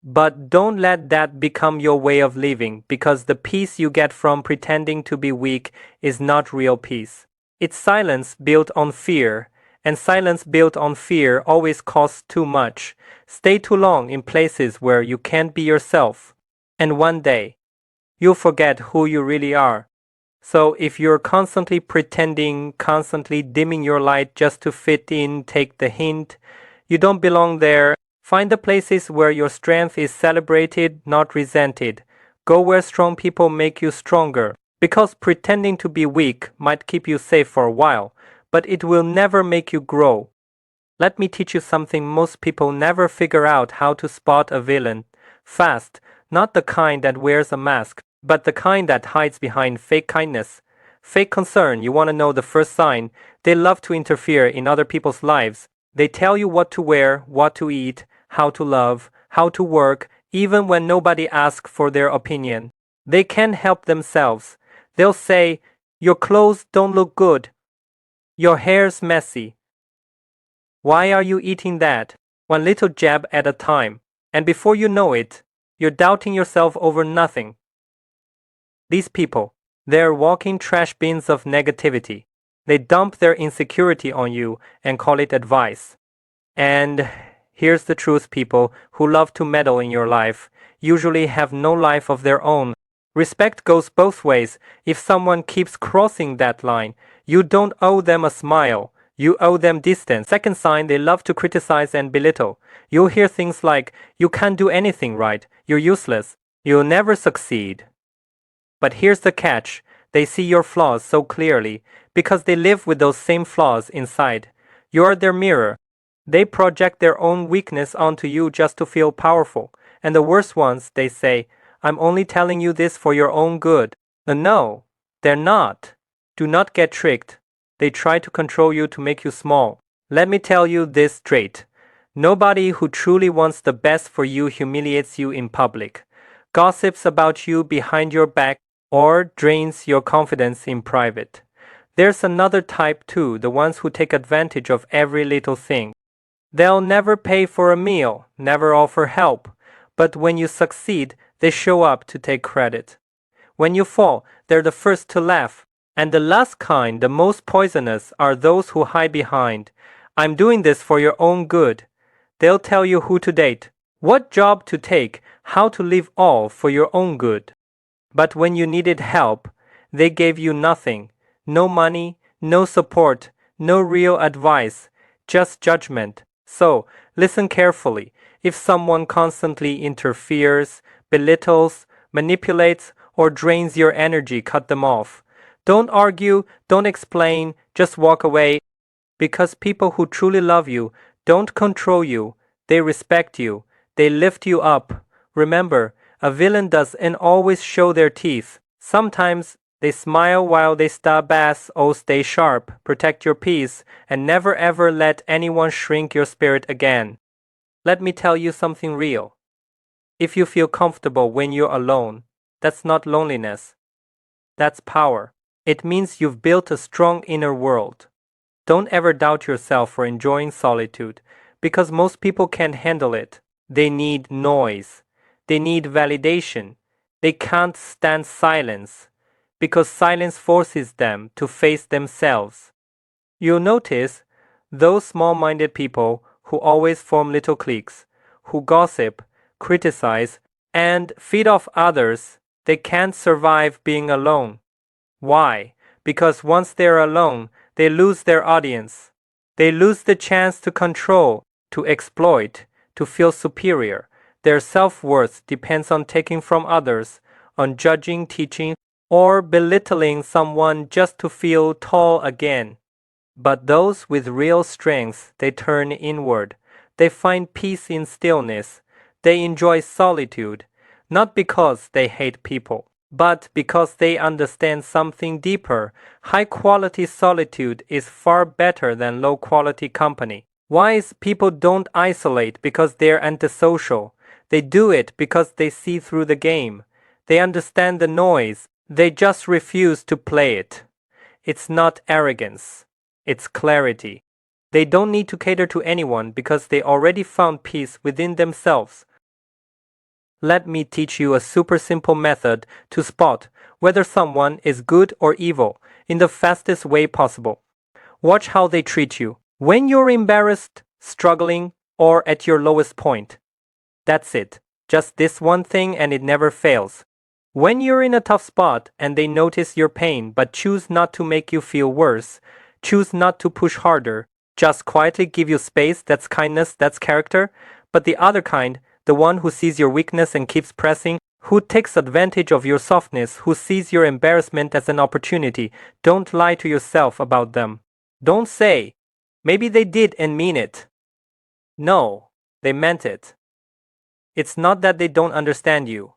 But don't let that become your way of living, because the peace you get from pretending to be weak is not real peace. It's silence built on fear, and silence built on fear always costs too much. Stay too long in places where you can't be yourself, and one day, you'll forget who you really are. So if you're constantly pretending, constantly dimming your light just to fit in, take the hint. You don't belong there. Find the places where your strength is celebrated, not resented. Go where strong people make you stronger. Because pretending to be weak might keep you safe for a while, but it will never make you grow. Let me teach you something most people never figure out: how to spot a villain. Fast, not the kind that wears a mask, but the kind that hides behind fake kindness, fake concern. You want to know the first sign? They love to interfere in other people's lives. They tell you what to wear, what to eat, how to love, how to work, even when nobody asks for their opinion. They can't help themselves. They'll say, "Your clothes don't look good. Your hair's messy. Why are you eating that?" One little jab at a time. And before you know it, you're doubting yourself over nothing. These people, they're walking trash bins of negativity. They dump their insecurity on you and call it advice. And here's the truth: people who love to meddle in your life usually have no life of their own. Respect goes both ways. If someone keeps crossing that line, you don't owe them a smile. You owe them distance. Second sign: they love to criticize and belittle. You'll hear things like, "You can't do anything right. You're useless. You'll never succeed." But here's the catch: they see your flaws so clearly because they live with those same flaws inside. You're their mirror. They project their own weakness onto you just to feel powerful. And the worst ones, they say, "I'm only telling you this for your own good." No, they're not. Do not get tricked. They try to control you to make you small. Let me tell you this straight: nobody who truly wants the best for you humiliates you in public, gossips about you behind your back, or drains your confidence in private. There's another type too, the ones who take advantage of every little thing. They'll never pay for a meal, never offer help, but when you succeed, they show up to take credit. When you fall, they're the first to laugh. And the last kind, the most poisonous, are those who hide behind, "I'm doing this for your own good." They'll tell you who to date, what job to take, how to live, all for your own good. But when you needed help, they gave you nothing. No money, no support, no real advice, just judgment. So, listen carefully. If someone constantly interferes, belittles, manipulates, or drains your energy, cut them off. Don't argue, don't explain, just walk away. Because people who truly love you don't control you, they respect you, they lift you up. Remember, a villain doesn't always show their teeth. Sometimes they smile while they stab ass. Oh, stay sharp, protect your peace, and never ever let anyone shrink your spirit again. Let me tell you something real. If you feel comfortable when you're alone, that's not loneliness. That's power. It means you've built a strong inner world. Don't ever doubt yourself for enjoying solitude, because most people can't handle it. They need noise. They need validation. They can't stand silence, because silence forces them to face themselves. You'll notice those small-minded people who always form little cliques, who gossip, criticize, and feed off others, they can't survive being alone. Why? Because once they're alone, they lose their audience. They lose the chance to control, to exploit, to feel superior. Their self-worth depends on taking from others, on judging, teaching, or belittling someone just to feel tall again. But those with real strength, they turn inward. They find peace in stillness. They enjoy solitude, not because they hate people, but because they understand something deeper. High-quality solitude is far better than low-quality company. Wise people don't isolate because they're antisocial. They do it because they see through the game. They understand the noise. They just refuse to play it. It's not arrogance. It's clarity. They don't need to cater to anyone because they already found peace within themselves. Let me teach you a super simple method to spot whether someone is good or evil in the fastest way possible. Watch how they treat you when you're embarrassed, struggling, or at your lowest point. That's it. Just this one thing, and it never fails. When you're in a tough spot and they notice your pain but choose not to make you feel worse, choose not to push harder, just quietly give you space, that's kindness, that's character. But the other kind, the one who sees your weakness and keeps pressing, who takes advantage of your softness, who sees your embarrassment as an opportunity, don't lie to yourself about them. Don't say, maybe they did and mean it. No, they meant it. It's not that they don't understand you.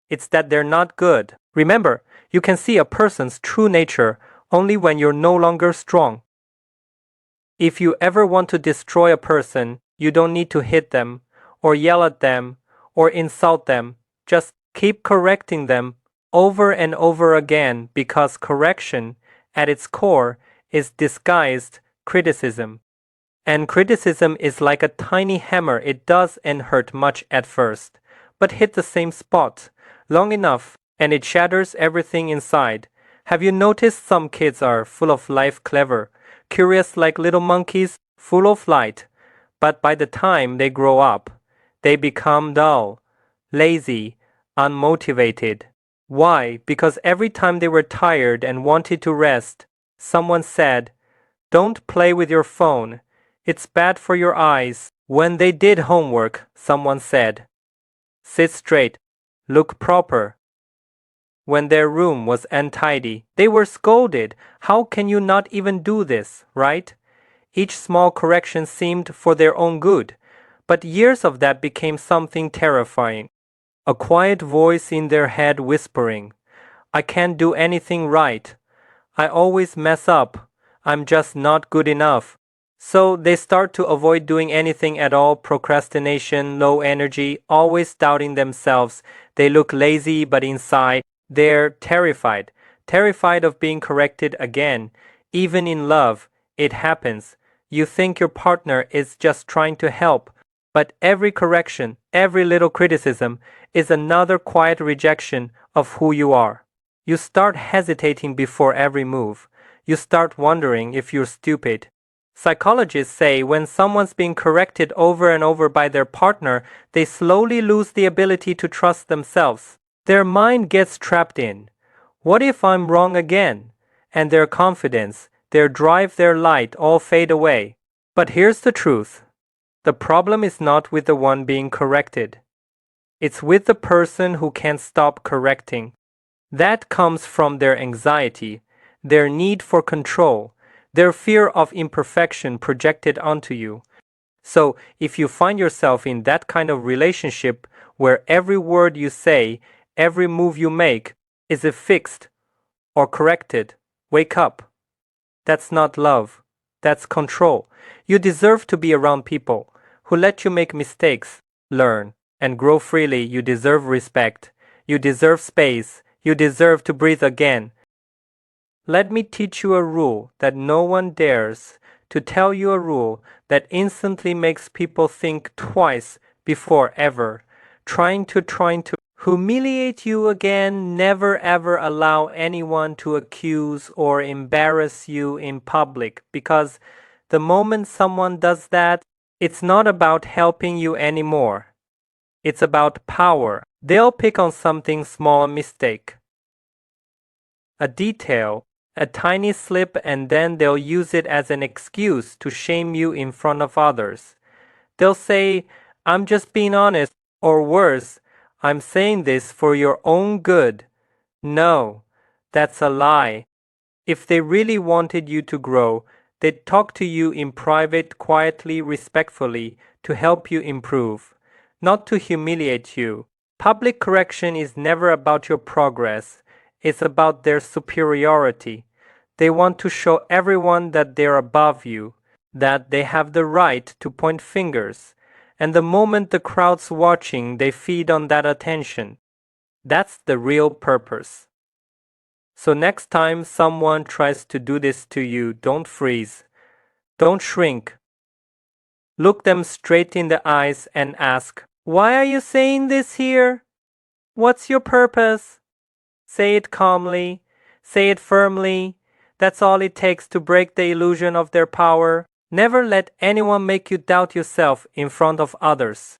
It's that they're not good. Remember, you can see a person's true nature only when you're no longer strong. If you ever want to destroy a person, you don't need to hit them, or yell at them, or insult them. Just keep correcting them over and over again, because correction, at its core, is disguised criticism. And criticism is like a tiny hammer. It doesn't hurt much at first, but hit the same spot long enough and it shatters everything inside. Have you noticed some kids are full of life, clever, curious like little monkeys, full of light, but by the time they grow up, they become dull, lazy, unmotivated. Why? Because every time they were tired and wanted to rest, someone said, "Don't play with your phone. It's bad for your eyes." When they did homework, someone said, "Sit straight, look proper." When their room was untidy, they were scolded. "How can you not even do this, right?" Each small correction seemed for their own good, but years of that became something terrifying. A quiet voice in their head whispering, "I can't do anything right. I always mess up. I'm just not good enough." So they start to avoid doing anything at all. Procrastination, low energy, always doubting themselves. They look lazy, but inside, they're terrified. Terrified of being corrected again. Even in love, it happens. You think your partner is just trying to help, but every correction, every little criticism is another quiet rejection of who you are. You start hesitating before every move. You start wondering if you're stupid. Psychologists say when someone's being corrected over and over by their partner, they slowly lose the ability to trust themselves. Their mind gets trapped in, what if I'm wrong again? And their confidence, their drive, their light all fade away. But here's the truth. The problem is not with the one being corrected. It's with the person who can't stop correcting. That comes from their anxiety, their need for control, their fear of imperfection projected onto you. So, if you find yourself in that kind of relationship where every word you say, every move you make, is fixed or corrected, wake up. That's not love. That's control. You deserve to be around people who let you make mistakes, learn, and grow freely. You deserve respect. You deserve space. You deserve to breathe again. Let me teach you a rule that no one dares to tell you, a rule that instantly makes people think twice before ever trying to humiliate you again. Never ever allow anyone to accuse or embarrass you in public, because the moment someone does that, it's not about helping you anymore. It's about power. They'll pick on something small, a mistake, a detail, a tiny slip, and then they'll use it as an excuse to shame you in front of others. They'll say, I'm just being honest, or worse, I'm saying this for your own good. No, that's a lie. If they really wanted you to grow, they'd talk to you in private, quietly, respectfully, to help you improve, not to humiliate you. Public correction is never about your progress. It's about their superiority. They want to show everyone that they're above you, that they have the right to point fingers. And the moment the crowd's watching, they feed on that attention. That's the real purpose. So next time someone tries to do this to you, don't freeze. Don't shrink. Look them straight in the eyes and ask, why are you saying this here? What's your purpose? Say it calmly. Say it firmly. That's all it takes to break the illusion of their power. Never let anyone make you doubt yourself in front of others.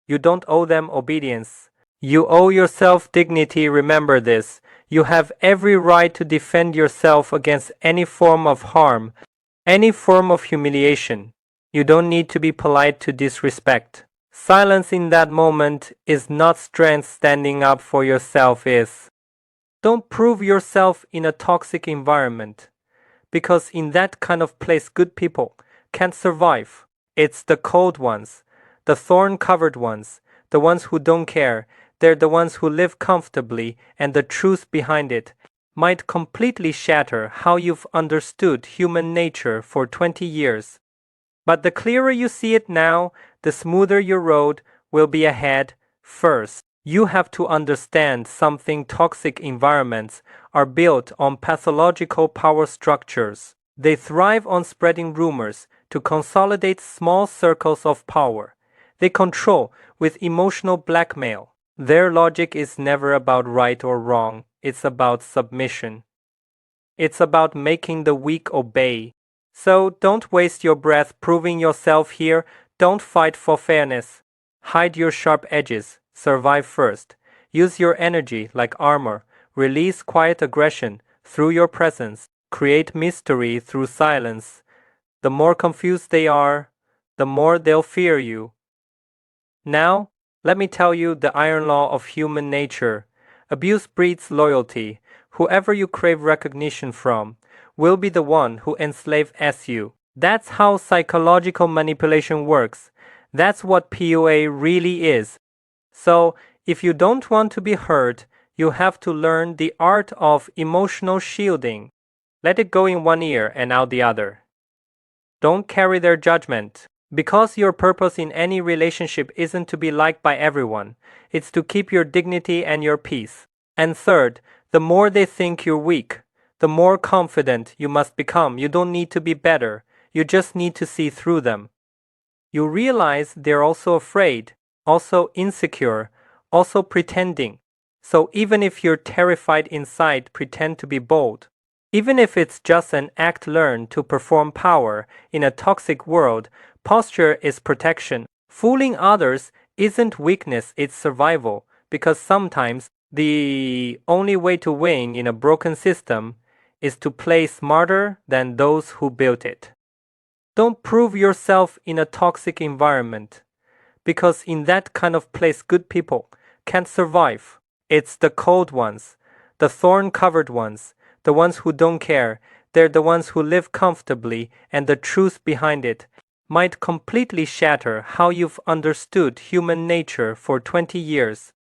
You don't owe them obedience. You owe yourself dignity. Remember this. You have every right to defend yourself against any form of harm, any form of humiliation. You don't need to be polite to disrespect. Silence in that moment is not strength. Standing up for yourself is. Don't prove yourself in a toxic environment, because in that kind of place good people can't survive. It's the cold ones, the thorn-covered ones, the ones who don't care. They're the ones who live comfortably, and the truth behind it might completely shatter how you've understood human nature for 20 years. But the clearer you see it now, the smoother your road will be ahead. First, you have to understand something. Toxic environments are built on pathological power structures. They thrive on spreading rumors to consolidate small circles of power. They control with emotional blackmail. Their logic is never about right or wrong. It's about submission. It's about making the weak obey. So don't waste your breath proving yourself here. Don't fight for fairness. Hide your sharp edges. Survive first. Use your energy like armor. Release quiet aggression through your presence. Create mystery through silence. The more confused they are, the more they'll fear you. Now, let me tell you the iron law of human nature. Abuse breeds loyalty. Whoever you crave recognition from will be the one who enslaves you. That's how psychological manipulation works. That's what PUA really is. So, if you don't want to be hurt, you have to learn the art of emotional shielding. Let it go in one ear and out the other. Don't carry their judgment. Because your purpose in any relationship isn't to be liked by everyone. It's to keep your dignity and your peace. And third, the more they think you're weak, the more confident you must become. You don't need to be better. You just need to see through them. You realize they're also afraid, also insecure, also pretending. So even if you're terrified inside, pretend to be bold. Even if it's just an act learned to perform power in a toxic world, posture is protection. Fooling others isn't weakness, it's survival. Because sometimes the only way to win in a broken system is to play smarter than those who built it. Don't prove yourself in a toxic environment, because in that kind of place good people can't survive. It's the cold ones, the thorn-covered ones, the ones who don't care. They're the ones who live comfortably, and the truth behind it might completely shatter how you've understood human nature for 20 years.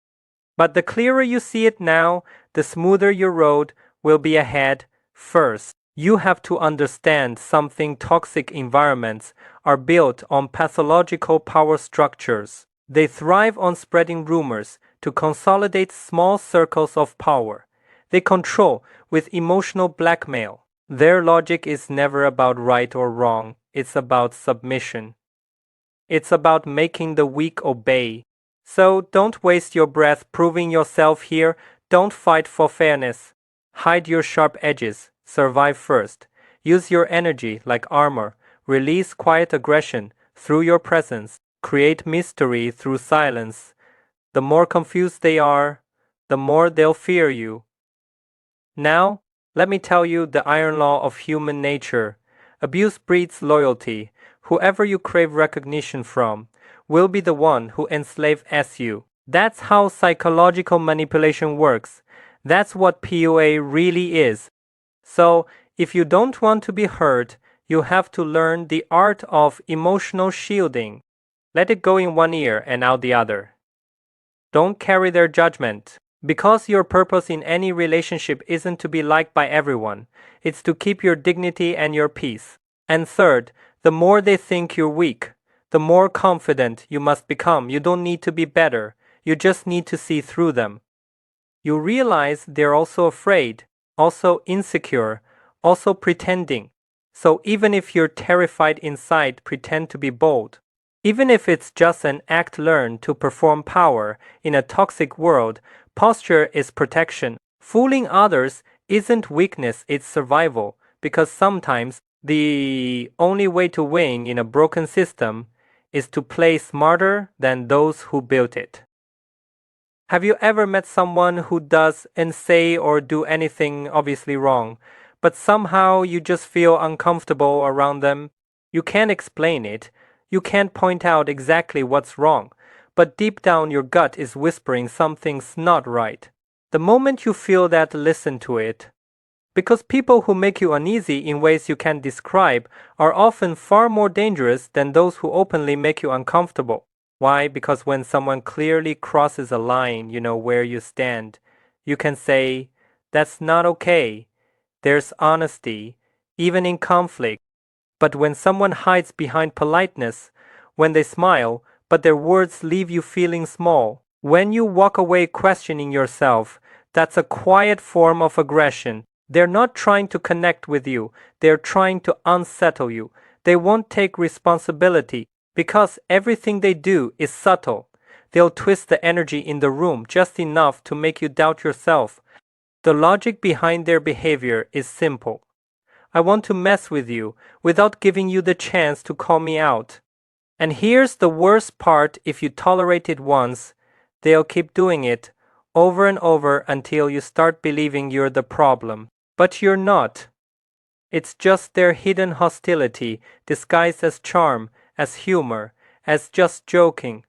But the clearer you see it now, the smoother your road will be ahead. First, you have to understand something: toxic environments are built on pathological power structures. They thrive on spreading rumors to consolidate small circles of power. They control with emotional blackmail. Their logic is never about right or wrong, it's about submission. It's about making the weak obey. So don't waste your breath proving yourself here. Don't fight for fairness. Hide your sharp edges. Survive first. Use your energy like armor. Release quiet aggression through your presence. Create mystery through silence. The more confused they are, the more they'll fear you. Now, let me tell you the iron law of human nature. Abuse breeds loyalty. Whoever you crave recognition from will be the one who enslaves you. That's how psychological manipulation works. That's what PUA really is. So, if you don't want to be hurt, you have to learn the art of emotional shielding. Let it go in one ear and out the other. Don't carry their judgment. Because your purpose in any relationship isn't to be liked by everyone. It's to keep your dignity and your peace. And third, the more they think you're weak, the more confident you must become. You don't need to be better. You just need to see through them. You realize they're also afraid, also insecure, also pretending. So even if you're terrified inside, pretend to be bold. Even if it's just an act learned to perform power in a toxic world, posture is protection. Fooling others isn't weakness, it's survival. Because sometimes the only way to win in a broken system is to play smarter than those who built it. Have you ever met someone who does and say or do anything obviously wrong, but somehow you just feel uncomfortable around them? You can't explain it. You can't point out exactly what's wrong, but deep down your gut is whispering something's not right. The moment you feel that, listen to it. Because people who make you uneasy in ways you can't describe are often far more dangerous than those who openly make you uncomfortable. Why? Because when someone clearly crosses a line, you know where you stand. You can say, that's not okay. There's honesty, even in conflict. But when someone hides behind politeness, when they smile, but their words leave you feeling small, when you walk away questioning yourself, that's a quiet form of aggression. They're not trying to connect with you. They're trying to unsettle you. They won't take responsibility because everything they do is subtle. They'll twist the energy in the room just enough to make you doubt yourself. The logic behind their behavior is simple. I want to mess with you without giving you the chance to call me out. And here's the worst part: if you tolerate it once, they'll keep doing it over and over until you start believing you're the problem. But you're not. It's just their hidden hostility disguised as charm, as humor, as just joking.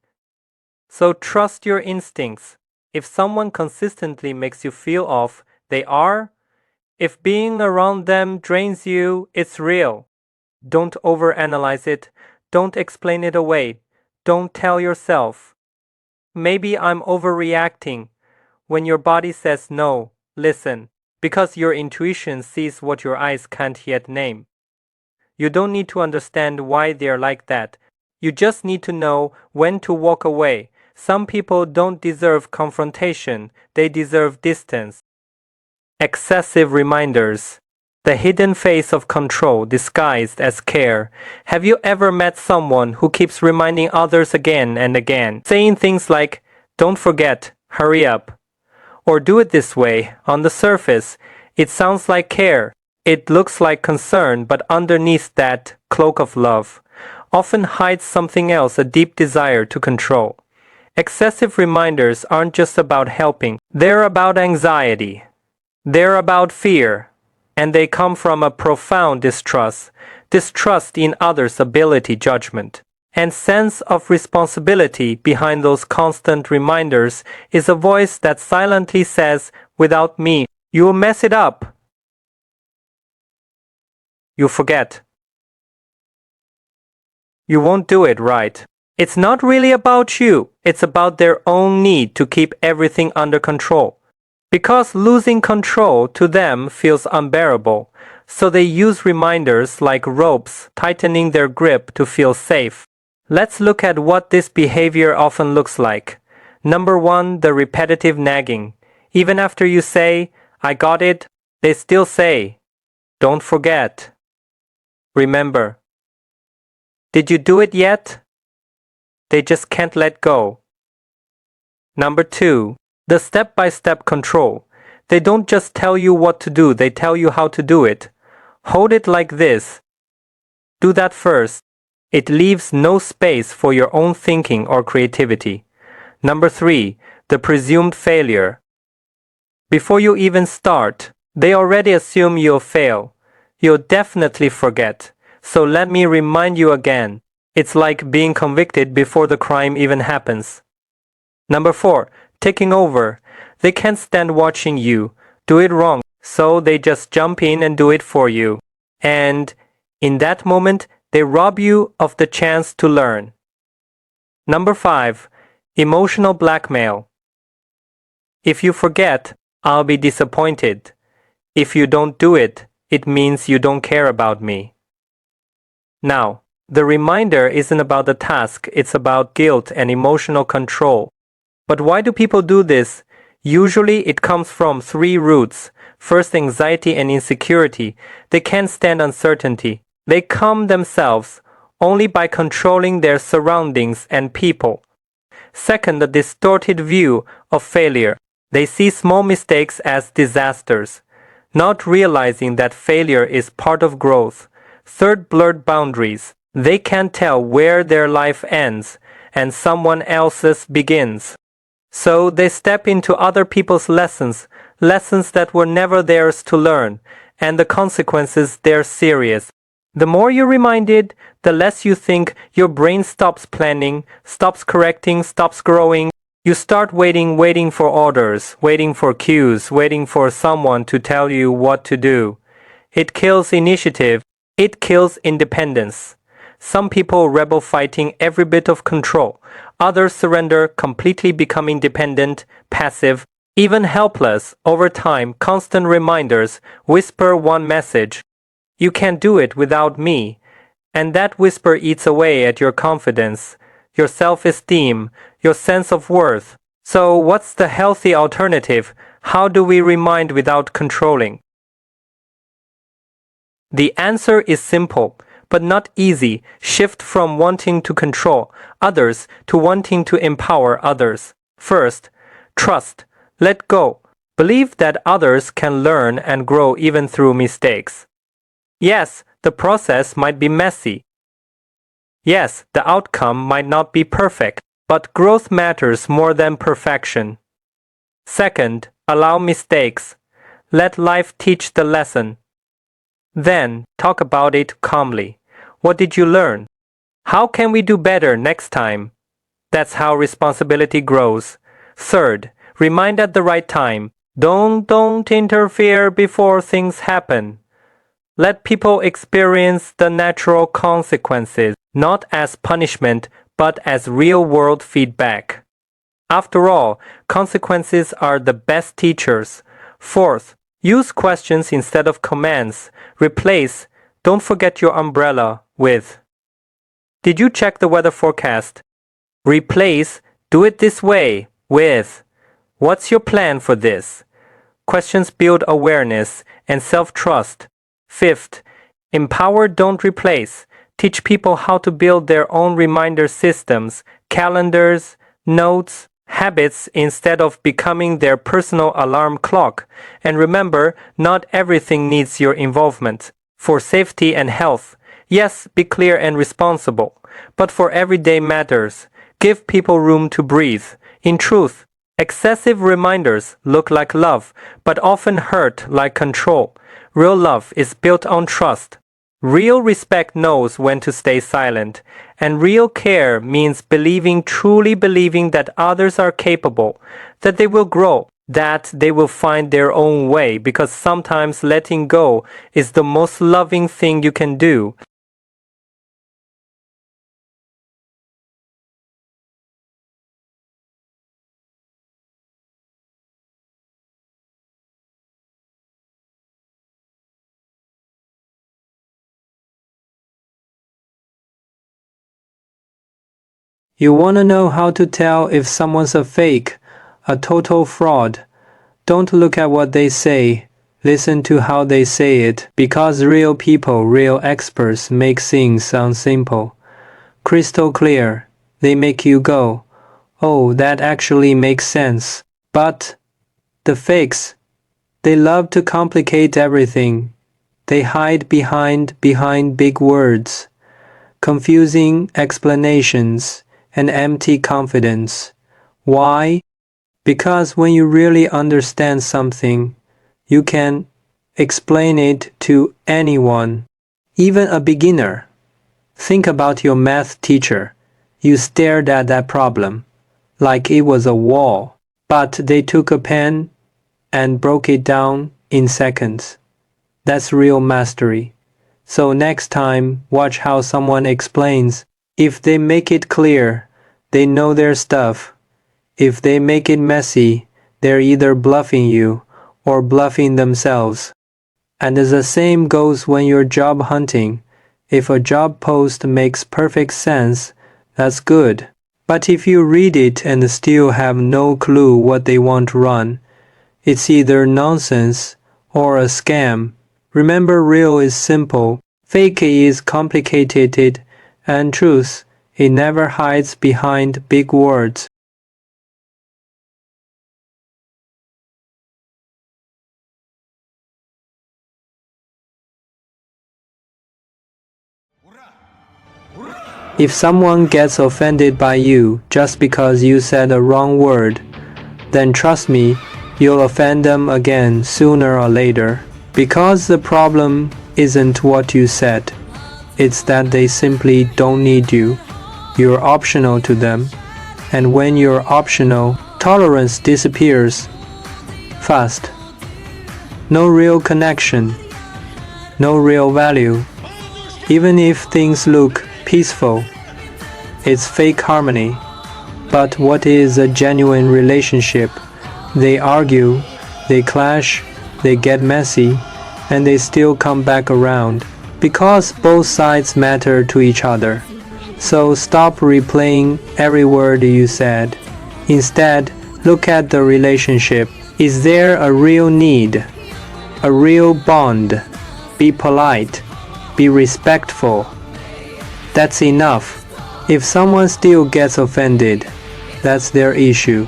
So trust your instincts. If someone consistently makes you feel off, they are. If being around them drains you, it's real. Don't overanalyze it. Don't explain it away. Don't tell yourself, maybe I'm overreacting. When your body says no, listen, because your intuition sees what your eyes can't yet name. You don't need to understand why they're like that. You just need to know when to walk away. Some people don't deserve confrontation. They deserve distance. Excessive reminders. The hidden face of control disguised as care. Have you ever met someone who keeps reminding others again and again, saying things like, don't forget, hurry up? or do it this way. On the surface, it sounds like care. It looks like concern, but underneath that cloak of love often hides something else, a deep desire to control. Excessive reminders aren't just about helping, they're about anxiety. They're about fear. And they come from a profound distrust in others' ability, judgment, and sense of responsibility. Behind those constant reminders is a voice that silently says, without me, you'll mess it up. You'll forget. You won't do it right. It's not really about you. It's about their own need to keep everything under control. Because losing control to them feels unbearable, so they use reminders like ropes, tightening their grip to feel safe. Let's look at what this behavior often looks like. Number 1, the repetitive nagging. Even after you say, I got it, they still say, don't forget. Remember. Did you do it yet? They just can't let go. Number 2, the step-by-step control. They don't just tell you what to do, they tell you how to do it. Hold it like this. Do that first. It leaves no space for your own thinking or creativity. Number 3, the presumed failure. Before you even start, they already assume you'll fail. You'll definitely forget. So let me remind you again. It's like being convicted before the crime even happens. Number 4, taking over. They can't stand watching you do it wrong, so they just jump in and do it for you. And in that moment, they rob you of the chance to learn. Number 5, emotional blackmail. If you forget, I'll be disappointed. If you don't do it, it means you don't care about me. Now, the reminder isn't about the task, it's about guilt and emotional control. But why do people do this? Usually it comes from 3 roots. First, anxiety and insecurity. They can't stand uncertainty. They calm themselves only by controlling their surroundings and people. Second, the distorted view of failure. They see small mistakes as disasters, not realizing that failure is part of growth. Third, blurred boundaries. They can't tell where their life ends and someone else's begins. So they step into other people's lessons that were never theirs to learn, and the consequences, they're serious. The more you're reminded, the less you think. Your brain stops planning, stops correcting, stops growing. You start waiting for orders, waiting for cues, waiting for someone to tell you what to do. It kills initiative. It kills independence. Some people rebel, fighting every bit of control. Others surrender, completely becoming dependent, passive, even helpless. Over time, constant reminders whisper one message: you can't do it without me. And that whisper eats away at your confidence, your self-esteem, your sense of worth. So what's the healthy alternative? How do we remind without controlling? The answer is simple, but not easy. Shift from wanting to control others to wanting to empower others. First, trust. Let go. Believe that others can learn and grow even through mistakes. Yes, the process might be messy. Yes, the outcome might not be perfect, but growth matters more than perfection. Second, allow mistakes. Let life teach the lesson. Then, talk about it calmly. What did you learn? How can we do better next time? That's how responsibility grows. Third, remind at the right time. Don't interfere before things happen. Let people experience the natural consequences, not as punishment, but as real-world feedback. After all, consequences are the best teachers. Fourth, use questions instead of commands. Replace, don't forget your umbrella, with, did you check the weather forecast? Replace, do it this way, with, what's your plan for this? Questions build awareness and self-trust. Fifth, empower, don't replace. Teach people how to build their own reminder systems, calendars, notes, habits instead of becoming their personal alarm clock. And remember, not everything needs your involvement. For safety and health, yes, be clear and responsible. But for everyday matters, give people room to breathe. In truth, excessive reminders look like love, but often hurt like control. Real love is built on trust. Real respect knows when to stay silent, and real care means truly believing that others are capable, that they will grow, that they will find their own way, because sometimes letting go is the most loving thing you can do. You want to know how to tell if someone's a fake, a total fraud? Don't look at what they say, listen to how they say it, because real people, real experts make things sound simple, crystal clear. They make you go, oh, that actually makes sense. But the fakes, they love to complicate everything. They hide behind big words, confusing explanations, and empty confidence. Why? Because when you really understand something, you can explain it to anyone, even a beginner. Think about your math teacher. You stared at that problem like it was a wall, but they took a pen and broke it down in seconds. That's real mastery. So next time, watch how someone explains. If they make it clear, they know their stuff. If they make it messy, they're either bluffing you or bluffing themselves. And the same goes when you're job hunting. If a job post makes perfect sense, that's good. But if you read it and still have no clue what they want to run, it's either nonsense or a scam. Remember, real is simple, fake is complicated, and truth, it never hides behind big words. If someone gets offended by you just because you said a wrong word, then trust me, you'll offend them again sooner or later. Because the problem isn't what you said, it's that they simply don't need you. You're optional to them, and when you're optional, tolerance disappears fast. No real connection, no real value. Even if things look peaceful, it's fake harmony. But what is a genuine relationship? They argue, they clash, they get messy, and they still come back around, because both sides matter to each other. So stop replaying every word you said. Instead, look at the relationship. Is there a real need? A real bond? Be polite. Be respectful. That's enough. If someone still gets offended, that's their issue,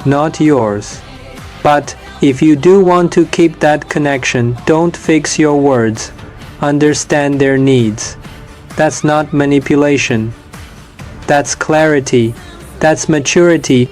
not yours. But if you do want to keep that connection, don't fix your words. Understand their needs. That's not manipulation. That's clarity. That's maturity.